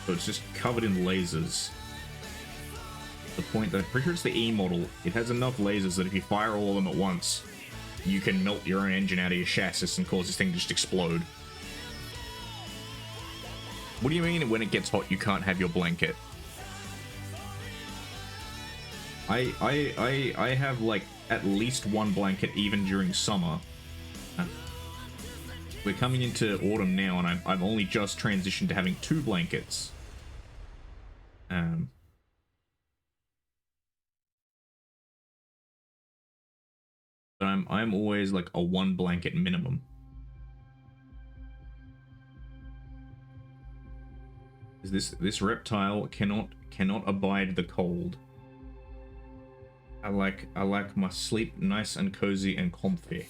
so it's just covered in lasers. The point that I'm pretty sure it's the E model. It has enough lasers that if you fire all of them at once, you can melt your own engine out of your chassis and cause this thing to just explode. What do you mean when it gets hot you can't have your blanket? I have like at least one blanket even during summer. We're coming into autumn now, and I've only just transitioned to having 2 blankets. But I'm always like a 1 blanket minimum. This reptile cannot abide the cold. I like my sleep nice and cozy and comfy.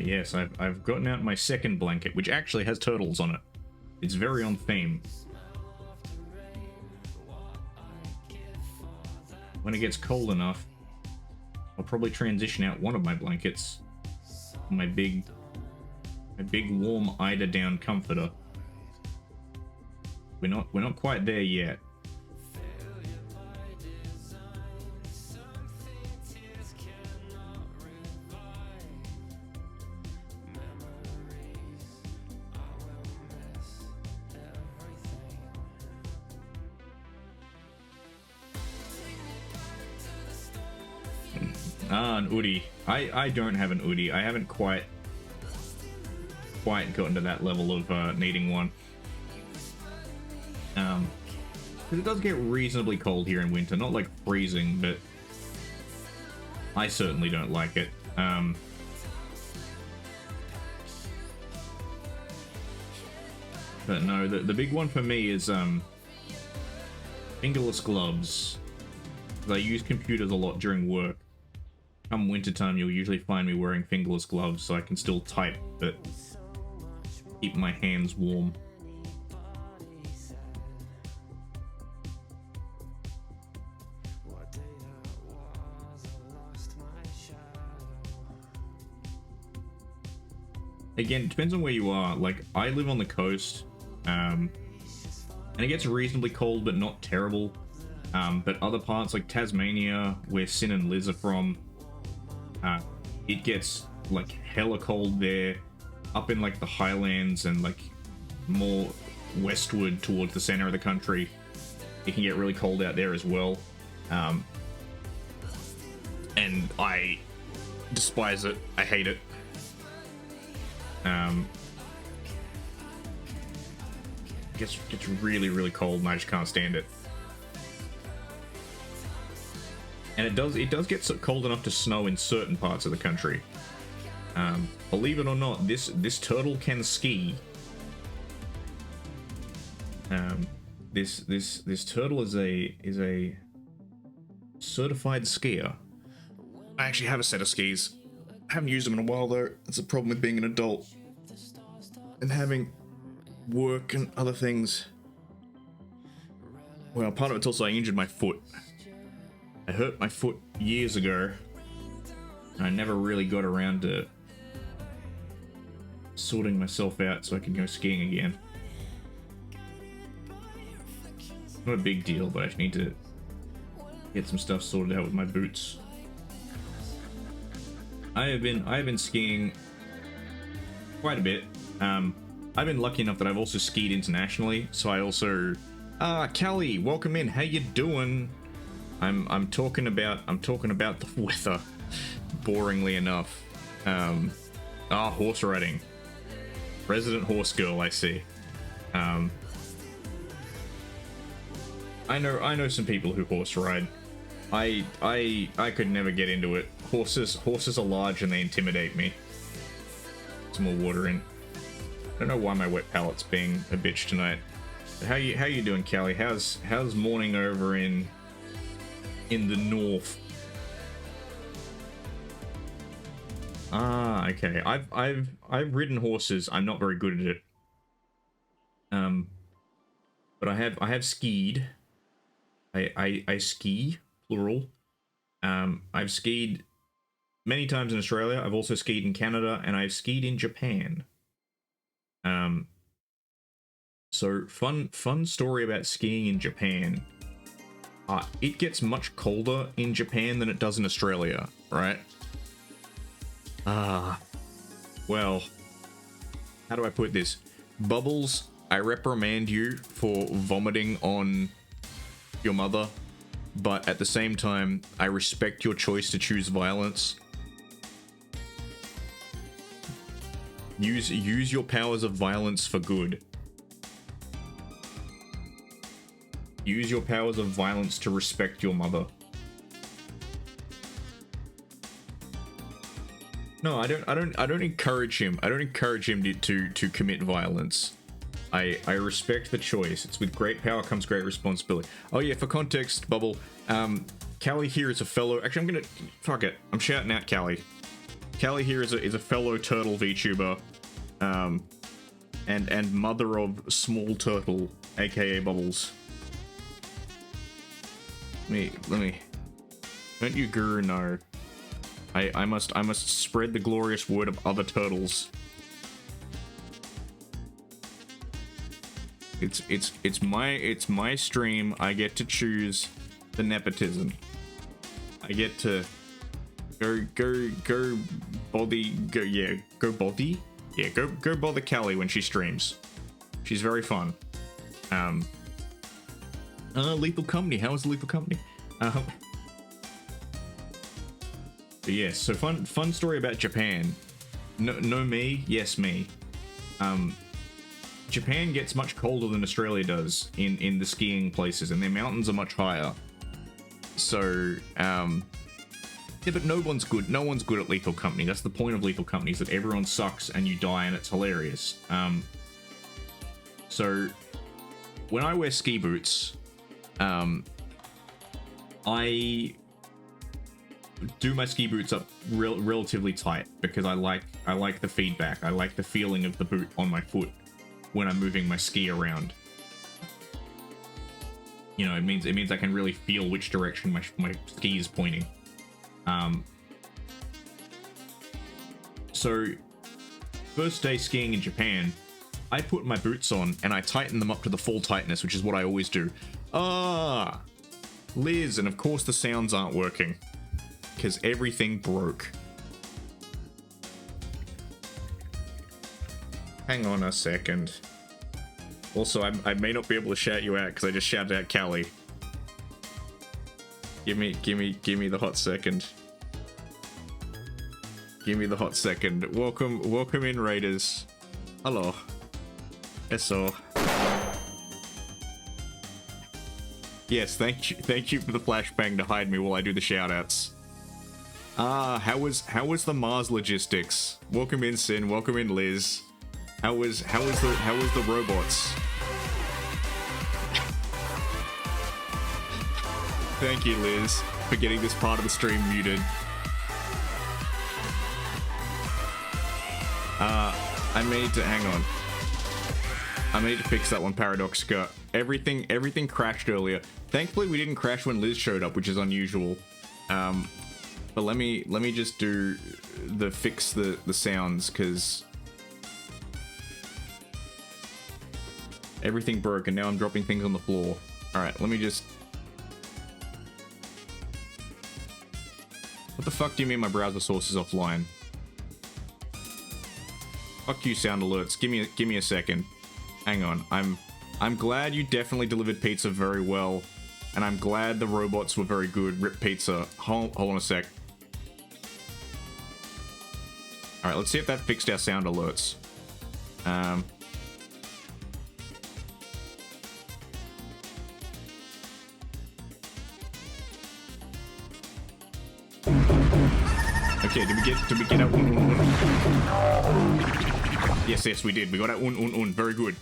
Yes, I've gotten out my second blanket, which actually has turtles on it. It's very on theme. When it gets cold enough, I'll probably transition out one of my blankets. My big warm eider down comforter. We're not quite there yet. Ah, an Udi. I don't have an Udi. I haven't quite gotten to that level of needing one. Because it does get reasonably cold here in winter. Not like freezing, but I certainly don't like it. But no, the big one for me is fingerless gloves. I use computers a lot during work. Come wintertime, you'll usually find me wearing fingerless gloves so I can still type, but keep my hands warm. Again, it depends on where you are. Like, I live on the coast, and it gets reasonably cold, but not terrible. But other parts, like Tasmania, where Sin and Liz are from, it gets, like, hella cold there. Up in, like, the highlands and, like, more westward towards the center of the country, it can get really cold out there as well. And I despise it. I hate it. Gets really, really cold and I just can't stand it. And it does get so cold enough to snow in certain parts of the country. Believe it or not, this turtle can ski. This turtle is a certified skier. I actually have a set of skis. I haven't used them in a while though. That's a problem with being an adult and having work and other things. Well, part of it's also I injured my foot. I hurt my foot years ago, and I never really got around to sorting myself out so I can go skiing again. Not a big deal, but I just need to get some stuff sorted out with my boots. I have been skiing quite a bit. I've been lucky enough that I've also skied internationally, so I also Callie, welcome in. How you doing? I'm talking about the weather, boringly enough. Horse riding. Resident horse girl, I see. I know some people who horse ride. I could never get into it. Horses are large and they intimidate me. Some more water in. I don't know why my wet palate's being a bitch tonight. But how you doing, Callie? How's morning over in the north? Okay. I've ridden horses. I'm not very good at it. But I have skied. I ski, plural. I've skied many times in Australia. I've also skied in Canada, and I've skied in Japan. So fun story about skiing in Japan. It gets much colder in Japan than it does in Australia, right? Well, how do I put this? Bubbles, I reprimand you for vomiting on your mother, but at the same time, I respect your choice to choose violence. Use your powers of violence for good. Use your powers of violence to respect your mother. No, I don't encourage him. I don't encourage him to commit violence. I respect the choice. It's with great power comes great responsibility. Oh yeah, for context, Bubble, Callie here is a fellow. Actually, I'm gonna fuck it. I'm shouting out Callie. Callie here is a fellow turtle VTuber, and mother of Small Turtle, aka Bubbles. Let me. Don't you guru know? I must spread the glorious word of other turtles. It's my stream. I get to choose the nepotism. I get to go bother Callie when she streams. She's very fun. Lethal Company. How is Lethal Company? But yes, so fun story about Japan. No me, yes me. Japan gets much colder than Australia does in the skiing places, and their mountains are much higher. So, yeah, but no one's good. No one's good at Lethal Company. That's the point of Lethal Company, is that everyone sucks and you die and it's hilarious. So, when I wear ski boots, I do my ski boots up relatively tight because I like the feedback. I like the feeling of the boot on my foot when I'm moving my ski around. You know, it means I can really feel which direction my ski is pointing. So first day skiing in Japan, I put my boots on and I tighten them up to the full tightness, which is what I always do. Liz, and of course the sounds aren't working because everything broke. Hang on a second. Also, I may not be able to shout you out because I just shouted out Callie. Give me the hot second. Give me the hot second. Welcome in, Raiders. Hello. Eso. Yes, thank you for the flashbang to hide me while I do the shoutouts. How was the Mars logistics? Welcome in, Sin. Welcome in, Liz. How was the robots? Thank you, Liz, for getting this part of the stream muted. I need to hang on. I need to fix that one, Paradoxica. Everything crashed earlier. Thankfully, we didn't crash when Liz showed up, which is unusual. But let me just do fix the sounds, because everything broke and now I'm dropping things on the floor. All right, let me just. What the fuck do you mean my browser source is offline? Fuck you, sound alerts. Give me a second. Hang on. I'm glad you definitely delivered pizza very well, and I'm glad the robots were very good. Rip pizza. Hold on a sec. All right, let's see if that fixed our sound alerts. Okay, did we get out un? Yes, we did. We got out un. Very good.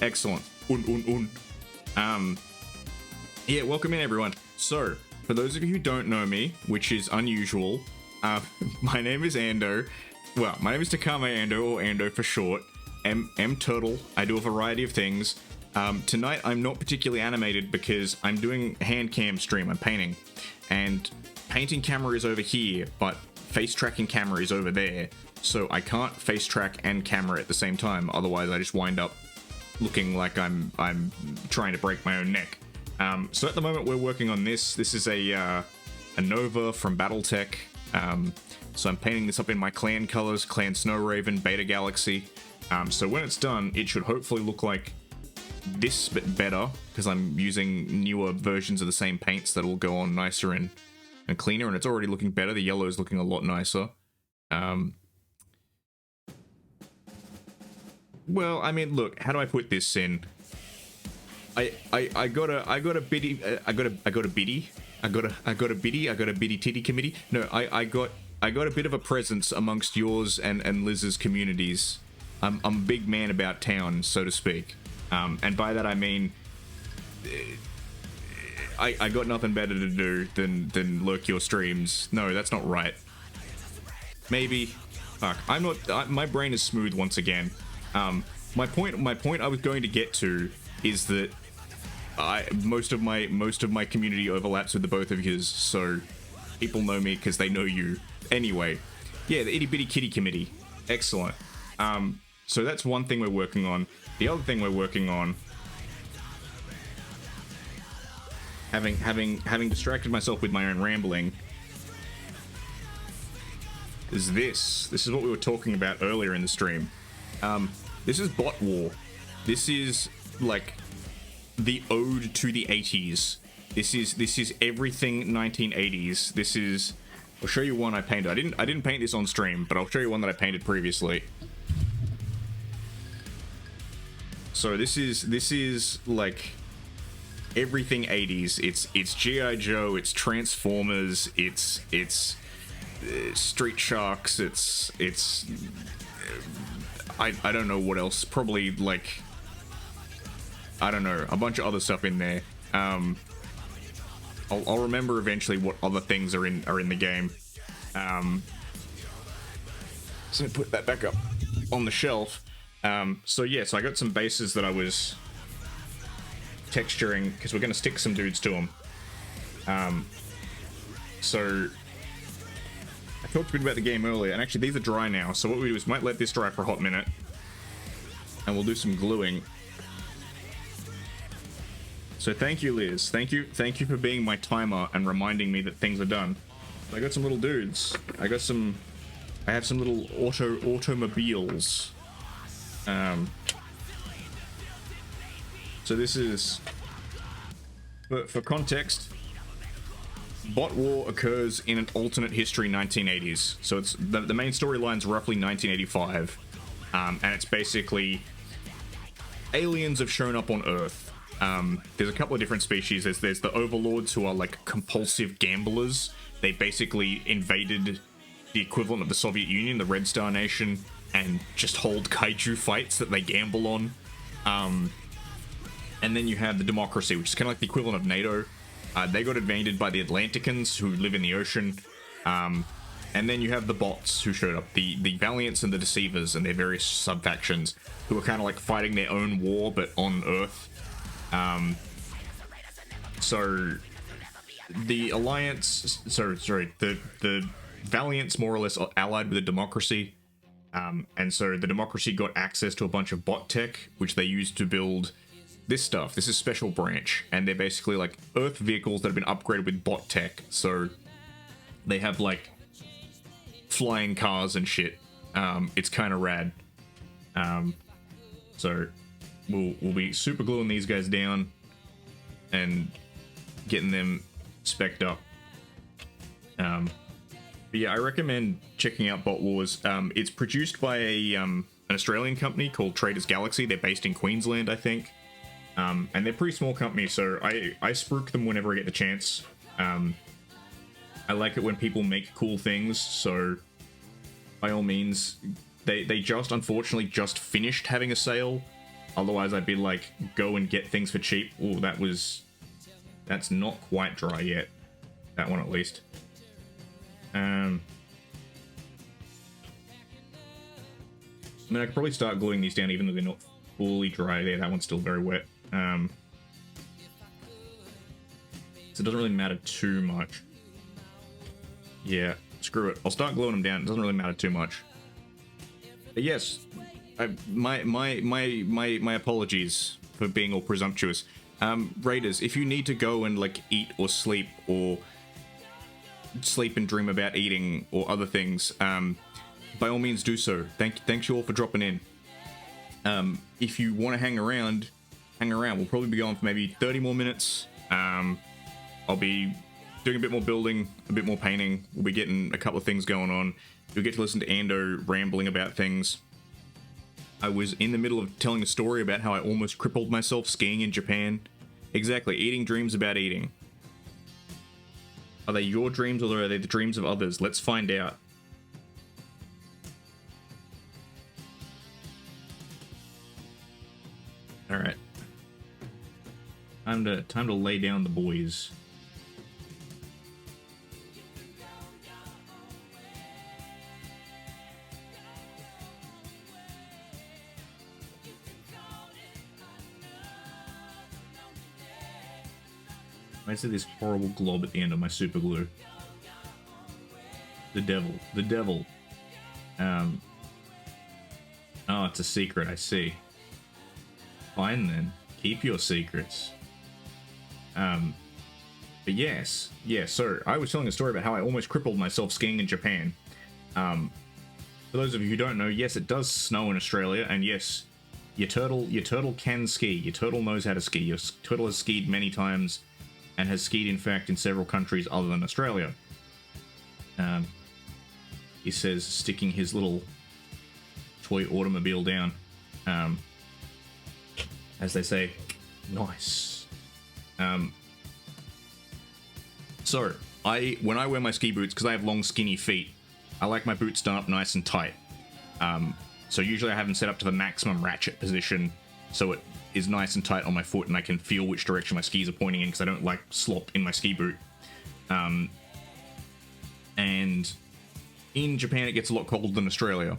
Excellent. Un. Yeah, welcome in, everyone. So, for those of you who don't know me, which is unusual, my name is Ando. Well, my name is Takame Ando, or Ando for short. M Turtle. I do a variety of things. Tonight, I'm not particularly animated because I'm doing hand cam stream. I'm painting. And painting camera is over here, but face tracking camera is over there. So I can't face track and camera at the same time. Otherwise, I just wind up looking like I'm trying to break my own neck. So at the moment, we're working on this. This is a Nova from BattleTech. So I'm painting this up in my clan colors, Clan Snow Raven, Beta Galaxy. So when it's done, it should hopefully look like this, but better, because I'm using newer versions of the same paints that'll go on nicer and cleaner, and it's already looking better. The yellow is looking a lot nicer. Well, I mean, look, how do I put this in? I got a bitty titty committee. No, I got a bit of a presence amongst yours and Liz's communities. I'm a big man about town, so to speak. And by that I mean, I got nothing better to do than lurk your streams. No, that's not right. Maybe. Fuck. I'm not. My brain is smooth once again. My point I was going to get to is that most of my community overlaps with the both of yous, so people know me because they know you. Anyway, yeah, the Itty Bitty Kitty Committee. Excellent. So that's one thing we're working on. The other thing we're working on, having distracted myself with my own rambling, is this. This is what we were talking about earlier in the stream. This is Botwar. This is like the ode to the 80s. This is everything 1980s. This is I'll show you one I painted. I didn't paint this on stream, but I'll show you one that I painted previously. So this is like everything 80s. It's G.I. Joe, it's Transformers, it's Street Sharks, it's I don't know what else. Probably like, I don't know, a bunch of other stuff in there. I'll remember eventually what other things are in the game. So put that back up on the shelf. So yeah, so I got some bases that I was texturing because we're gonna stick some dudes to them. So I talked a bit about the game earlier, and actually these are dry now. So what we do is might let this dry for a hot minute, and we'll do some gluing. So thank you, Liz. Thank you for being my timer and reminding me that things are done. I got some little dudes. I have some little automobiles. So this is, for context, Botwar occurs in an alternate history 1980s. So it's the main storyline's roughly 1985, and it's basically aliens have shown up on Earth. There's a couple of different species. There's the overlords, who are like compulsive gamblers. They basically invaded the equivalent of the Soviet Union, the Red Star Nation, and just hold kaiju fights that they gamble on. And then you have the democracy, which is kind of like the equivalent of NATO. They got invaded by the Atlanticans, who live in the ocean. And then you have the bots, who showed up, the Valiants and the Deceivers, and their various sub-factions, who are kind of like fighting their own war, but on Earth. So the Alliance, the Valiants more or less are allied with the democracy. And so the democracy got access to a bunch of bot tech, which they used to build this stuff. This is Special Branch, and they're basically like Earth vehicles that have been upgraded with bot tech. So they have like flying cars and shit. It's kind of rad. So we'll be super gluing these guys down and getting them spec'd up. But yeah, I recommend checking out Bot Wars. It's produced by an Australian company called Traders Galaxy. They're based in Queensland, I think. And they're a pretty small company, so I spruik them whenever I get the chance. I like it when people make cool things, so by all means, they just unfortunately just finished having a sale. Otherwise, I'd be like, go and get things for cheap. Oh, that's not quite dry yet. That one at least. I mean, I could probably start gluing these down even though they're not fully dry there. That one's still very wet. So it doesn't really matter too much. Yeah, screw it. I'll start gluing them down. It doesn't really matter too much. But yes, my apologies for being all presumptuous. Raiders, if you need to go and like eat or sleep and dream about eating or other things, by all means do so. Thanks you all for dropping in. If you want to hang around. We'll probably be going for maybe 30 more minutes. I'll be doing a bit more building, a bit more painting. We'll be getting a couple of things going on. You'll get to listen to Ando rambling about things. I was in the middle of telling a story about how I almost crippled myself skiing in Japan. Exactly, eating dreams about eating. Are they your dreams or are they the dreams of others? Let's find out. Alright. Time to lay down the boys. I see this horrible glob at the end of my super glue. The devil. Oh, it's a secret, I see. Fine then, keep your secrets. But yes, so I was telling a story about how I almost crippled myself skiing in Japan. For those of you who don't know, yes, it does snow in Australia, and yes, your turtle can ski. Your turtle knows how to ski. Your turtle has skied many times, and has skied, in fact, in several countries other than Australia. He says, sticking his little toy automobile down. As they say, nice. So, when I wear my ski boots, because I have long, skinny feet, I like my boots done up nice and tight. So usually I have them set up to the maximum ratchet position, so it is nice and tight on my foot, and I can feel which direction my skis are pointing in, because I don't like slop in my ski boot. And in Japan, it gets a lot colder than Australia.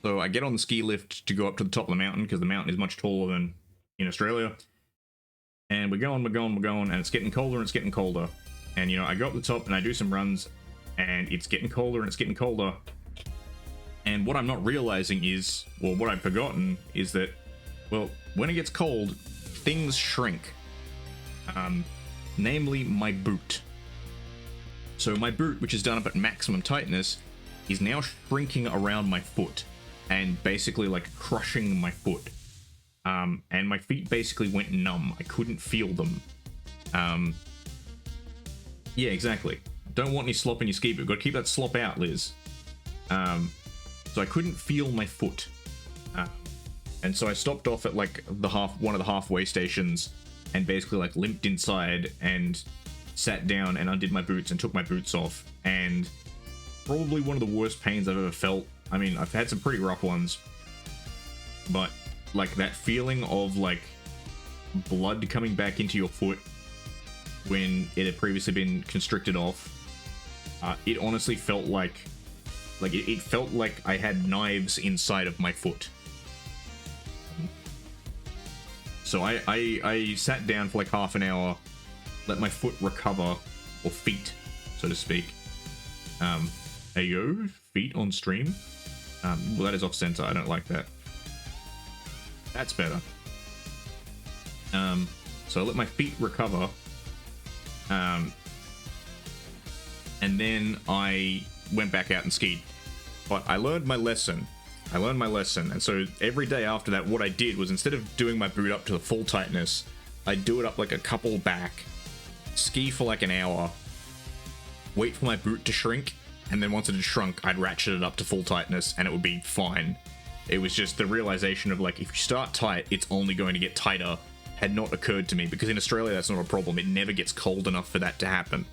So I get on the ski lift to go up to the top of the mountain, because the mountain is much taller than in Australia. And we're going, and it's getting colder and it's getting colder. And, you know, I go up the top and I do some runs, and it's getting colder and it's getting colder. And what I'm not realizing is, well, what I've forgotten is that, well, when it gets cold, things shrink. Namely, my boot. So my boot, which is done up at maximum tightness, is now shrinking around my foot and basically like crushing my foot. And my feet basically went numb. I couldn't feel them. Yeah, exactly. Don't want any slop in your ski boot. Got to keep that slop out, Liz. So I couldn't feel my foot. And so I stopped off at like one of the halfway stations and basically like limped inside and sat down and undid my boots and took my boots off. And probably one of the worst pains I've ever felt. I mean, I've had some pretty rough ones, but like that feeling of like blood coming back into your foot when it had previously been constricted off, it honestly felt like it felt like I had knives inside of my foot. So I sat down for like half an hour, let my foot recover, or feet, so to speak. Hey yo, feet on stream. Well, that is off center. I don't like that. That's better. So I let my feet recover. And then I went back out and skied. But I learned my lesson. And so every day after that, what I did was, instead of doing my boot up to the full tightness, I'd do it up like a couple back, ski for like an hour, wait for my boot to shrink, and then once it had shrunk, I'd ratchet it up to full tightness, and it would be fine. It was just the realization of like, if you start tight, it's only going to get tighter, had not occurred to me, because in Australia that's not a problem. It never gets cold enough for that to happen.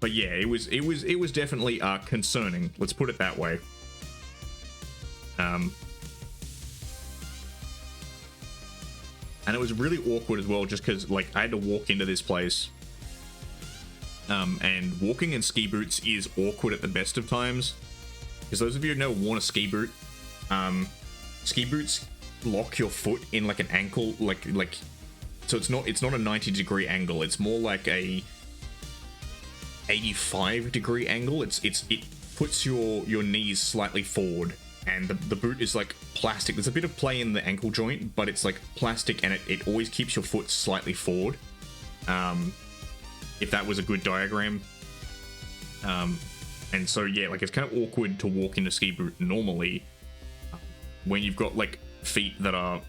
But yeah, it was definitely concerning. Let's put it that way. And it was really awkward as well, just because like I had to walk into this place. And walking in ski boots is awkward at the best of times, because those of you who know worn a ski boot, ski boots lock your foot in like an ankle, like so it's not a 90-degree angle. It's more like a 85-degree angle. It puts your knees slightly forward, and the boot is like plastic. There's a bit of play in the ankle joint, but it's like plastic, and it always keeps your foot slightly forward. If that was a good diagram. And so yeah, like it's kind of awkward to walk in a ski boot normally when you've got like feet that are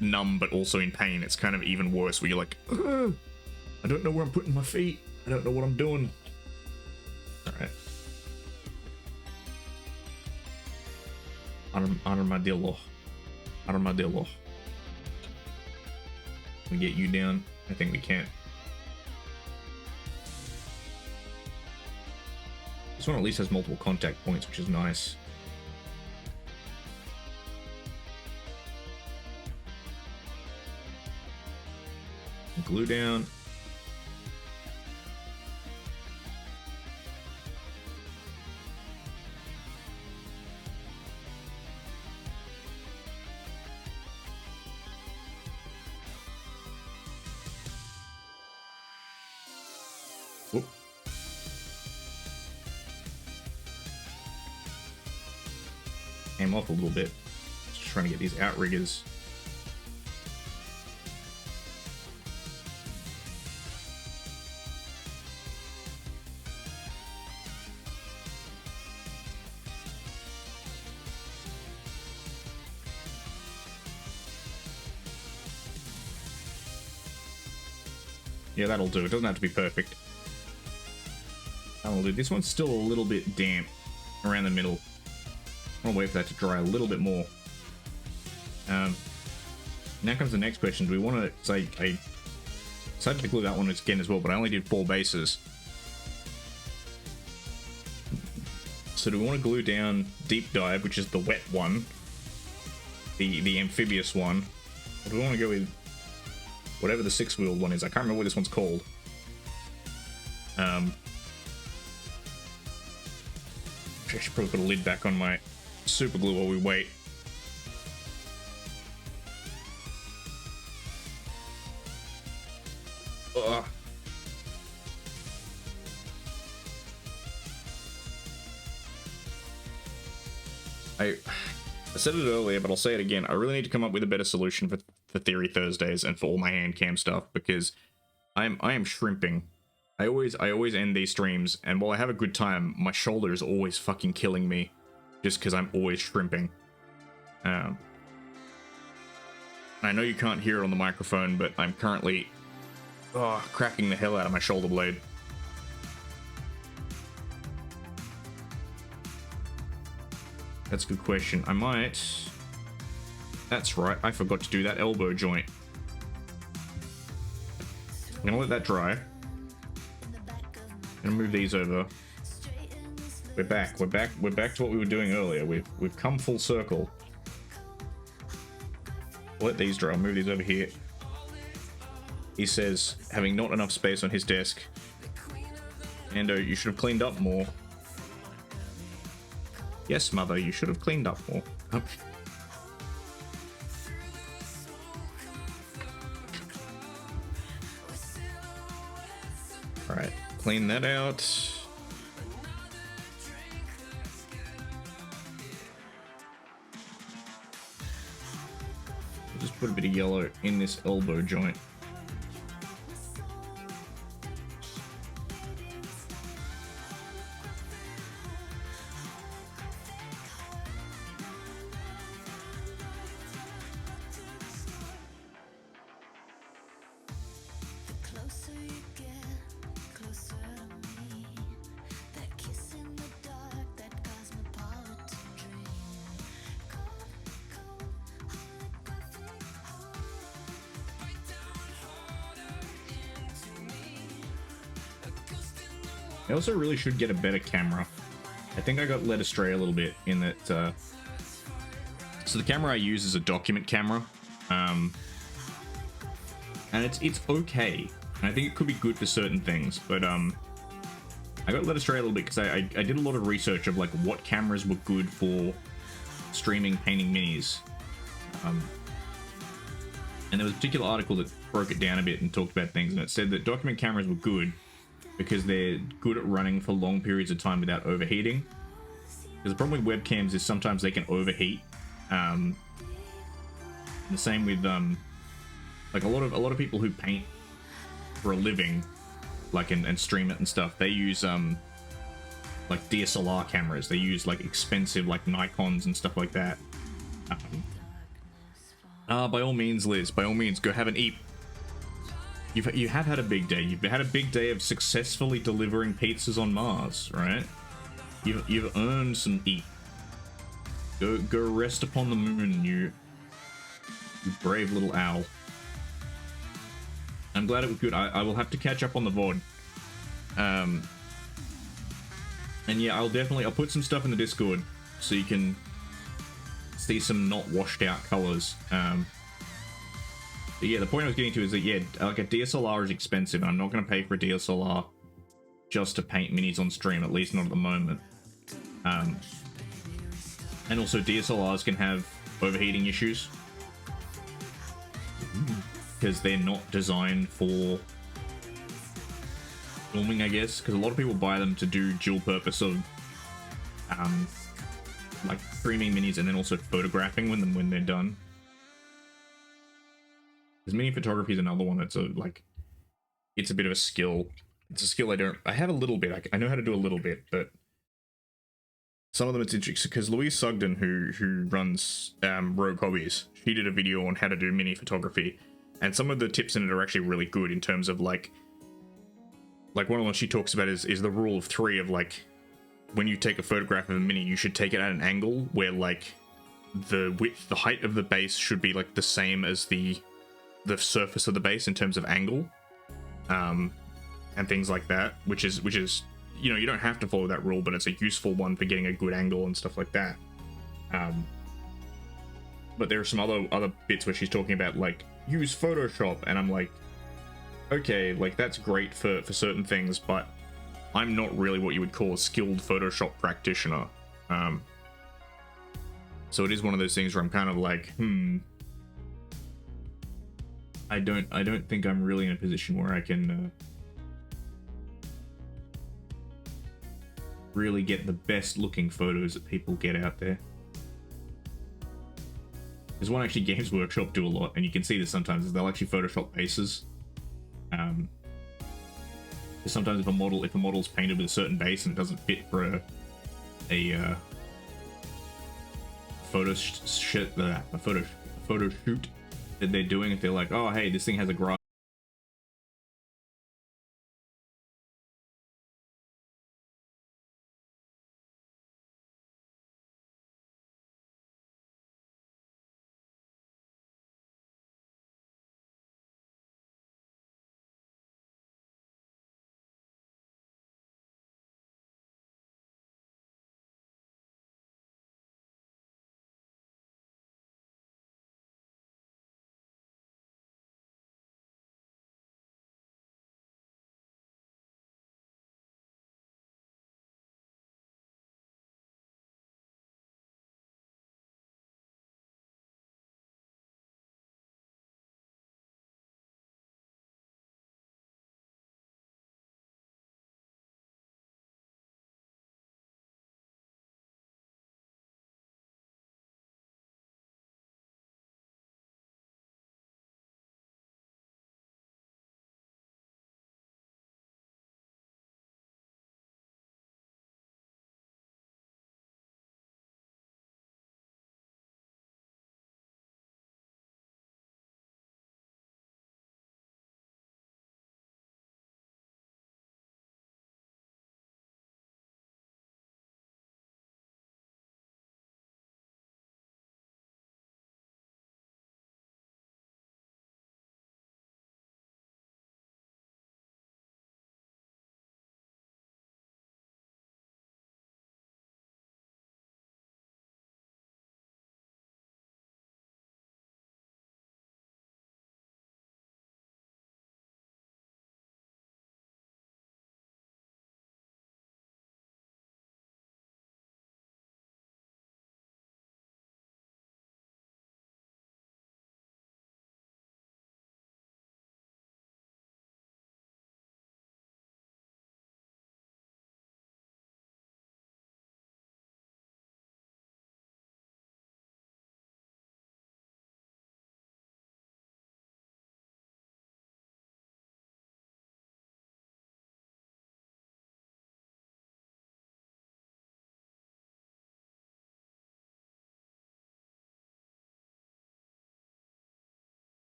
numb but also in pain. It's kind of even worse, where you're like, ugh, I don't know where I'm putting my feet. I don't know what I'm doing. Alright. Armadillo. Can we get you down? I think we can. This one at least has multiple contact points, which is nice. Glue down. Whoop. Aim off a little bit. Just trying to get these outriggers. Yeah, that'll do. It doesn't have to be perfect. This one's still a little bit damp around the middle. I'll wait for that to dry a little bit more. Now comes the next question. Do we want to say I decided to glue that one again as well, but I only did 4 bases. So do we want to glue down Deep Dive, which is the wet one, the amphibious one, or do we want to go with whatever the 6-wheeled one is? I can't remember what this one's called. I should probably put a lid back on my super glue while we wait. Ugh. I said it earlier, but I'll say it again. I really need to come up with a better solution for Theory Thursdays and for all my hand cam stuff, because I am shrimping. I always end these streams, and while I have a good time, my shoulder is always fucking killing me, just because I'm always shrimping. I know you can't hear it on the microphone, but I'm currently cracking the hell out of my shoulder blade. That's a good question. I might... That's right, I forgot to do that elbow joint. I'm gonna let that dry. I'm gonna move these over. We're back to what we were doing earlier. We've come full circle. Let these dry. I'll move these over here. He says, having not enough space on his desk. Ando, you should have cleaned up more. Yes, mother, you should have cleaned up more. Alright, clean that out. Just put a bit of yellow in this elbow joint. I also really should get a better camera. I think I got led astray a little bit in that, so the camera I use is a document camera, and it's okay. And I think it could be good for certain things, but I got led astray a little bit because I did a lot of research of like what cameras were good for streaming painting minis. And there was a particular article that broke it down a bit and talked about things, and it said that document cameras were good because they're good at running for long periods of time without overheating. Because the problem with webcams is sometimes they can overheat. And the same with like a lot of people who paint for a living, like and stream it and stuff. They use like DSLR cameras. They use like expensive like Nikons and stuff like that. By all means, Liz. By all means, go have an eat. You have had a big day. You've had a big day of successfully delivering pizzas on Mars, right? You've earned some eat. Go rest upon the moon, you brave little owl. I'm glad it was good. I will have to catch up on the VOD. And yeah, I'll put some stuff in the Discord so you can see some not washed out colors. But yeah, the point I was getting to is that, yeah, like a DSLR is expensive, and I'm not going to pay for a DSLR just to paint minis on stream, at least not at the moment. And also DSLRs can have overheating issues because they're not designed for filming, I guess, because a lot of people buy them to do dual purpose of like streaming minis and then also photographing when they're done. Because mini photography is another one that's it's a bit of a skill. It's a skill I have a little bit. I know how to do a little bit, but some of them it's interesting because Louise Sugden, who runs Rogue Hobbies, she did a video on how to do mini photography, and some of the tips in it are actually really good in terms of like like one of the ones she talks about is the rule of three of like, when you take a photograph of a mini, you should take it at an angle where like the height of the base should be like the same as the surface of the base in terms of angle, and things like that, which is, you know, you don't have to follow that rule, but it's a useful one for getting a good angle and stuff like that. But there are some other bits where she's talking about like, use Photoshop, and I'm like, okay, like that's great for certain things, but I'm not really what you would call a skilled Photoshop practitioner. So it is one of those things where I'm kind of like, I don't think I'm really in a position where I can really get the best looking photos that people get out there. There's one actually Games Workshop do a lot, and you can see this sometimes, is they'll actually Photoshop bases. Sometimes if a model's painted with a certain base and it doesn't fit for a photo shoot that they're doing, if they're like, oh hey, this thing has a grass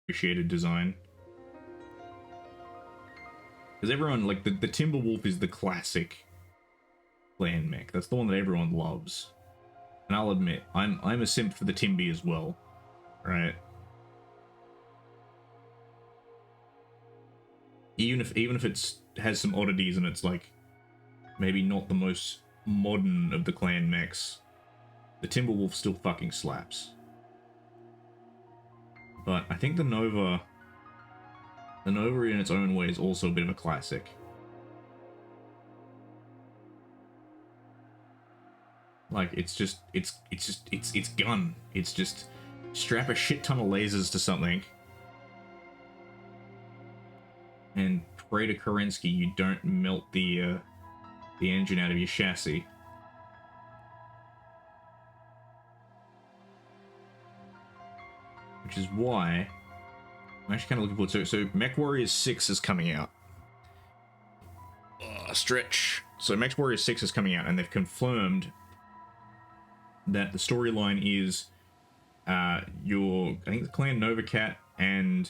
appreciated design. Because everyone, like, the Timberwolf is the classic clan mech. That's the one that everyone loves. And I'll admit, I'm a simp for the Timby as well. Right? Even if it's has some oddities and it's like maybe not the most modern of the clan mechs, the Timberwolf still fucking slaps. But I think the Nova in its own way is also a bit of a classic. Like, it's gun. It's just strap a shit ton of lasers to something and Freighter Kerensky, you don't melt the engine out of your chassis. Which is why I'm actually kind of looking forward to it. So Mech Warriors 6 is coming out. Stretch. So Mech Warriors 6 is coming out, and they've confirmed that the storyline is I think the clan Novacat, and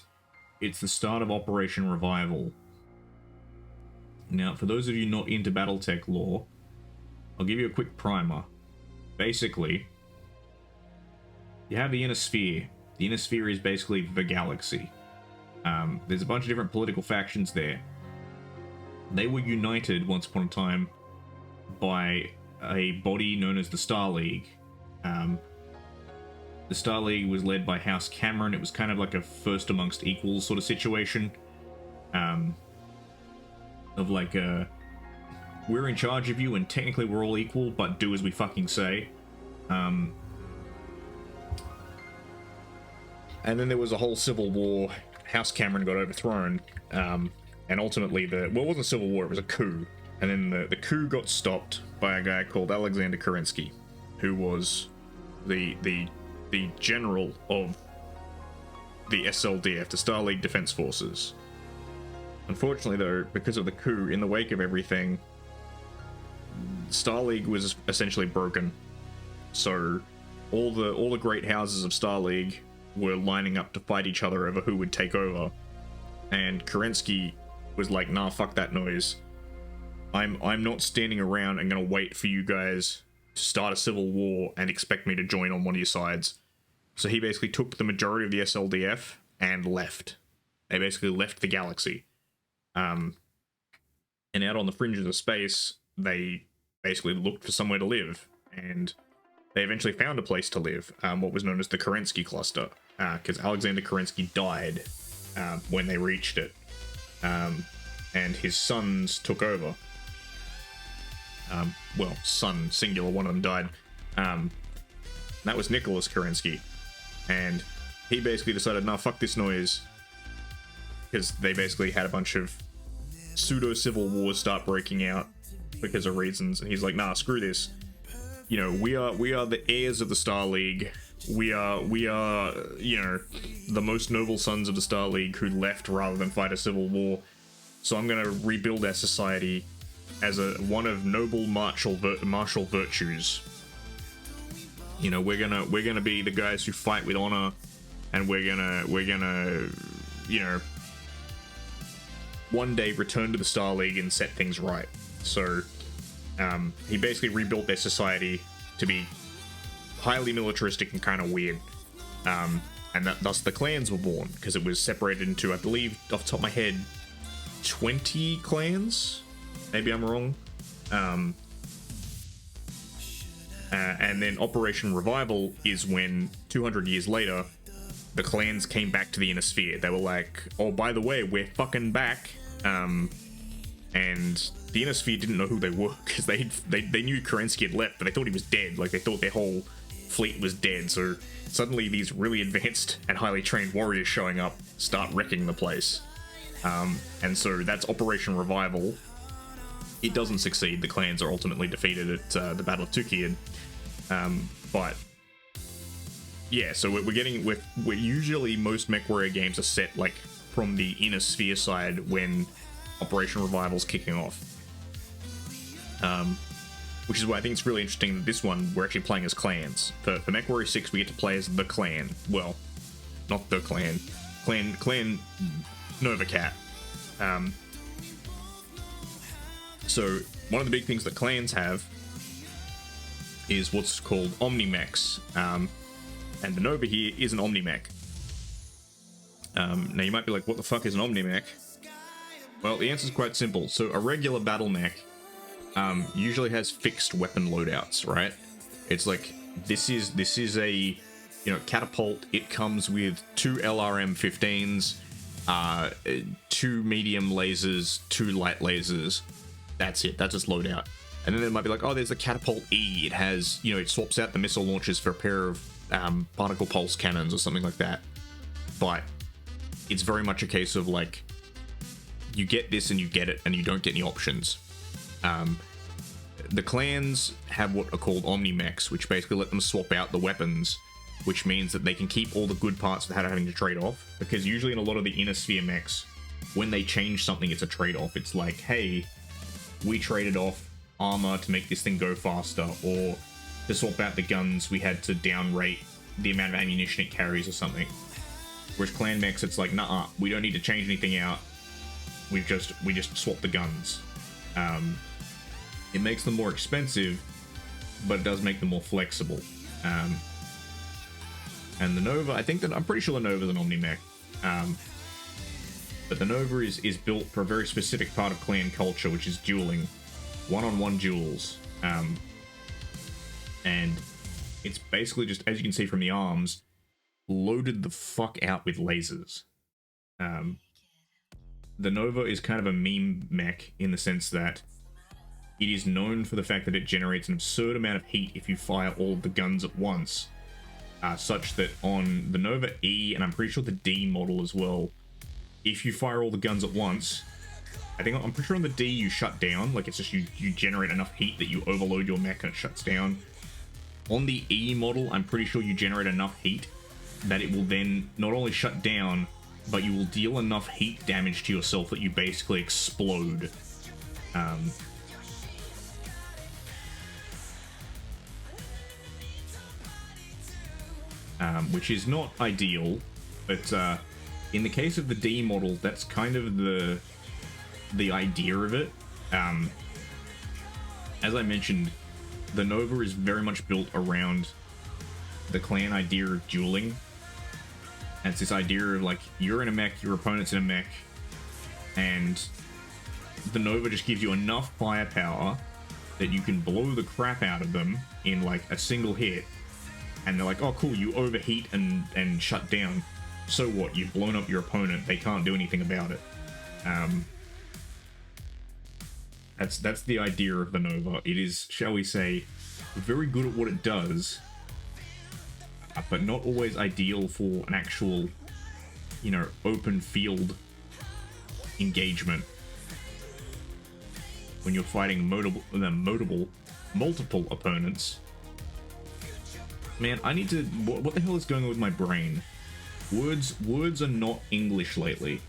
it's the start of Operation Revival. Now, for those of you not into Battletech lore, I'll give you a quick primer. Basically, you have the Inner Sphere. The Inner Sphere is basically the galaxy. There's a bunch of different political factions there. They were united once upon a time by a body known as the Star League. The Star League was led by House Cameron. It was kind of like a first amongst equals sort of situation. Of like, we're in charge of you and technically we're all equal, but do as we fucking say. And then there was a whole civil war. House Cameron got overthrown. And ultimately, it wasn't a civil war, it was a coup. And then the coup got stopped by a guy called Alexander Kerensky, who was the general of the SLDF, the Star League Defense Forces. Unfortunately, though, because of the coup, in the wake of everything, Star League was essentially broken. So all the great houses of Star League were lining up to fight each other over who would take over. And Kerensky was like, nah, fuck that noise. I'm not standing around and gonna wait for you guys to start a civil war and expect me to join on one of your sides. So he basically took the majority of the SLDF and left. They basically left the galaxy. And out on the fringes of space, they basically looked for somewhere to live. And they eventually found a place to live, what was known as the Kerensky Cluster, because Alexander Kerensky died when they reached it. And his sons took over. Well, son, singular, one of them died. That was Nicholas Kerensky. And he basically decided, nah, fuck this noise. Because they basically had a bunch of pseudo-civil wars start breaking out because of reasons. And he's like, nah, screw this. You know, we are the heirs of the Star League. We are, you know, the most noble sons of the Star League who left rather than fight a civil war. So I'm gonna rebuild our society as one of noble martial virtues. You know, we're gonna be the guys who fight with honor, and we're gonna, you know, one day return to the Star League and set things right. So he basically rebuilt their society to be highly militaristic and kind of weird. And thus the clans were born, because it was separated into, I believe, off the top of my head, 20 clans? Maybe I'm wrong. And then Operation Revival is when, 200 years later, the clans came back to the Inner Sphere. They were like, oh, by the way, we're fucking back. And the Inner Sphere didn't know who they were, because they knew Kerensky had left, but they thought he was dead. Like, they thought their whole fleet was dead. So suddenly these really advanced and highly trained warriors showing up start wrecking the place. And so that's Operation Revival. It doesn't succeed. The clans are ultimately defeated at the Battle of Tukiad. But yeah, so we're usually, most MechWarrior games are set like from the Inner Sphere side when Operation Revival's kicking off. Which is why I think it's really interesting that this one we're actually playing as clans. For MechWarrior 6 we get to play as the clan. Well, not the clan. Clan Novacat. So one of the big things that clans have is what's called Omnimechs. And the Nova here is an Omnimech. Now you might be like, what the fuck is an Omnimech? Well, the answer is quite simple. So a regular battle mech usually has fixed weapon loadouts, right? It's like, this is a, you know, catapult. It comes with 2 LRM-15s, 2 medium lasers, 2 light lasers. That's it. That's its loadout. And then it might be like, oh, there's the Catapult E. It has, you know, it swaps out the missile launchers for a pair of particle pulse cannons or something like that. But it's very much a case of like, you get this and you get it, and you don't get any options. The clans have what are called omni-mechs, which basically let them swap out the weapons, which means that they can keep all the good parts without having to trade off. Because usually in a lot of the inner sphere mechs, when they change something, it's a trade-off. It's like, hey, we traded off armor to make this thing go faster, or to swap out the guns, we had to downrate the amount of ammunition it carries or something. Whereas clan mechs, it's like, nah, we don't need to change anything out. We just swap the guns. It makes them more expensive, but it does make them more flexible. And the Nova, I'm pretty sure the Nova's an Omni-Mech. But the Nova is built for a very specific part of clan culture, which is dueling. One-on-one duels. And it's basically just, as you can see from the arms, loaded the fuck out with lasers. The Nova is kind of a meme mech in the sense that it is known for the fact that it generates an absurd amount of heat if you fire all of the guns at once. Such that on the Nova E, and I'm pretty sure the D model as well, if you fire all the guns at once, I'm pretty sure on the D you shut down, like it's just you generate enough heat that you overload your mech and it shuts down. On the E model, I'm pretty sure you generate enough heat that it will then not only shut down, but you will deal enough heat damage to yourself that you basically explode. Which is not ideal, but in the case of the D model, that's kind of the idea of it. As I mentioned, the Nova is very much built around the clan idea of dueling. And it's this idea of, like, you're in a mech, your opponent's in a mech, and the Nova just gives you enough firepower that you can blow the crap out of them in, like, a single hit. And they're like, oh cool, you overheat and shut down. So what? You've blown up your opponent. They can't do anything about it. That's the idea of the Nova. It is, shall we say, very good at what it does, but not always ideal for an actual, open field engagement. When you're fighting multiple opponents. Man, I need to... What the hell is going on with my brain? Words are not English lately.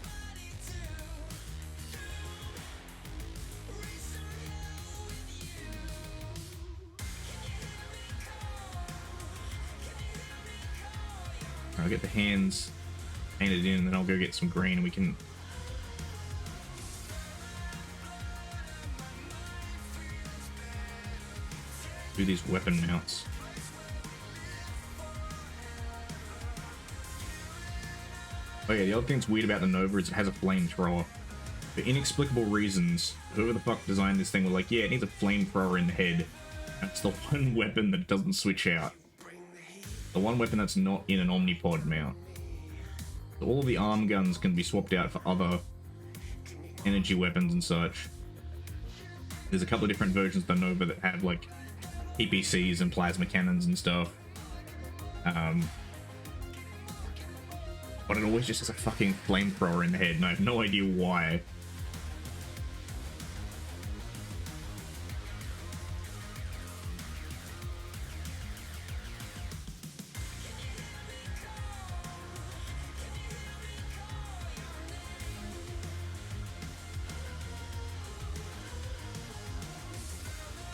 I'll get the hands painted in, and then I'll go get some green, and we can... do these weapon mounts. Oh yeah, the other thing that's weird about the Nova is it has a flamethrower. For inexplicable reasons, whoever the fuck designed this thing was like, yeah, it needs a flamethrower in the head. That's the one weapon that doesn't switch out. The one weapon that's not in an Omnipod mount. So all of the arm guns can be swapped out for other energy weapons and such. There's a couple of different versions of the Nova that have, like, PPCs and plasma cannons and stuff. But it always just has a fucking flamethrower in the head, and I have no idea why.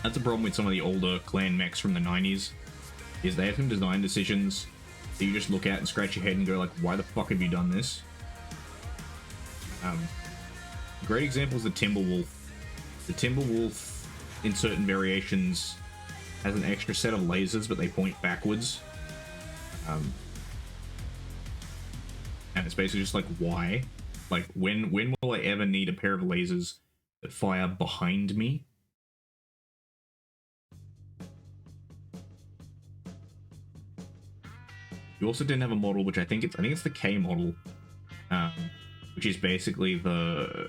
That's a problem with some of the older clan mechs from the 90s, is they have some design decisions that you just look at and scratch your head and go like, why the fuck have you done this? A great example is the Timberwolf. The Timberwolf, in certain variations, has an extra set of lasers, but they point backwards. And it's basically just like, why? Like, when will I ever need a pair of lasers that fire behind me? You also didn't have a model, which I think it's the K model, which is basically the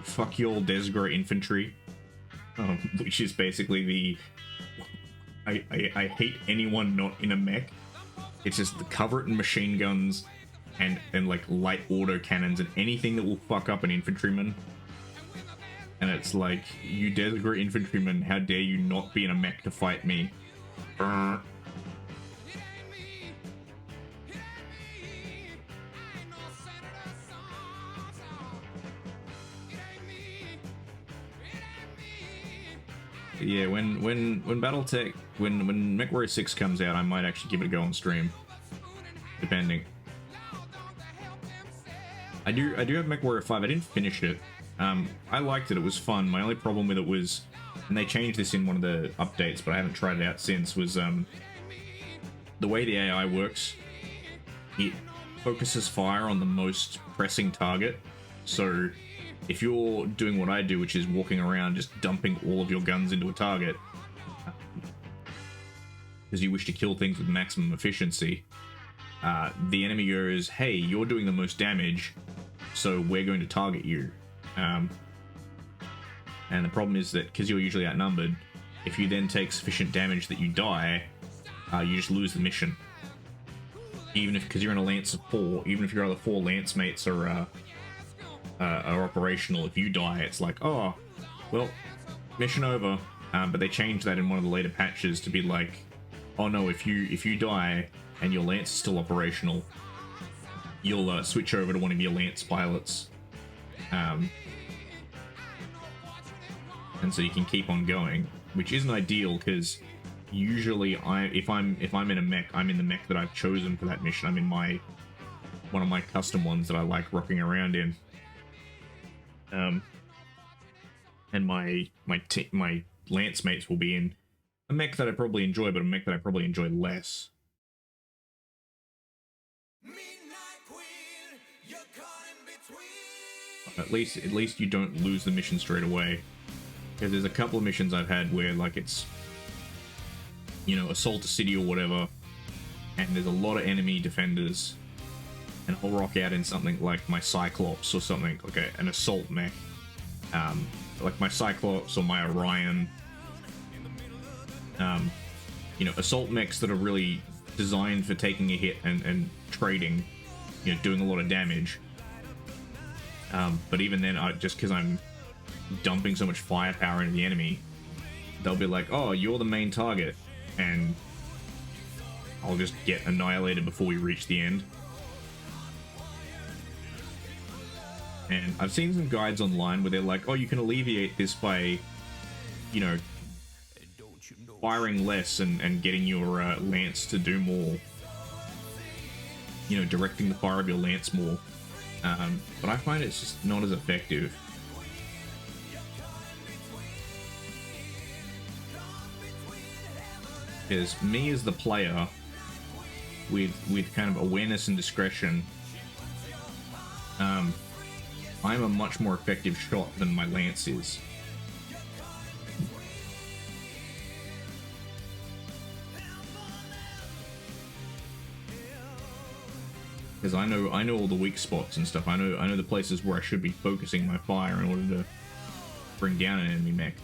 fuck your Desgro infantry, which is basically the I hate anyone not in a mech. It's just the cover it in machine guns and like light auto cannons and anything that will fuck up an infantryman. And it's like, you desperate infantryman, how dare you not be in a mech to fight me? Yeah, when BattleTech, when MechWarrior 6 comes out, I might actually give it a go on stream, depending. I do have MechWarrior 5. I didn't finish it. I liked it. It was fun. My only problem with it was, and they changed this in one of the updates, but I haven't tried it out since, was the way the AI works. It focuses fire on the most pressing target. So if you're doing what I do, which is walking around just dumping all of your guns into a target, because you wish to kill things with maximum efficiency, the enemy goes, hey, you're doing the most damage, so we're going to target you. And the problem is that, because you're usually outnumbered, if you then take sufficient damage that you die, you just lose the mission. Even if, because you're in a lance of 4, even if your other 4 lance mates are operational, if you die, it's like, oh, well, mission over. But they changed that in one of the later patches to be like, oh no, if you die and your lance is still operational, you'll switch over to one of your lance pilots, and so you can keep on going, which isn't ideal because usually if I'm in a mech, I'm in the mech that I've chosen for that mission. I'm in one of my custom ones that I like rocking around in. And my lance mates will be in a mech that I probably enjoy, but a mech that I probably enjoy less. At least you don't lose the mission straight away. Because there's a couple of missions I've had where, like, it's, you know, assault a city or whatever, and there's a lot of enemy defenders, and I'll rock out in something like my Cyclops or something, like an assault mech. Like my Cyclops or my Orion. You know, assault mechs that are really designed for taking a hit and trading, you know, doing a lot of damage. But even then, just because I'm dumping so much firepower into the enemy, they'll be like, oh, you're the main target, and I'll just get annihilated before we reach the end. And I've seen some guides online where they're like, oh, you can alleviate this by, you know, firing less and getting your lance to do more. You know, directing the fire of your lance more. But I find it's just not as effective. Because me as the player, with kind of awareness and discretion, I'm a much more effective shot than my lance is. Because I know all the weak spots and stuff. I know the places where I should be focusing my fire in order to bring down an enemy mech.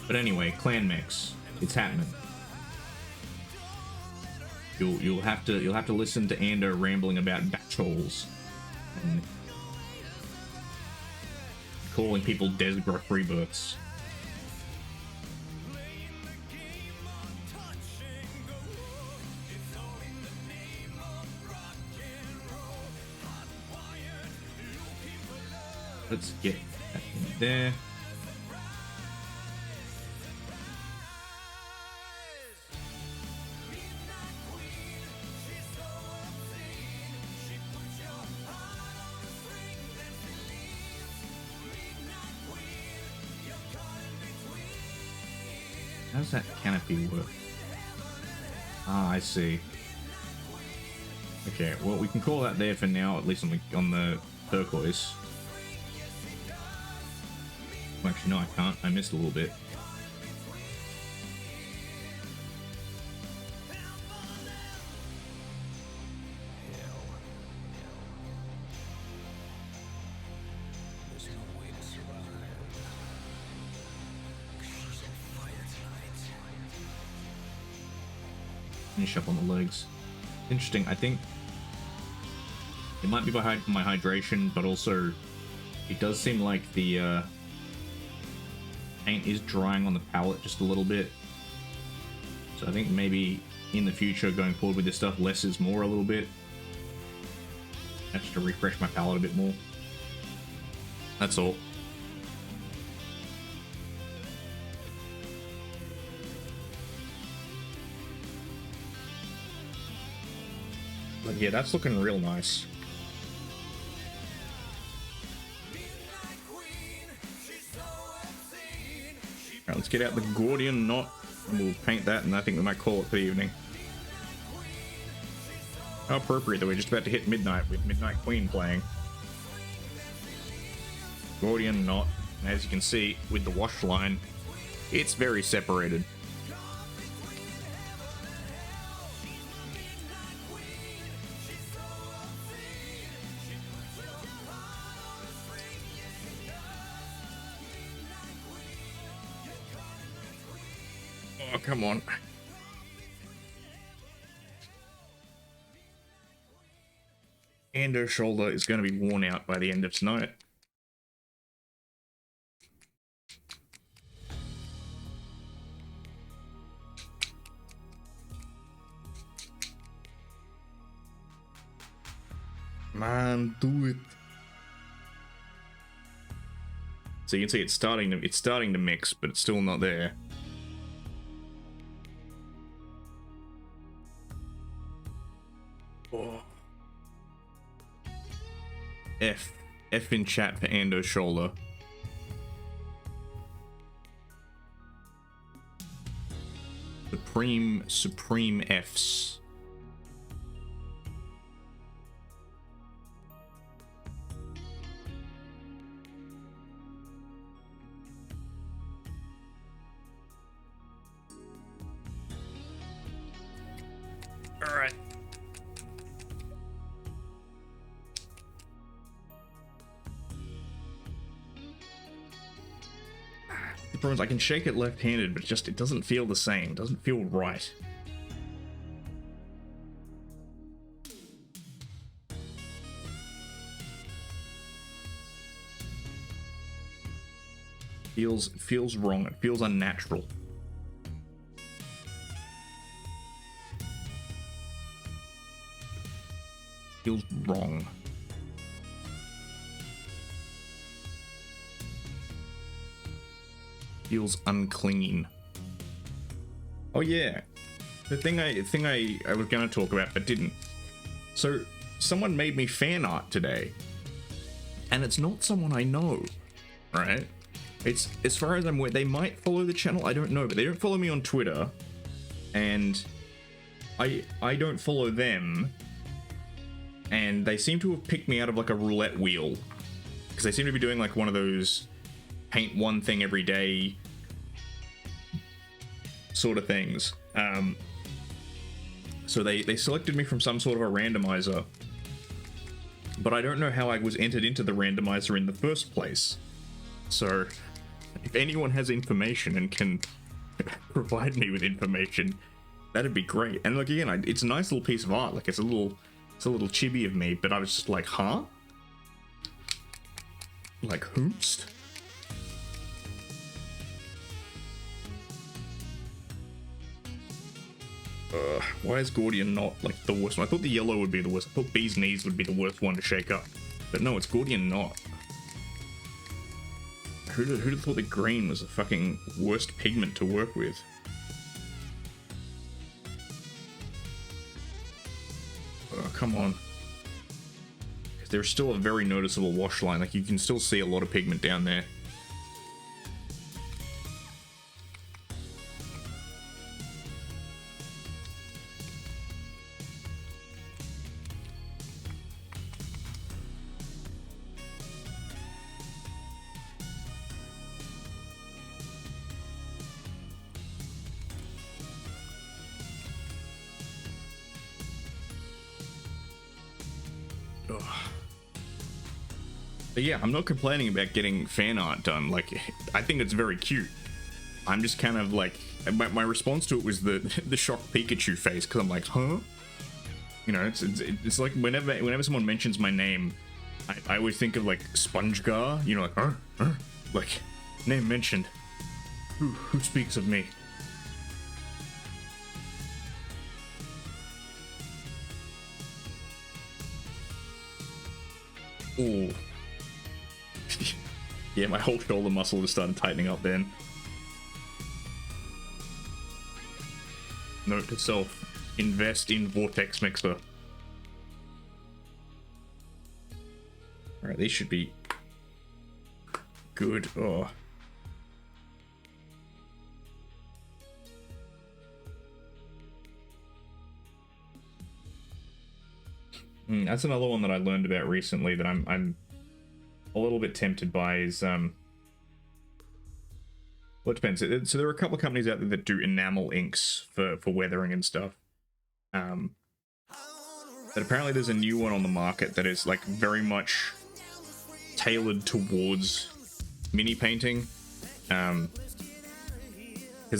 But anyway, clan mechs, it's happening. You'll have to listen to Ando rambling about battles and calling people Desgra freebirths. Let's get that in there. How does that canopy work? Ah, I see. Okay, well, we can call that there for now, at least on the turquoise. Well, actually, no, I can't. I missed a little bit. Finish up on the legs. Interesting. I think It might be by my hydration, but also it does seem like the paint is drying on the palette just a little bit. So I think maybe in the future, going forward with this stuff, less is more a little bit. Just to refresh my palette a bit more. That's all. But yeah, that's looking real nice. Alright, let's get out the Gordian knot and we'll paint that, and I think we might call it for the evening. How appropriate that we're just about to hit midnight with Midnight Queen playing. Gordian knot, and as you can see with the wash line, it's very separated. Oh, come on. And her shoulder is going to be worn out by the end of tonight. Man, do it. So you can see it's starting to mix, but it's still not there. Oh. F in chat for Ando's shoulder. Supreme Fs. All right. The problem is I can shake it left-handed, but it doesn't feel the same. It doesn't feel right. Feels wrong. It feels unnatural. Feels wrong. Feels unclean. Oh yeah, the thing I was gonna talk about but didn't. So someone made me fan art today, and it's not someone I know, right? It's, as far as I'm aware, they might follow the channel. I don't know, but they don't follow me on Twitter, and I don't follow them. And they seem to have picked me out of like a roulette wheel, because they seem to be doing like one of those paint one thing every day sort of things. So they selected me from some sort of a randomizer, but I don't know how I was entered into the randomizer in the first place. So if anyone has information and can provide me with information, that'd be great. And look, again, it's a nice little piece of art. Like, it's a little chibi of me, but I was just like, huh? Like, hoomst? Why is Gordian not like the worst one? I thought the yellow would be the worst. I thought Bee's Knees would be the worst one to shake up. But no, it's Gordian not. Who'd have thought that green was the fucking worst pigment to work with? Oh, come on. Because there's still a very noticeable wash line. Like, you can still see a lot of pigment down there. But yeah, I'm not complaining about getting fan art done. Like, I think it's very cute. I'm just kind of like, my response to it was the shocked Pikachu face, because I'm like, huh? You know, it's like whenever someone mentions my name, I always think of like Spongegar. You know, like like name mentioned. Who speaks of me? Ooh. Yeah, my whole shoulder muscle just started tightening up then. Note to self, invest in Vortex Mixer. Alright, these should be good. Oh. That's another one that I learned about recently that I'm a little bit tempted by is well, it depends. So there are a couple of companies out there that do enamel inks for weathering and stuff. But apparently there's a new one on the market that is like very much tailored towards mini painting. Because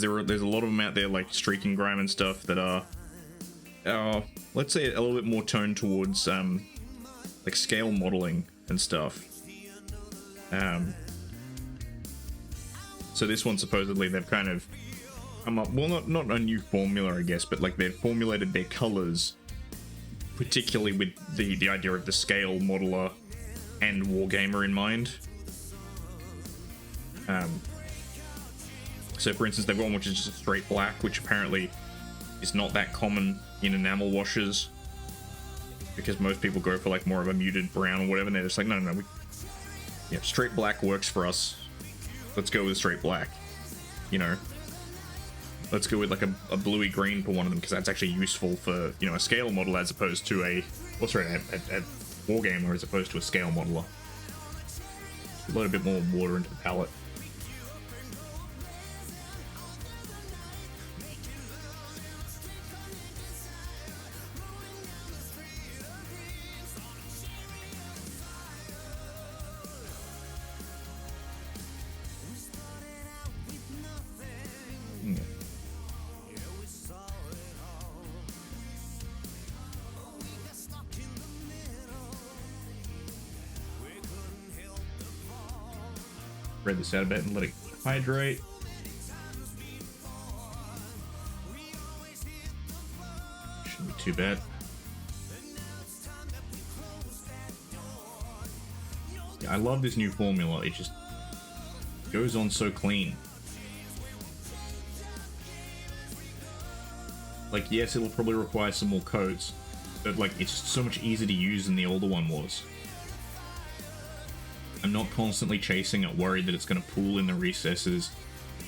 there's a lot of them out there like Streak and Grime and stuff that are let's say a little bit more toned towards like scale modeling and stuff. So this one supposedly they've kind of come up, well, not a new formula I guess, but like they've formulated their colors particularly with the idea of the scale modeler and wargamer in mind. So for instance they've got one which is just a straight black, which apparently is not that common in enamel washes because most people go for like more of a muted brown or whatever, and they're just like no, yeah, straight black works for us, let's go with straight black, you know, let's go with like a bluey green for one of them because that's actually useful for, you know, a scale model as opposed to a wargamer as opposed to a scale modeler. A little bit more water into the palette. Spread this out a bit and let it hydrate. Shouldn't be too bad. Yeah, I love this new formula. It just goes on so clean. Like, yes, it'll probably require some more coats, but like, it's just so much easier to use than the older one was. I'm not constantly chasing it, worried that it's going to pool in the recesses.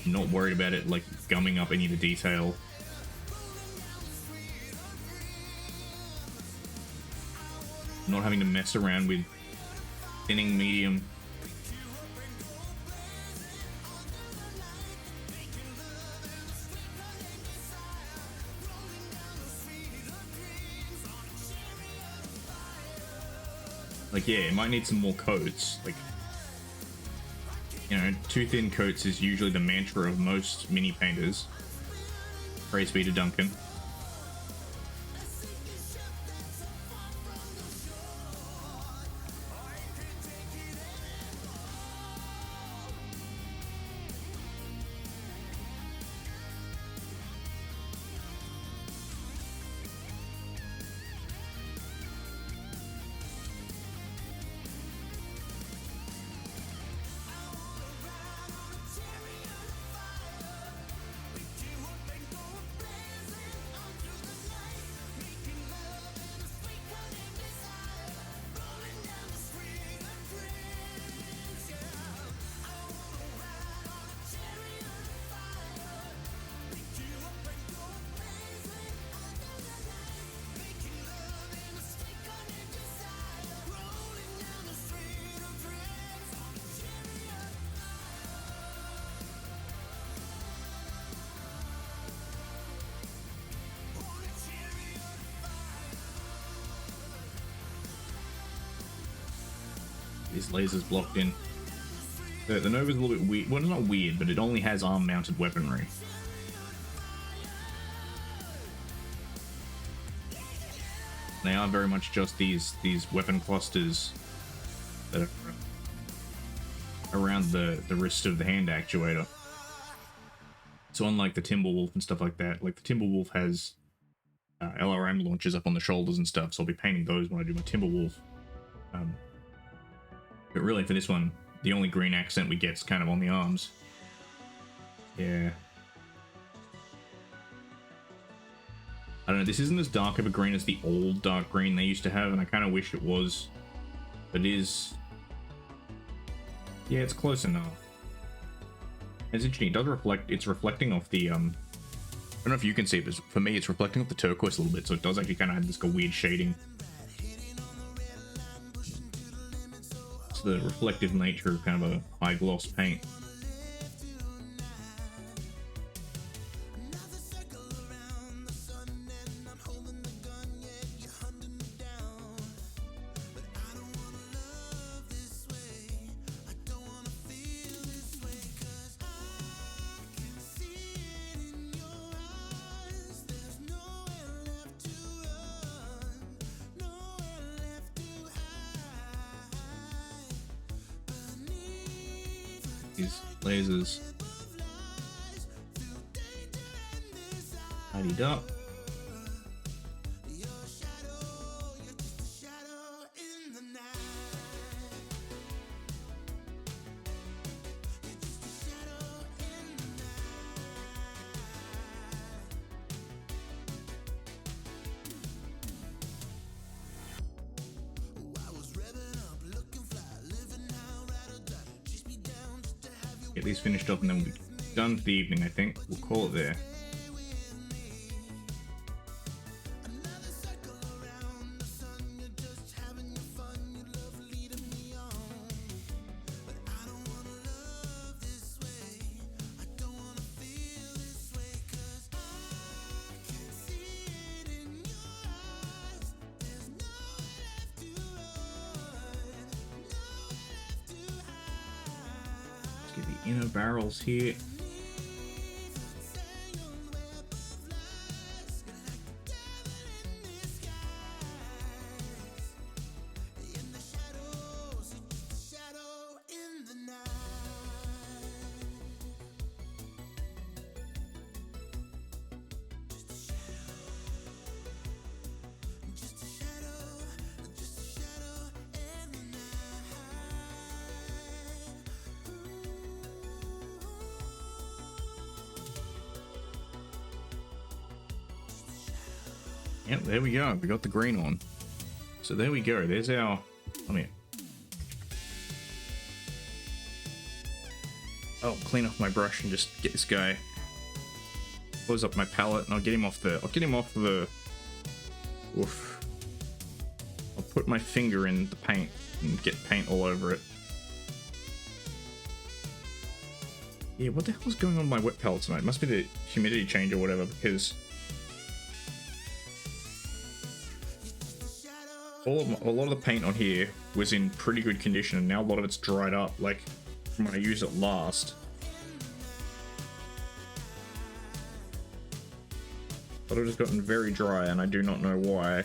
I'm not worried about it like gumming up any of the detail. I'm not having to mess around with thinning medium. Like, yeah, it might need some more coats. Like, you know, 2 thin coats is usually the mantra of most mini painters. Praise be to Duncan. These lasers blocked in. The Nova's a little bit weird. Well, it's not weird, but it only has arm-mounted weaponry. They are very much just these weapon clusters that are around the wrist of the hand actuator. So unlike the Timberwolf and stuff like that, like the Timberwolf has LRM launchers up on the shoulders and stuff, so I'll be painting those when I do my Timberwolf. But really for this one, the only green accent we get is kind of on the arms. Yeah. I don't know, this isn't as dark of a green as the old dark green they used to have, and I kind of wish it was. But it is... yeah, it's close enough. It's interesting, it does reflect, it's reflecting off the, I don't know if you can see it, but for me it's reflecting off the turquoise a little bit, so it does actually kind of have this weird shading. It's the reflective nature of kind of a high gloss paint. These lasers tidied up. Get these finished up and then we'll be done for the evening, I think. We'll call it there. Let's get the inner barrels here. Yep, there we go. We got the green on. So there we go. There's our... I mean... I'll clean off my brush and just get this guy... close up my palette and I'll get him off the... Oof. I'll put my finger in the paint and get paint all over it. Yeah, what the hell is going on with my wet palette tonight? It must be the humidity change or whatever, because... a lot of the paint on here was in pretty good condition, and now a lot of it's dried up, like from when I used it last. But it has gotten very dry, and I do not know why.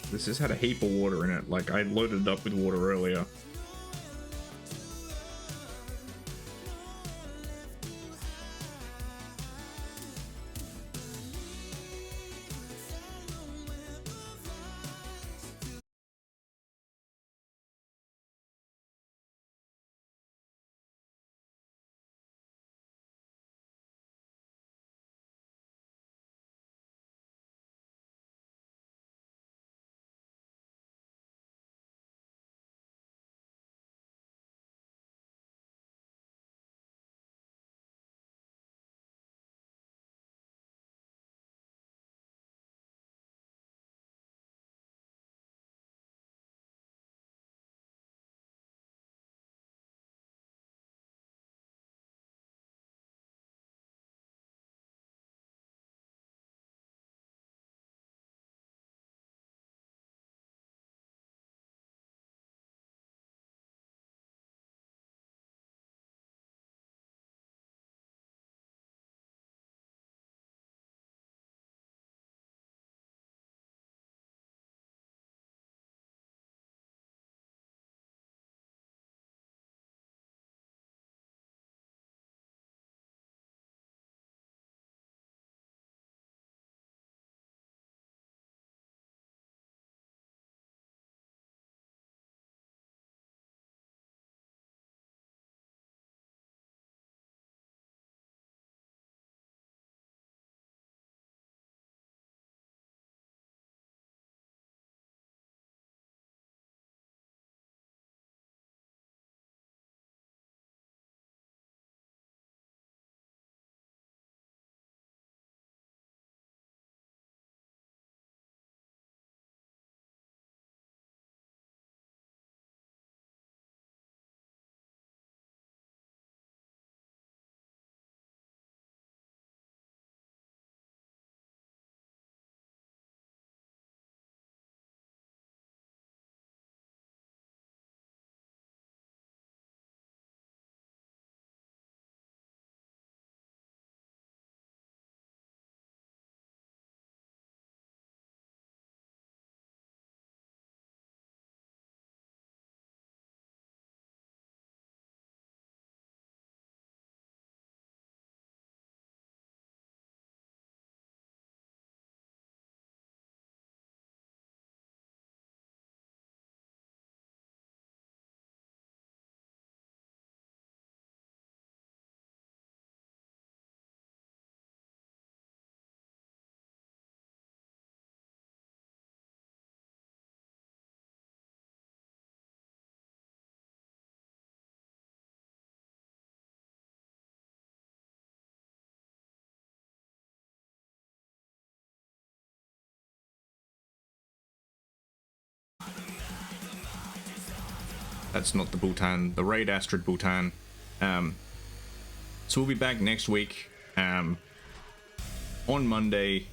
This has had a heap of water in it, like I loaded it up with water earlier. That's not the Bhutan, the Raid Astrid Bhutan. So we'll be back next week. On Monday.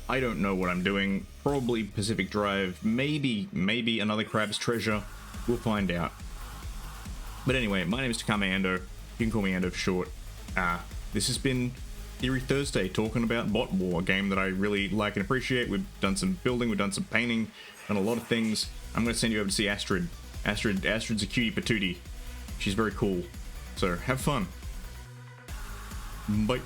I don't know what I'm doing. Probably Pacific Drive. Maybe another Crab's Treasure. We'll find out. But anyway, my name is Takame Ando. You can call me Ando for short. This has been Theory Thursday, talking about Botwar, a game that I really like and appreciate. We've done some building, we've done some painting, done a lot of things. I'm going to send you over to see Astrid. Astrid's a cutie patootie. She's very cool. So have fun. Bye.